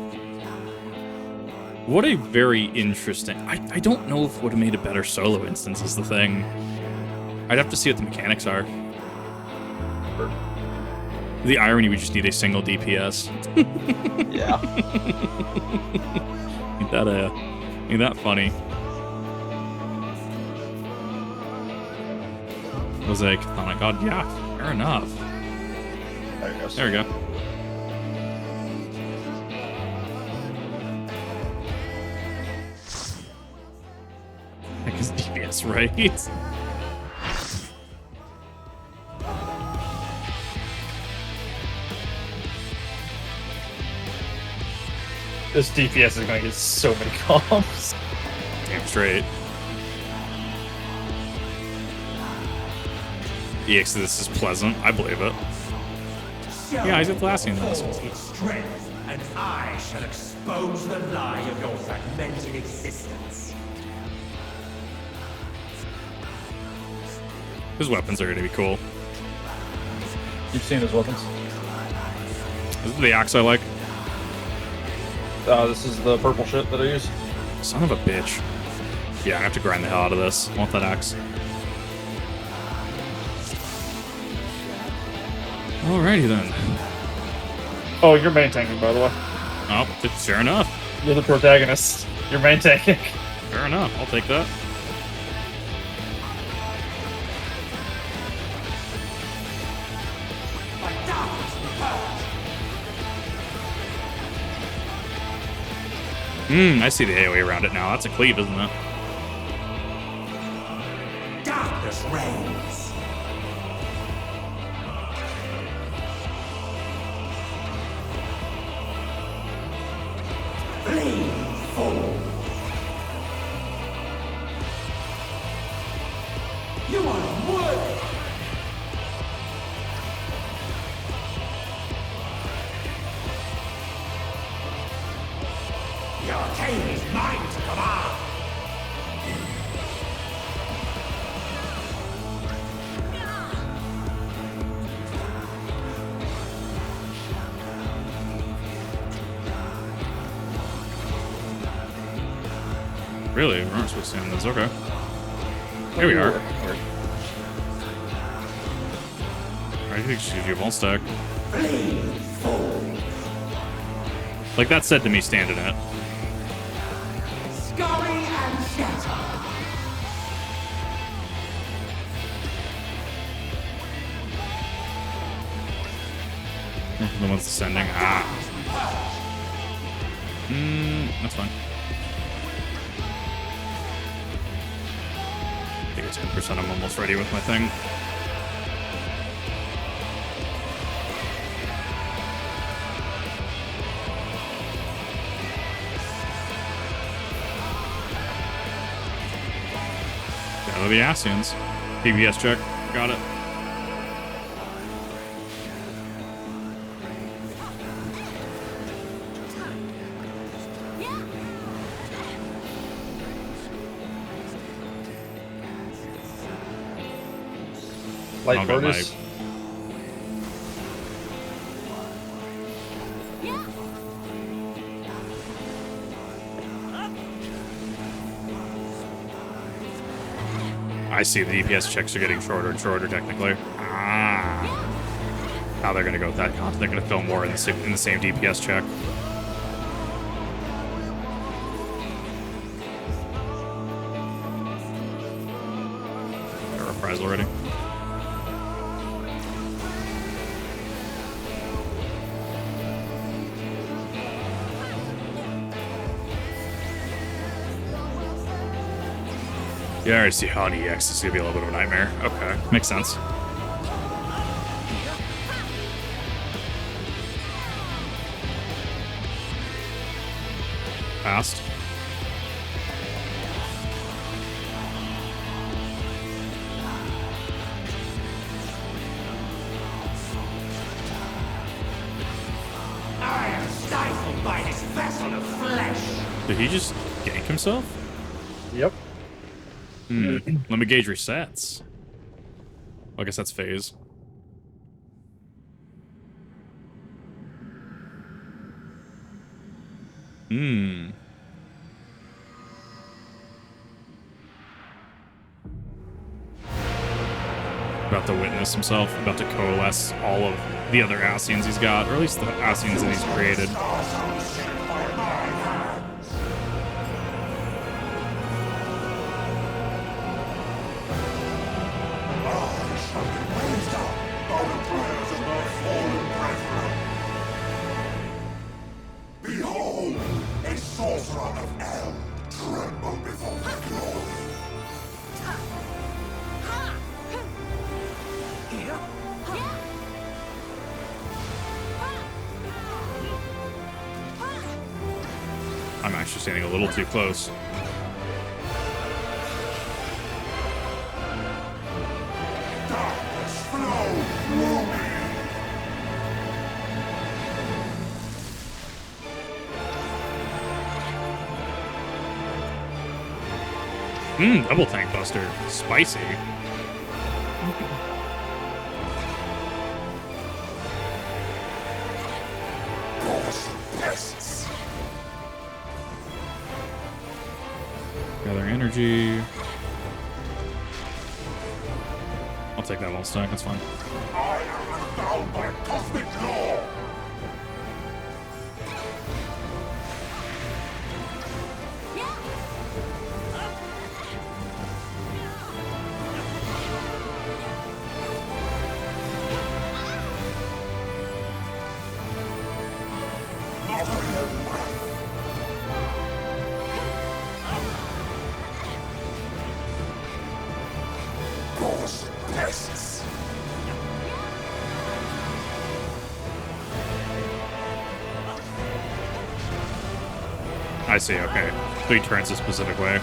What a very interesting... I don't know if it would have made a better solo instance is the thing. I'd have to see what the mechanics are. The irony, we just need a single DPS. Yeah. Ain't that funny? Was a chthonic god? Yeah, fair enough. There you go. There we go. Heck is DPS, right? This DPS is gonna get so many comps. Damn straight. EX, this is pleasant. I believe it. Yeah, he's Atlassian. Its strength, and I shall expose the lie of your fragmented existence. His weapons are going to be cool. You've seen his weapons. This is the axe I like. This is the purple shit that I use. Son of a bitch. Yeah, I have to grind the hell out of this. I want that axe. Alrighty then. Oh, you're main tanking, by the way. Oh, fair enough. You're the protagonist. You're main tanking. Fair enough. I'll take that. I see the AoE around it now. That's a cleave, isn't it? Darkness reigns. Flame fall. You are unworthy. The arcane is mine to command. Really? We aren't supposed to end this. Okay. Here we are. I think she should won't stack. Like that said to me, stand in it. Scurry and shatter. The one's descending. Ah. That's fine. I think it's 10%. I'm almost ready with my thing. are the Asians. DPS check. Got it. Lightwarden. I see the DPS checks are getting shorter and shorter, technically. Now they're gonna go with that. They're gonna fill more in the same DPS check. Got a reprisal already. Yeah, I already see how on EX is gonna be a little bit of a nightmare. Okay, makes sense. Passed. I am stifled by this vessel of flesh. Did he just gank himself? Yep. Let me gauge resets. Well, I guess that's phase. About to witness himself, about to coalesce all of the other Asians he's got, or at least the Asians that he's created. Behold, a sorcerer of El, tremble before my glory. I'm actually standing a little too close. Darkness flow through me. Double tank buster. Spicy. Gather energy. I'll take that one stack, that's fine. I am bound by cosmic law. I see, okay. So he turns a specific way.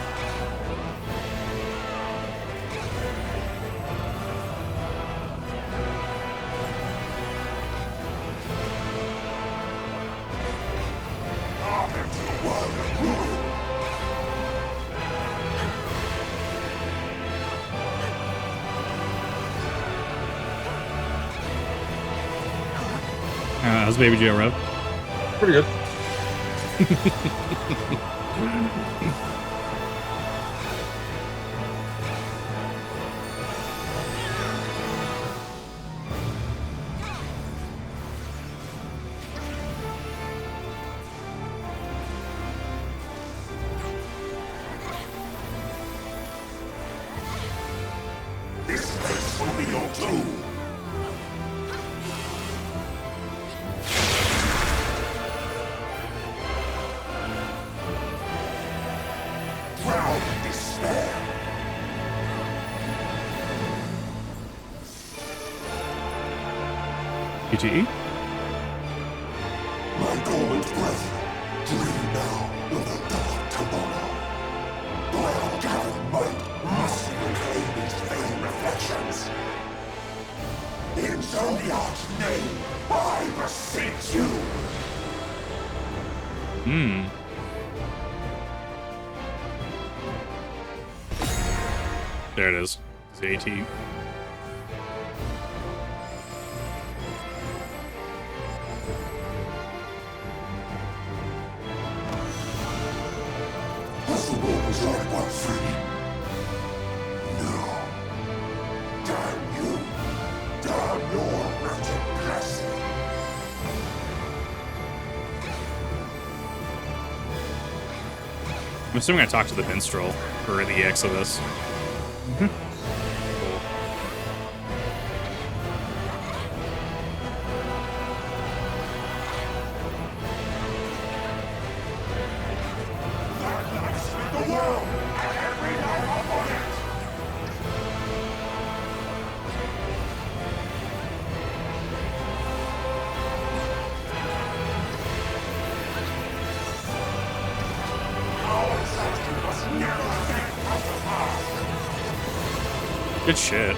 How's Baby Joe, Rev? Pretty good. This place will be your tomb. Proud despair. PTE? My dormant brethren, dream now of a dark tomorrow. By our gathered might, must we reclaim Zodiac's name, I beseech you! There it is. It's AT. Has the world was right but free? No. Damn you! Damn your wretched blessing! I'm assuming I talked to the minstrel for the EX of this. Good shit.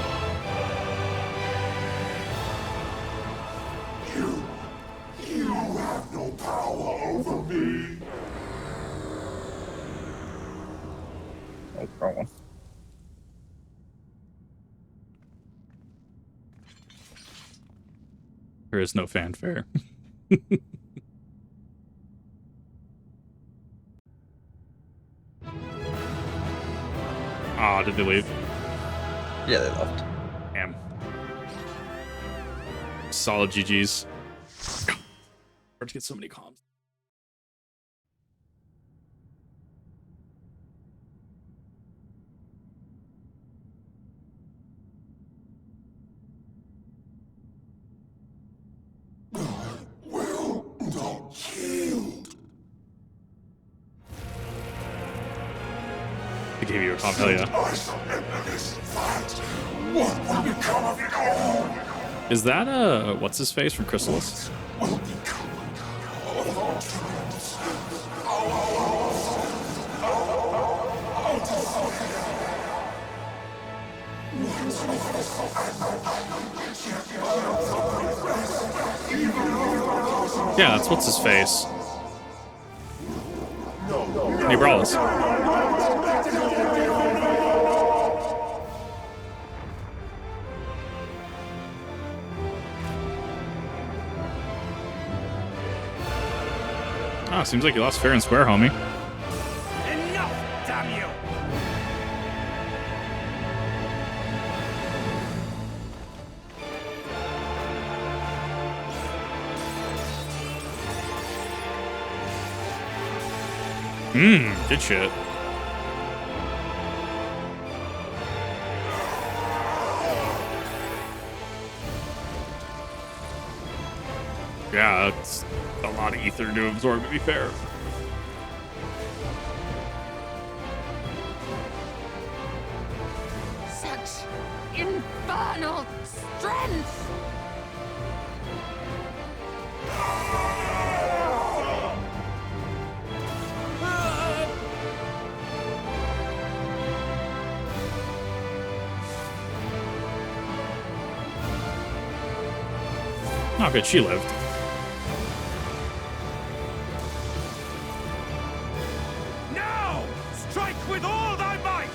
You have no power over me. Oh, wrong one. There is no fanfare. Aw, did they leave? Yeah, they left. Damn. Solid GG's. Hard to get so many comms. They gave you a comp, hell yeah. What will become of it all? Is that what's his face from Chrysalis? Yeah, that's what's his face. Hey, Brawlers. Ah, seems like you lost fair and square, homie. Enough, damn you! Good shit. Yeah, it's a lot of ether to absorb, to be fair. Such infernal strength! Oh, good, she lived. Now! Strike with all thy might!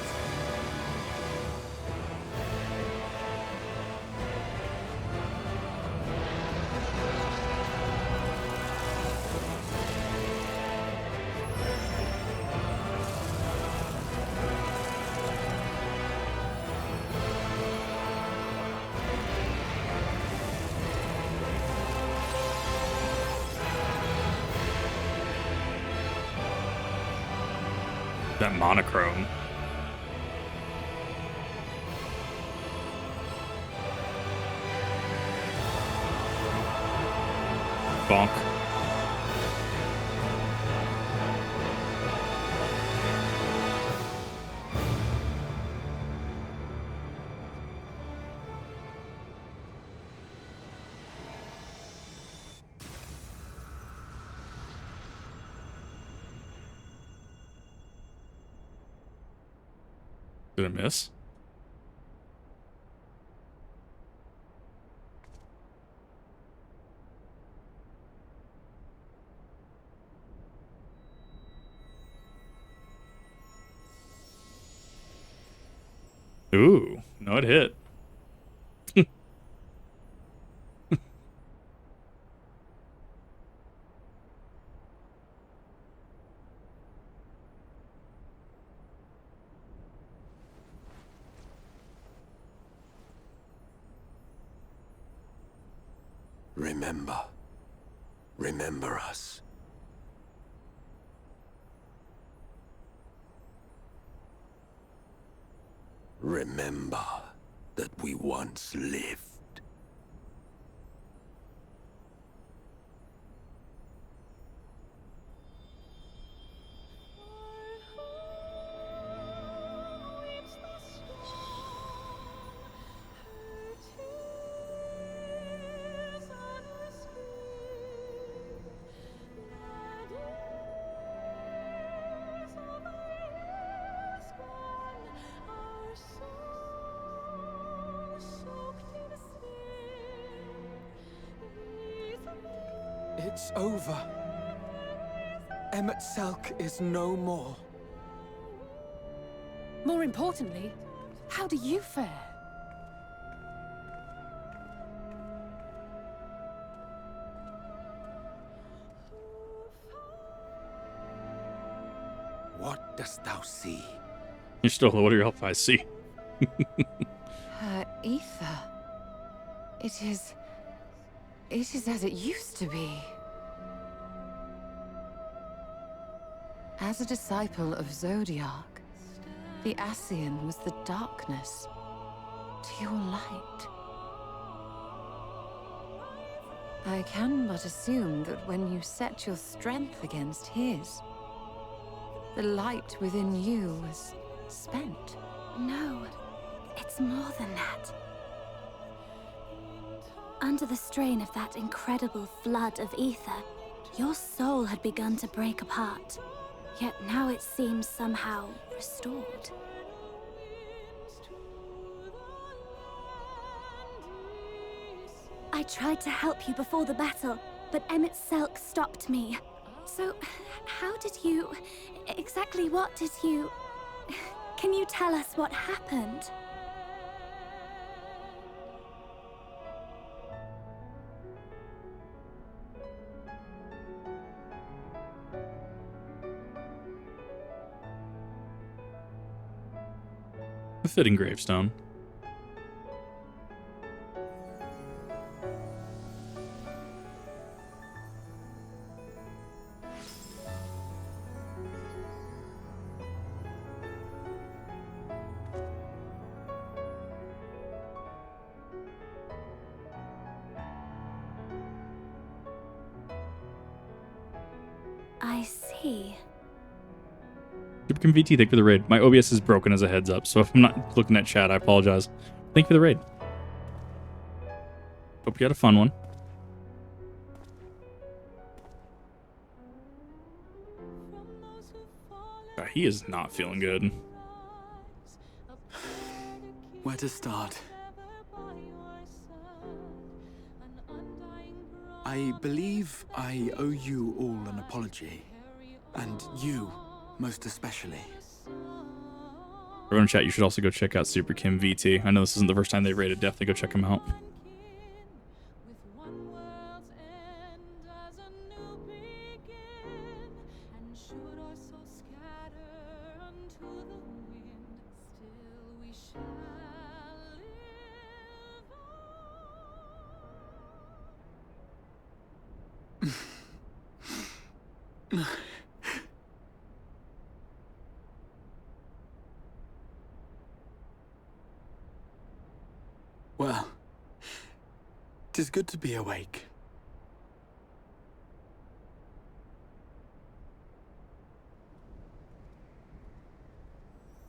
That monochrome. Bonk. Did I miss? Ooh, no, it hit. Remember. Remember us. Remember that we once lived. It's over. Emet-Selch is no more. More importantly, how do you fare? What dost thou see? You're still, what do your eyes see? Aether. It is as it used to be. As a disciple of Zodiac, the Ascian was the darkness to your light. I can but assume that when you set your strength against his, the light within you was spent. No, it's more than that. Under the strain of that incredible flood of ether, your soul had begun to break apart. Yet now it seems somehow restored. I tried to help you before the battle, but Emet-Selch stopped me. So, how did you... exactly what did you... Can you tell us what happened? A fitting gravestone. I see. Superkim VT, thank you for the raid. My OBS is broken as a heads up, so if I'm not looking at chat, I apologize. Thank you for the raid. Hope you had a fun one. He is not feeling good. Where to start? I believe I owe you all an apology. And you, most especially. Everyone in chat, you should also go check out Superkim VT. I know this isn't the first time they've raided. Definitely go check them out. Well, 'tis good to be awake.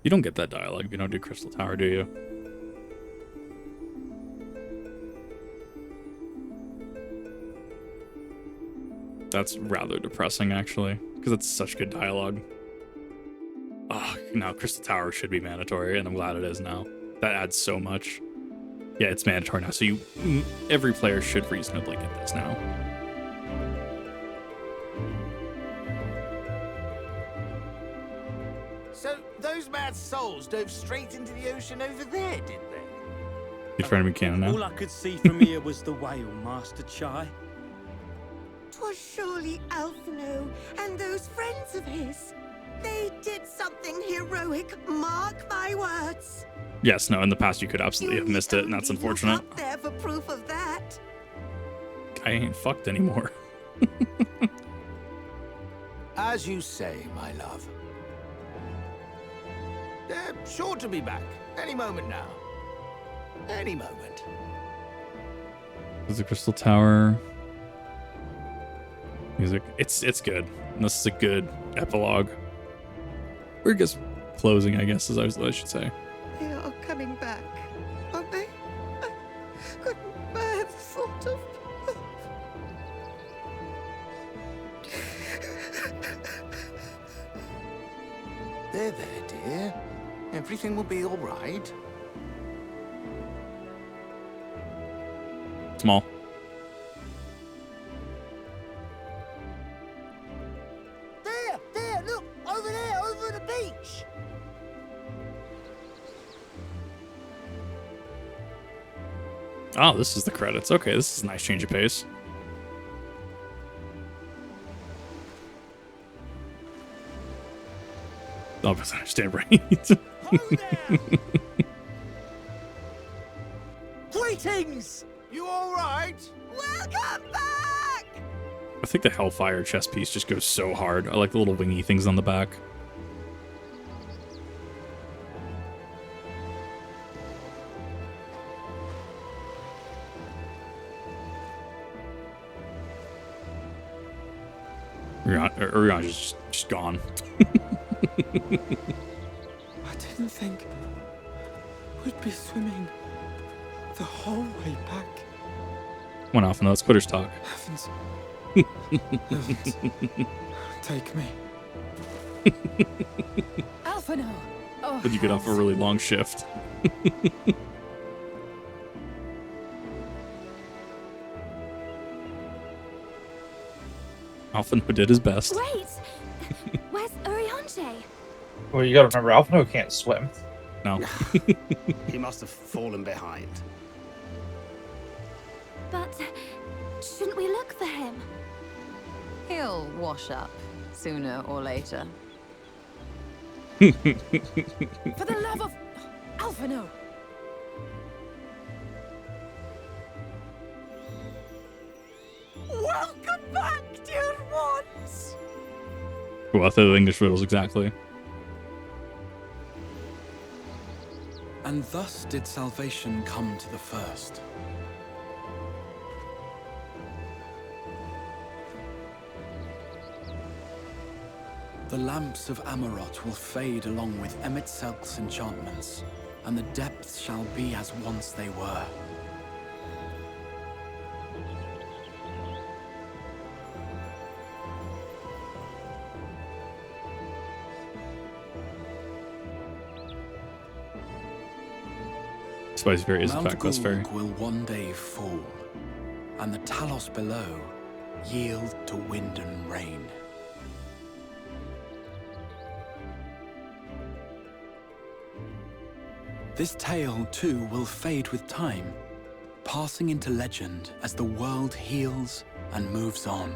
You don't get that dialogue if you don't do Crystal Tower, do you? That's rather depressing, actually, because it's such good dialogue. Oh, no, Crystal Tower should be mandatory, and I'm glad it is now. That adds so much. Yeah, it's mandatory now, so every player should reasonably get this now. So those mad souls dove straight into the ocean over there, did they? You trying to be canon now? All I could see from here was the whale, Master Chai. 'Twas surely Alphino and those friends of his. They did something heroic, mark my words. Yes, no, in the past you could absolutely have missed it, and that's unfortunate. Up there for proof of that. I ain't fucked anymore. As you say, my love. They're sure to be back any moment now. Any moment. There's a crystal tower. Music. It's good. And this is a good epilogue. Or I guess closing, I guess, as I should say. They are coming back, aren't they? I couldn't bear the thought of... There, dear. Everything will be all right. Small. There, look! Over there, over the beach! Oh, this is the credits. Okay, this is a nice change of pace. Oh, because I understand, right? Greetings! You all right? Welcome back! I think the Hellfire chest piece just goes so hard. I like the little wingy things on the back. Urian's just gone. I didn't think we'd be swimming the whole way back. Went off, and that's quitters talk. Heavens. Heavens. Take me. Alphino! Oh, Did you get off a really long shift? Alphino did his best. Wait! Where's Urianger? Well, you gotta remember, Alphino can't swim. No. He must have fallen behind. But shouldn't we look for him? He'll wash up sooner or later. For the love of Alphino! Welcome back, dear ones! Well, I thought the English riddles exactly. And thus did salvation come to the first. The lamps of Amarot will fade along with Emet-Selch's enchantments, and the depths shall be as once they were. Spice Fairy is in Mount fact Quest Fairy. Gulg will one day fall, and the Talos below yield to wind and rain. This tale, too, will fade with time, passing into legend as the world heals and moves on.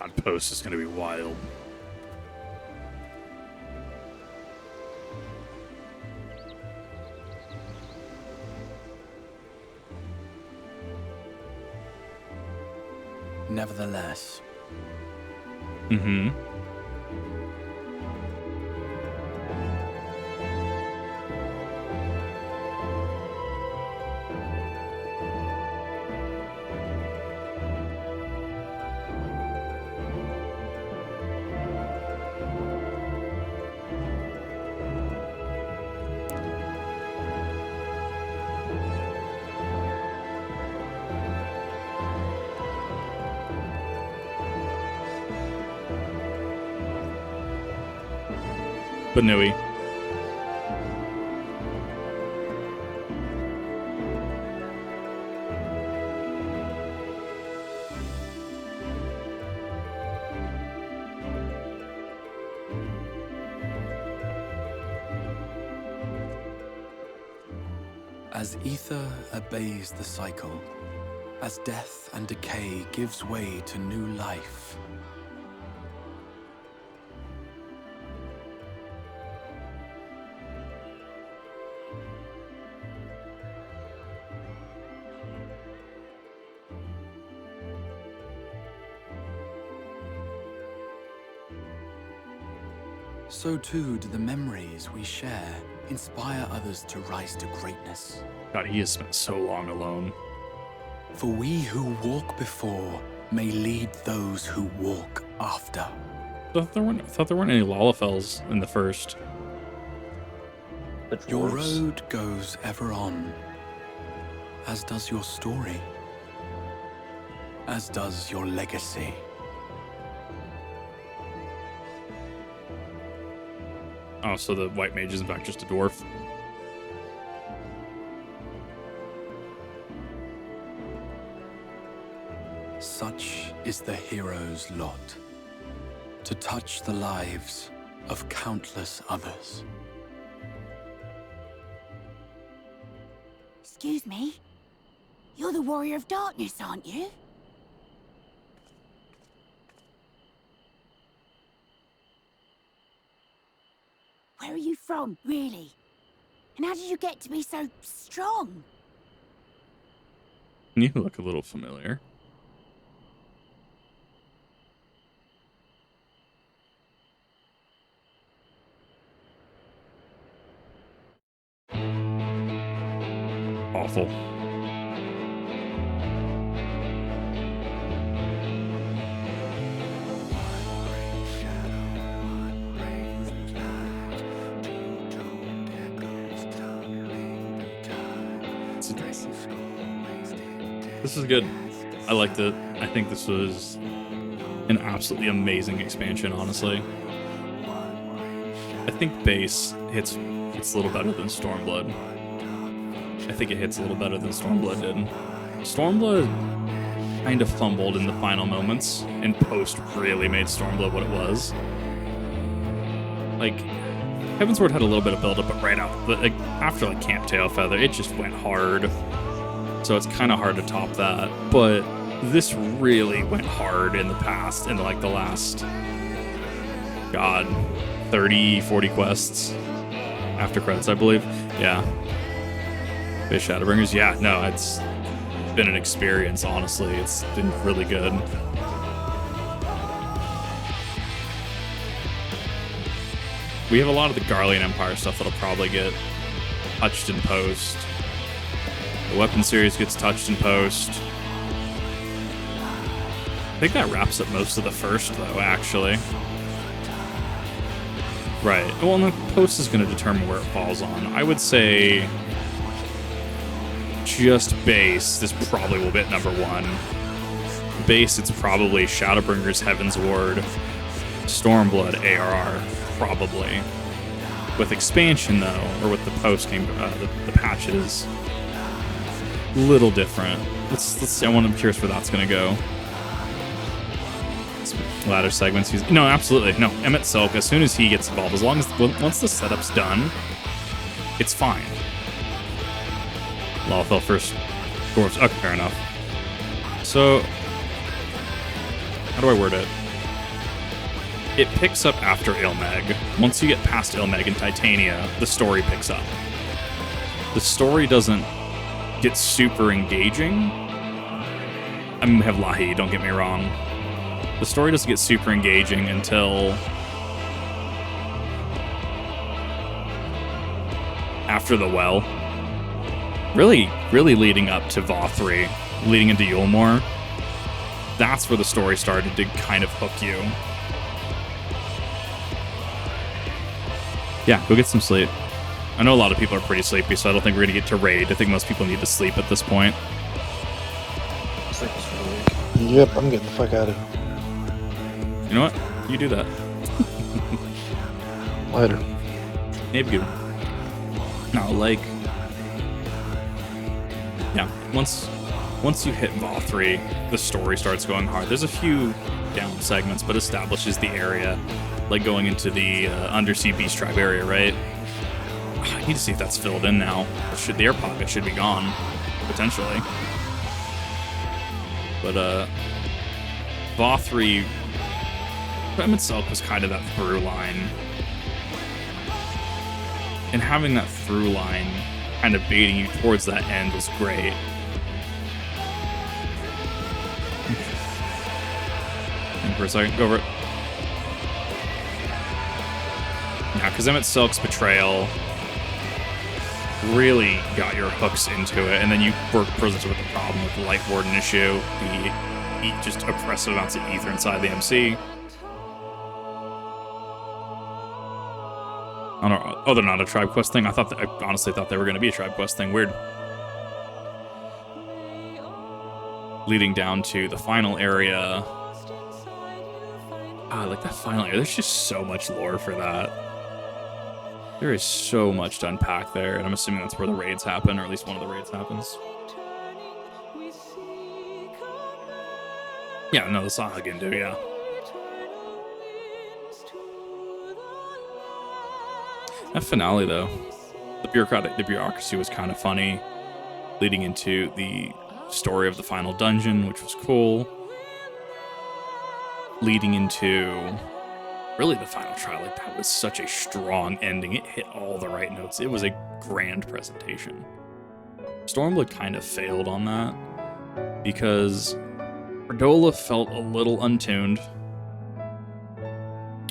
That post is going to be wild. Nevertheless. Mm-hmm. Banui. As ether obeys the cycle, as death and decay gives way to new life. So too do the memories we share inspire others to rise to greatness. God, he has spent so long alone. For we who walk before may lead those who walk after. I thought there weren't any Lalafels in the first. Your road goes ever on, as does your story, as does your legacy. Oh, so the white mage is in fact just a dwarf. Such is the hero's lot, to touch the lives of countless others. Excuse me? You're the Warrior of Darkness, aren't you? Where are you from, really? And how did you get to be so strong? You look a little familiar. Awful. This is good. I liked it. I think this was an absolutely amazing expansion, honestly. I think base hits a little better than Stormblood. I think it hits a little better than Stormblood did. Stormblood kind of fumbled in the final moments, and post really made Stormblood what it was. Like, Heavensward had a little bit of build-up, but right out, like, after like Camp Tailfeather, it just went hard. So it's kind of hard to top that. But this really went hard in the past, in like the last, God, 30, 40 quests after credits, I believe. Yeah. Base Shadowbringers, yeah, no, it's been an experience, honestly. It's been really good. We have a lot of the Garlean Empire stuff that'll probably get touched in post. The weapon series gets touched in post. I think that wraps up most of the first, though, actually. Right. Well, and the post is going to determine where it falls on. I would say just base, this probably will be at number 1. Base, it's probably Shadowbringers, Heavensward, Stormblood, ARR, probably. With expansion, though, or with the post game, the patches, little different. Let's see. I'm curious where that's gonna go. Ladder segments. No, absolutely no. Emet-Selch, as soon as he gets involved, as long as once the setup's done, it's fine. Lalafell first, dwarves. Okay, fair enough. So, how do I word it? It picks up after Ilmeg. Once you get past Ilmeg and Titania, the story picks up. The story doesn't get super engaging. I mean, we have Lahi, don't get me wrong. The story doesn't get super engaging until after the well. Really leading up to Vauthry, leading into Yulmore. That's where the story started to kind of hook you. Yeah, go get some sleep. I know a lot of people are pretty sleepy, so I don't think we're going to get to raid. I think most people need to sleep at this point. Yep, I'm getting the fuck out of here. You know what? You do that. Later. Maybe good. No, like... Yeah, once you hit Vauthry, the story starts going hard. There's a few down segments, but establishes the area, like going into the Undersea Beast Tribe area, right? I need to see if that's filled in now. The air pocket should be gone, potentially. But, Vauthry, Emet-Selch was kind of that through line. And having that through line kind of baiting you towards that end was great. Think for a second, go over it. Yeah, because Emet-Selch's betrayal really got your hooks into it, and then you were presented with the problem with the Lightwarden issue, the just oppressive amounts of ether inside the MC. Oh, they're not a tribe quest thing? I honestly thought they were going to be a tribe quest thing. Weird. Leading down to the final area. I like that final area. There's just so much lore for that. There is so much to unpack there, and I'm assuming that's where the raids happen, or at least one of the raids happens. Yeah, no, the Sahagin do, yeah. That finale, though, the bureaucracy was kind of funny, leading into the story of the final dungeon, which was cool, leading into really the final trial. Like, that was such a strong ending. It hit all the right notes. It was a grand presentation. Stormblood kind of failed on that because Fordola felt a little untuned.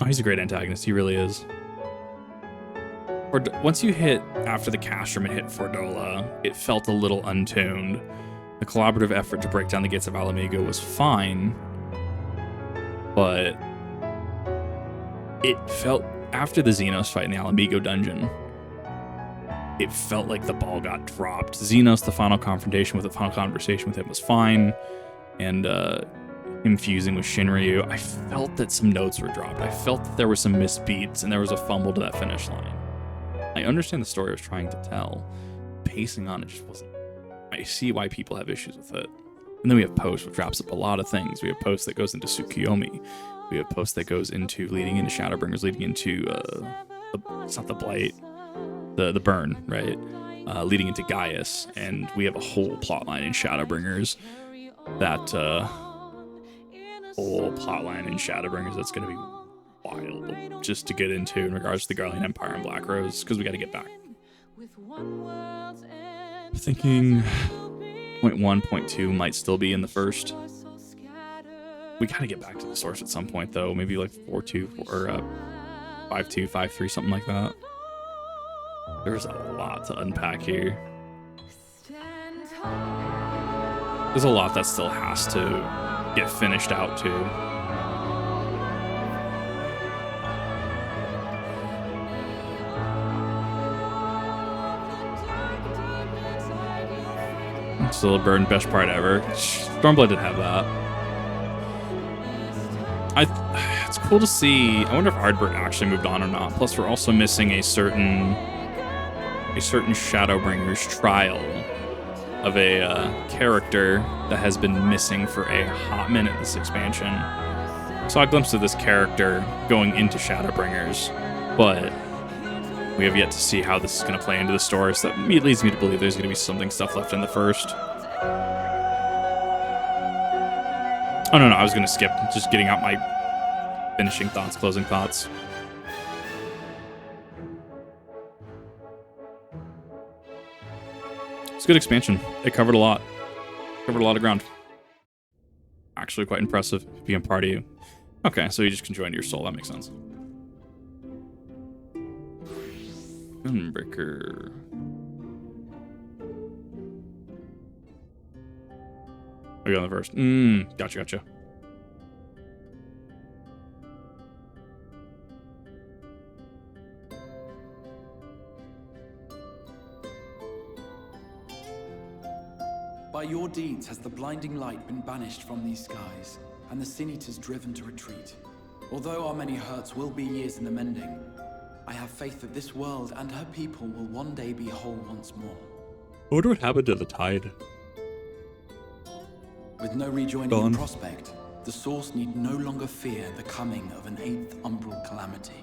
Oh, he's a great antagonist. He really is. Once you hit after the Castrum and hit Fordola, it felt a little untuned. The collaborative effort to break down the gates of Alamigo was fine, but it felt, after the Xenos fight in the Alamigo dungeon, it felt like the ball got dropped. Xenos, the final conversation with him was fine, and him fusing with Shinryu, I felt that some notes were dropped. I felt that there were some missed beats, and there was a fumble to that finish line. I understand the story I was trying to tell. Pacing on it just wasn't. I see why people have issues with it. And then we have Post, which wraps up a lot of things. We have Post that goes into Tsukuyomi. We have Post that goes into leading into Shadowbringers, leading into it's not the Blight, the Burn, right? Leading into Gaius, and we have a whole plotline in Shadowbringers. That whole plotline in Shadowbringers that's going to be wild just to get into in regards to the Garlean Empire and Black Rose, because we got to get back. I'm thinking 0.1, 0.2 might still be in the first. We got to get back to the source at some point, though. Maybe like 4.2 or 5.2, 5.3, something like that. There's a lot to unpack here. There's a lot that still has to get finished out, too. Still a burn, best part ever. Stormblood did have that. It's cool to see. I wonder if Ardbert actually moved on or not. Plus, we're also missing a certain Shadowbringers trial of a character that has been missing for a hot minute this expansion. Saw a glimpse of this character going into Shadowbringers, but we have yet to see how this is going to play into the story, so that leads me to believe there's going to be stuff left in the first. Oh, no, I was going to skip. Just getting out my finishing thoughts, closing thoughts. It's a good expansion. It covered a lot. Covered a lot of ground. Actually quite impressive being part of you. Okay, so you just can join your soul. That makes sense. Gunbreaker. Are you on the first? Gotcha. By your deeds has the blinding light been banished from these skies, and the Sin Eaters driven to retreat. Although our many hurts will be years in the mending, I have faith that this world and her people will one day be whole once more. I wonder what happened to the tide. With no rejoining in prospect, the Source need no longer fear the coming of an 8th umbral calamity.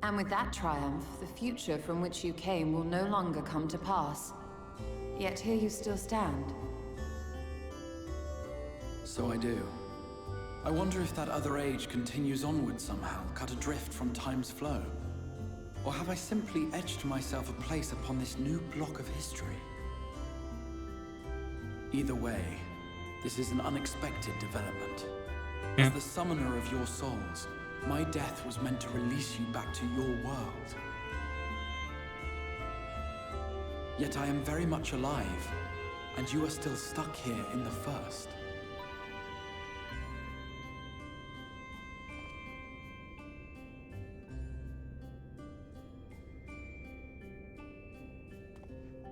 And with that triumph, the future from which you came will no longer come to pass. Yet here you still stand. So I do. I wonder if that other age continues onward somehow, cut adrift from time's flow. Or have I simply etched myself a place upon this new block of history? Either way, this is an unexpected development. As the summoner of your souls, my death was meant to release you back to your world. Yet I am very much alive, and you are still stuck here in the first.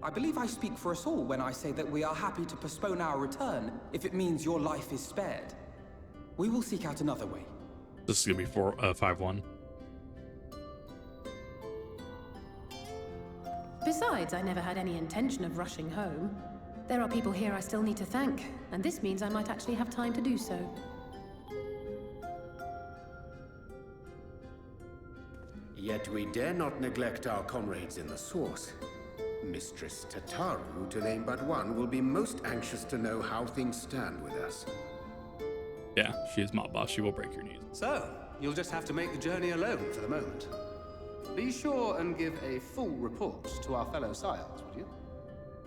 I believe I speak for us all when I say that we are happy to postpone our return if it means your life is spared. We will seek out another way. This is gonna be 5-1. Besides, I never had any intention of rushing home. There are people here I still need to thank, and this means I might actually have time to do so. Yet we dare not neglect our comrades in the source. Mistress Tataru, to name but one, will be most anxious to know how things stand with us. Yeah, she is mob boss. She will break your knees. So, you'll just have to make the journey alone for the moment. Be sure and give a full report to our fellow sires, would you?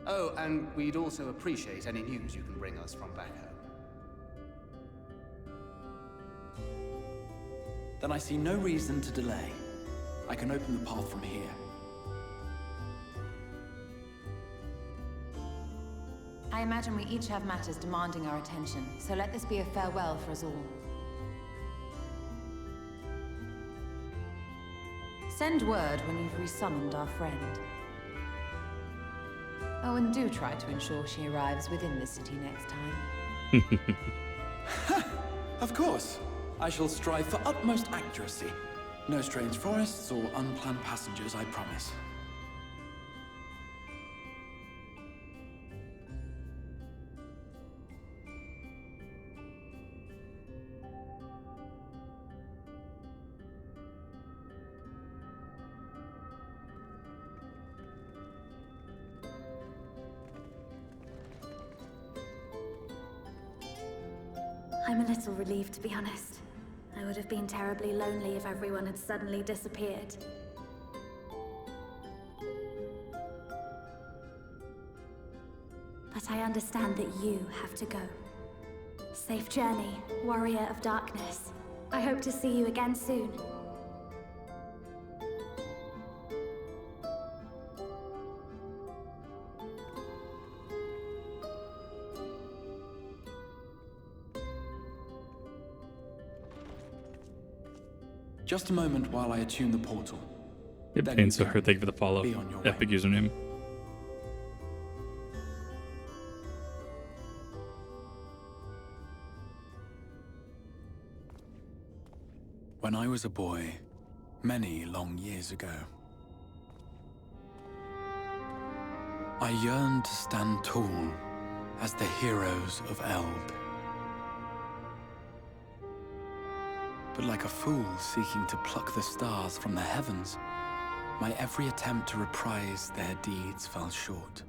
Oh, and we'd also appreciate any news you can bring us from back home. Then I see no reason to delay. I can open the path from here. I imagine we each have matters demanding our attention, so let this be a farewell for us all. Send word when you've resummoned our friend. Oh, and do try to ensure she arrives within the city next time. Of course. I shall strive for utmost accuracy. No strange forests or unplanned passengers, I promise. I'm a little relieved, to be honest. I would have been terribly lonely if everyone had suddenly disappeared. But I understand that you have to go. Safe journey, warrior of darkness. I hope to see you again soon. Just a moment while I attune the portal. Yep, and so her, thank you for the follow. Epic username. When I was a boy, many long years ago, I yearned to stand tall as the heroes of Elb. But like a fool seeking to pluck the stars from the heavens, my every attempt to reprise their deeds fell short.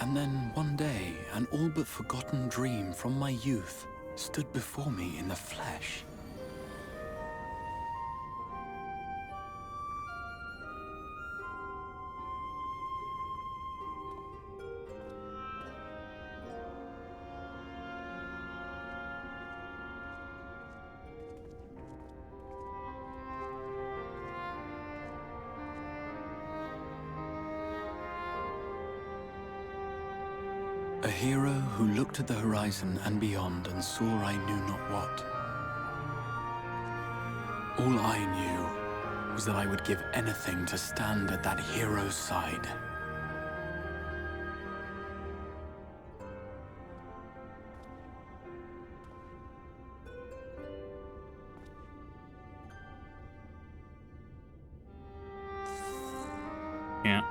And then one day, an all but forgotten dream from my youth stood before me in the flesh. A hero who looked at the horizon and beyond and saw I knew not what. All I knew was that I would give anything to stand at that hero's side. Yeah.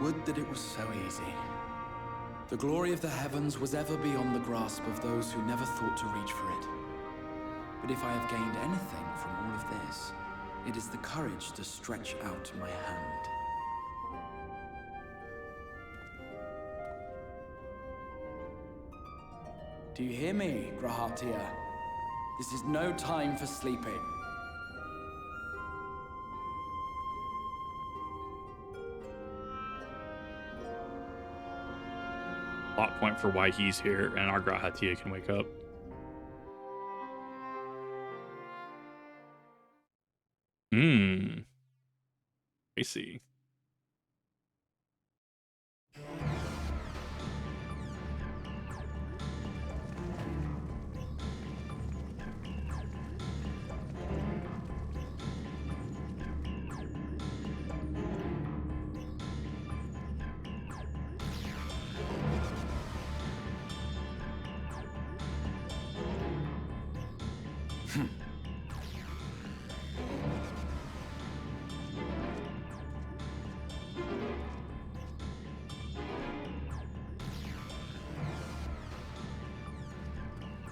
Would that it was so easy. The glory of the heavens was ever beyond the grasp of those who never thought to reach for it. But if I have gained anything from all of this, it is the courage to stretch out my hand. Do you hear me, Grahatia? This is no time for sleeping. Plot point for why he's here and our Grahatia can wake up. I see.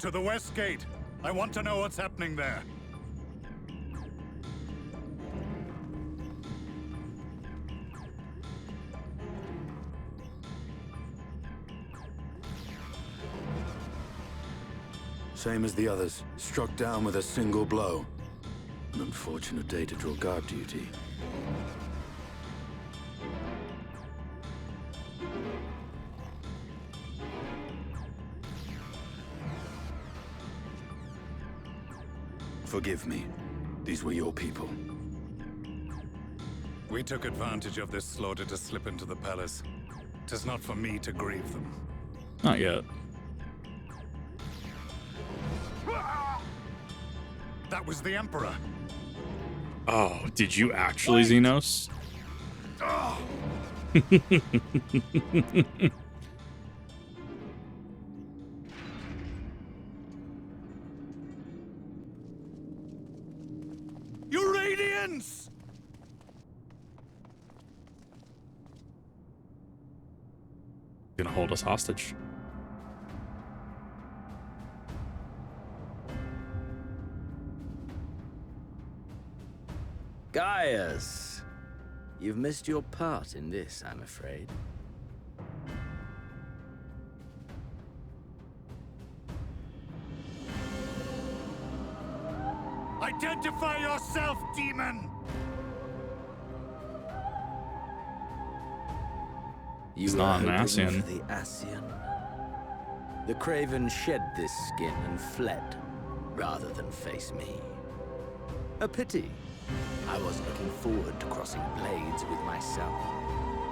To the west gate. I want to know what's happening there. Same as the others. Struck down with a single blow. An unfortunate day to draw guard duty. Forgive me. These were your people. We took advantage of this slaughter to slip into the palace. 'Tis not for me to grieve them. Not yet. That was the Emperor. Oh, did you actually, Xenos? Oh. Uranians! Gonna hold us hostage. Gaius, you've missed your part in this, I'm afraid. Identify yourself, demon! You were hoping for the Ascian. The Craven shed this skin and fled, rather than face me. A pity. I was looking forward to crossing blades with myself.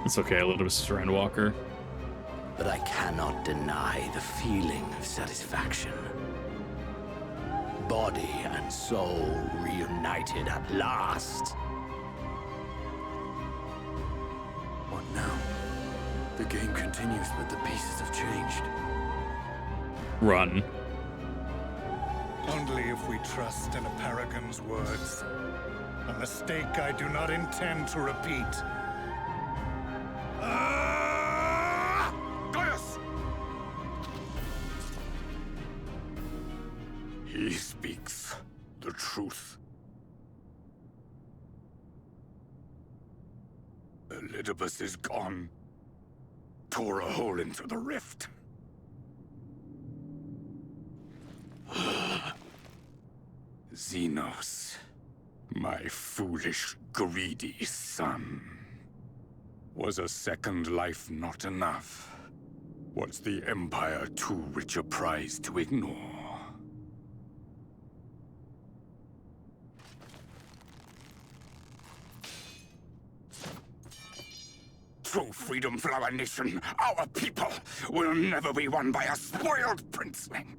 It's okay, a little bit Strandwalker. But I cannot deny the feeling of satisfaction. Body and soul reunited at last. What now? The game continues, but the pieces have changed. Run. Only if we trust in a paragon's words. A mistake I do not intend to repeat. Gaius! He speaks the truth. Elidibus is gone. Tore a hole into the rift. Xenos, my foolish, greedy son. Was a second life not enough? Was the Empire too rich a prize to ignore? True freedom for our nation, our people, will never be won by a spoiled princeling.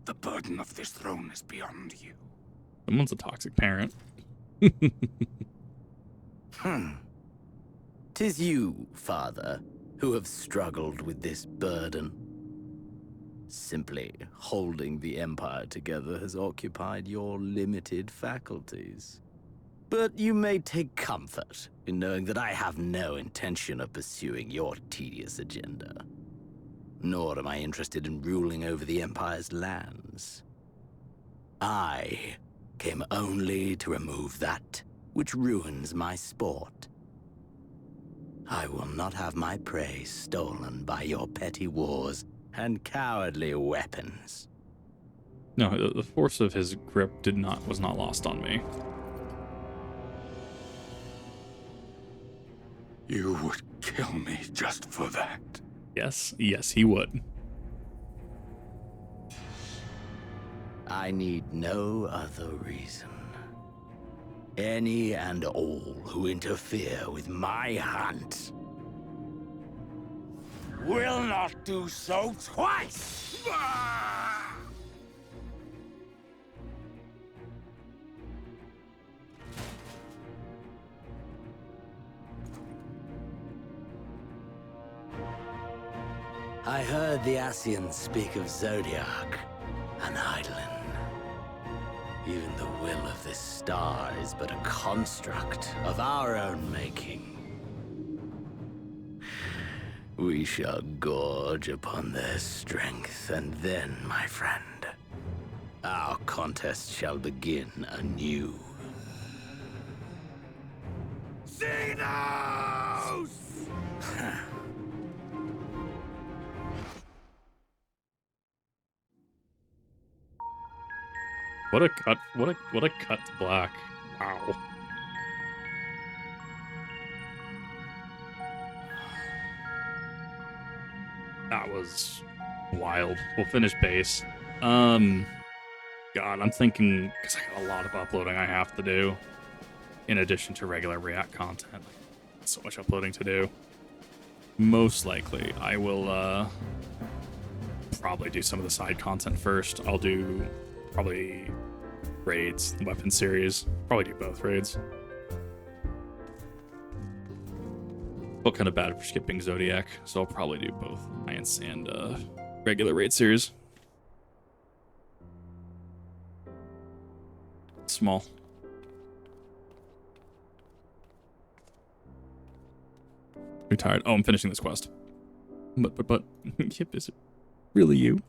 The burden of this throne is beyond you. Someone's a toxic parent. Tis you, father, who have struggled with this burden. Simply holding the Empire together has occupied your limited faculties. But you may take comfort in knowing that I have no intention of pursuing your tedious agenda. Nor am I interested in ruling over the Empire's lands. I came only to remove that which ruins my sport. I will not have my prey stolen by your petty wars and cowardly weapons. No, the force of his grip was not lost on me. You would kill me just for that. Yes, he would. I need no other reason. Any and all who interfere with my hunt will not do so twice! I heard the Ascians speak of Zodiac and Eidolon. Even the will of this star is but a construct of our own making. We shall gorge upon their strength, and then, my friend, our contest shall begin anew. Xenos! What a cut! What a cut to black! Wow. That was wild. We'll finish base. God, I'm thinking because I got a lot of uploading I have to do, in addition to regular React content. So much uploading to do. Most likely, I will probably do some of the side content first. I'll do probably raids, the weapon series. Probably do both raids. Felt kind of bad for skipping Zodiac, so I'll probably do both Alliance and regular raid series. Small. I'm tired. Oh, I'm finishing this quest. But, Yip, is it really you?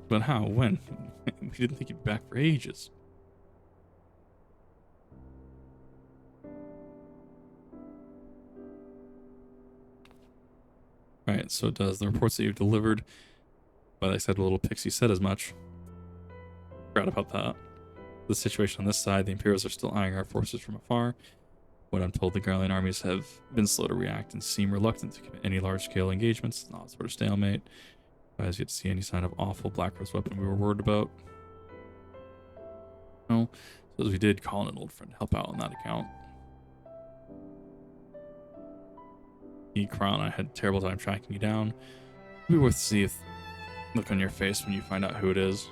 But how? When? We didn't think you'd be back for ages. Alright, so it does. The reports that you've delivered, but I said a little pixie said as much. Forgot about that. The situation on this side, the Imperials are still eyeing our forces from afar. What I'm told, the Garlean armies have been slow to react and seem reluctant to commit any large-scale engagements. Not sort of stalemate. I has yet to see any sign of awful Black Rose weapon we were worried about. No, so as we did call in an old friend to help out on that account. Crown, I had a terrible time tracking you down. It'd be worth to see if look on your face when you find out who it is.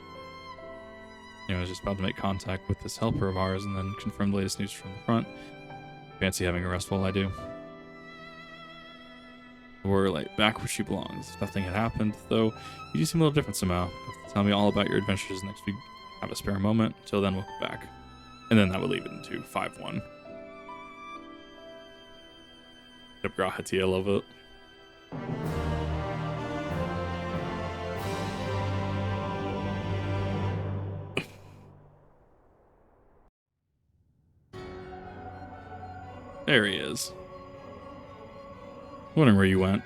You know, I was just about to make contact with this helper of ours and then confirm the latest news from the front. Fancy having a rest while I do. We're like back where she belongs. If nothing had happened, though, you do seem a little different somehow. Tell me all about your adventures next week. Have a spare moment. Till then, we'll go back. And then that would leave it into 5-1. Grahati, I love it. There he is. Wondering where you went.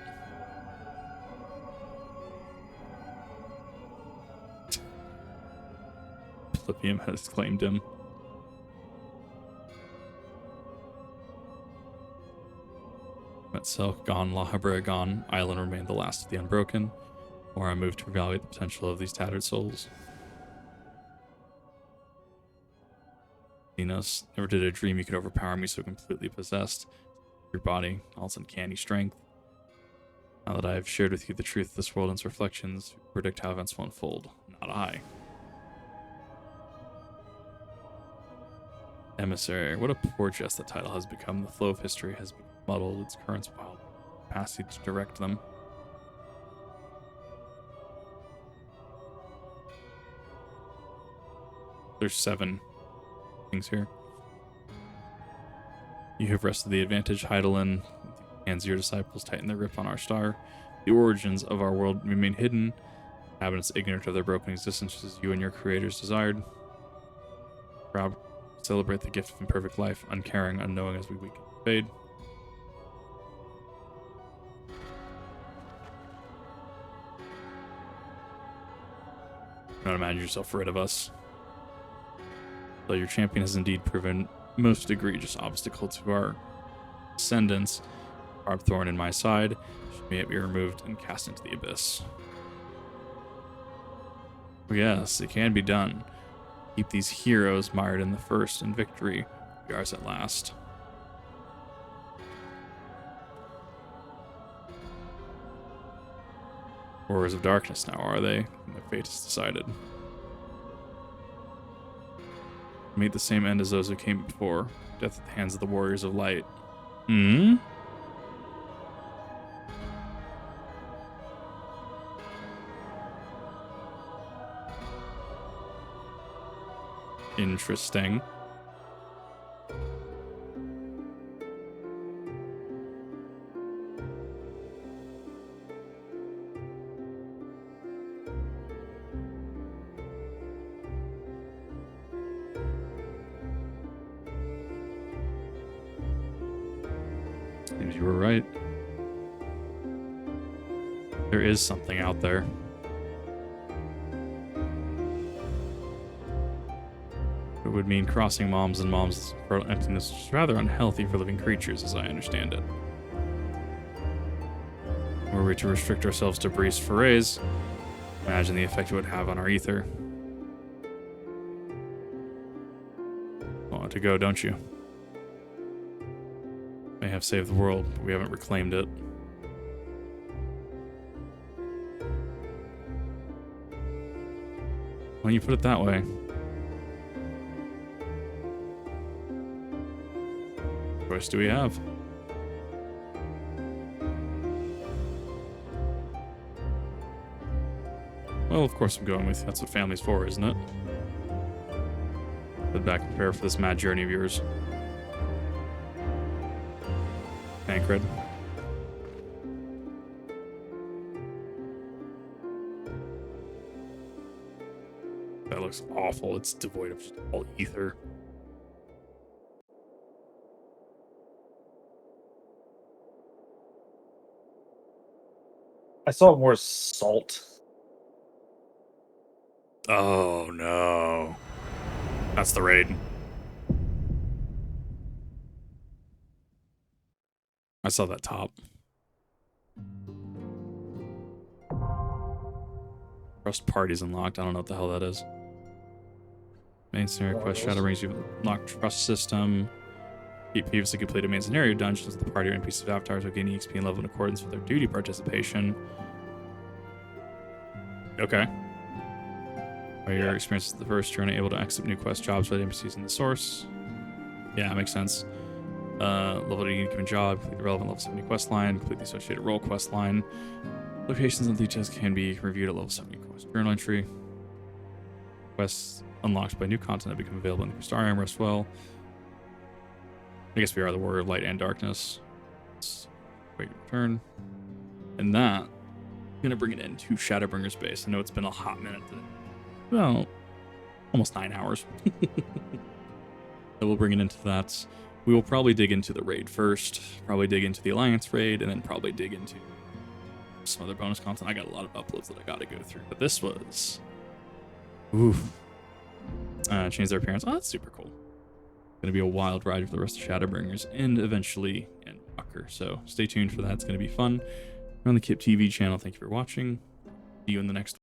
Philippium has claimed him. Emet-Selch gone, Lightwarden gone, Island remained the last of the unbroken, or I moved to evaluate the potential of these tattered souls. Xenos, never did I dream you could overpower me so completely possessed. Your body, all its uncanny strength. Now that I have shared with you the truth of this world and its reflections, predict how events will unfold. Not I. Emissary, what a poor jest that title has become. The flow of history has become muddled, its currents wild, capacity to direct them. There's 7 things here. You have wrested the advantage, Eidolon. Hands of your disciples tighten their grip on our star. The origins of our world remain hidden. Inhabitants ignorant of their broken existences you and your creators desired. Proud, celebrate the gift of imperfect life, uncaring, unknowing as we weaken and fade. Do not imagine yourself rid of us. Though your champion has indeed proven most egregious obstacle to our descendants, barbed thorn in my side, may it be removed and cast into the abyss. Oh yes, it can be done. Keep these heroes mired in the first, and victory be ours at last. Horrors of darkness now, are they? And their fate is decided. Meet the same end as those who came before. Death at the hands of the warriors of light. Hmm? Interesting. Seems you were right. There is something out there. It would mean crossing moms and moms' fertile emptiness, which is rather unhealthy for living creatures, as I understand it. Were we to restrict ourselves to briefs forays, imagine the effect it would have on our ether. Want to go, don't you? May have saved the world, but we haven't reclaimed it. When you put it that way. What choice do we have? Well, of course I'm going with you. That's what family's for, isn't it? Head back and prepare for this mad journey of yours. Tancred. That looks awful. It's devoid of just all ether. I saw more salt. Oh no. That's the raid. I saw that top. Trust parties unlocked. I don't know what the hell that is. Main scenario quest. Shadowbringers. You've unlocked trust system. Previously completed main scenario dungeons. The party or NPC avatars will gain EXP and level in accordance with their duty participation. Okay. Are your experiences the first journey able to accept new quest jobs for the NPCs in the source? Yeah, that makes sense. Level any given job, complete the relevant level 70 quest line, complete the associated role quest line. Locations and details can be reviewed at level 70 quest journal entry. Quests unlocked by new content that become available in the Star Armor as well. I guess we are the Warrior of Light and Darkness. Let's wait your turn. And that, I'm gonna bring it into Shadowbringers base. I know it's been a hot minute today. Well, almost 9 hours. So we'll bring it into that. We will probably dig into the raid first, probably dig into the Alliance raid, and then probably dig into some other bonus content. I got a lot of uploads that I gotta go through, but this was... Oof. Change their appearance. Oh, that's super cool. Gonna be a wild ride for the rest of Shadowbringers, and eventually Endwalker. So stay tuned for that. It's gonna be fun. We're on the Kip TV channel. Thank you for watching. See you in the next one.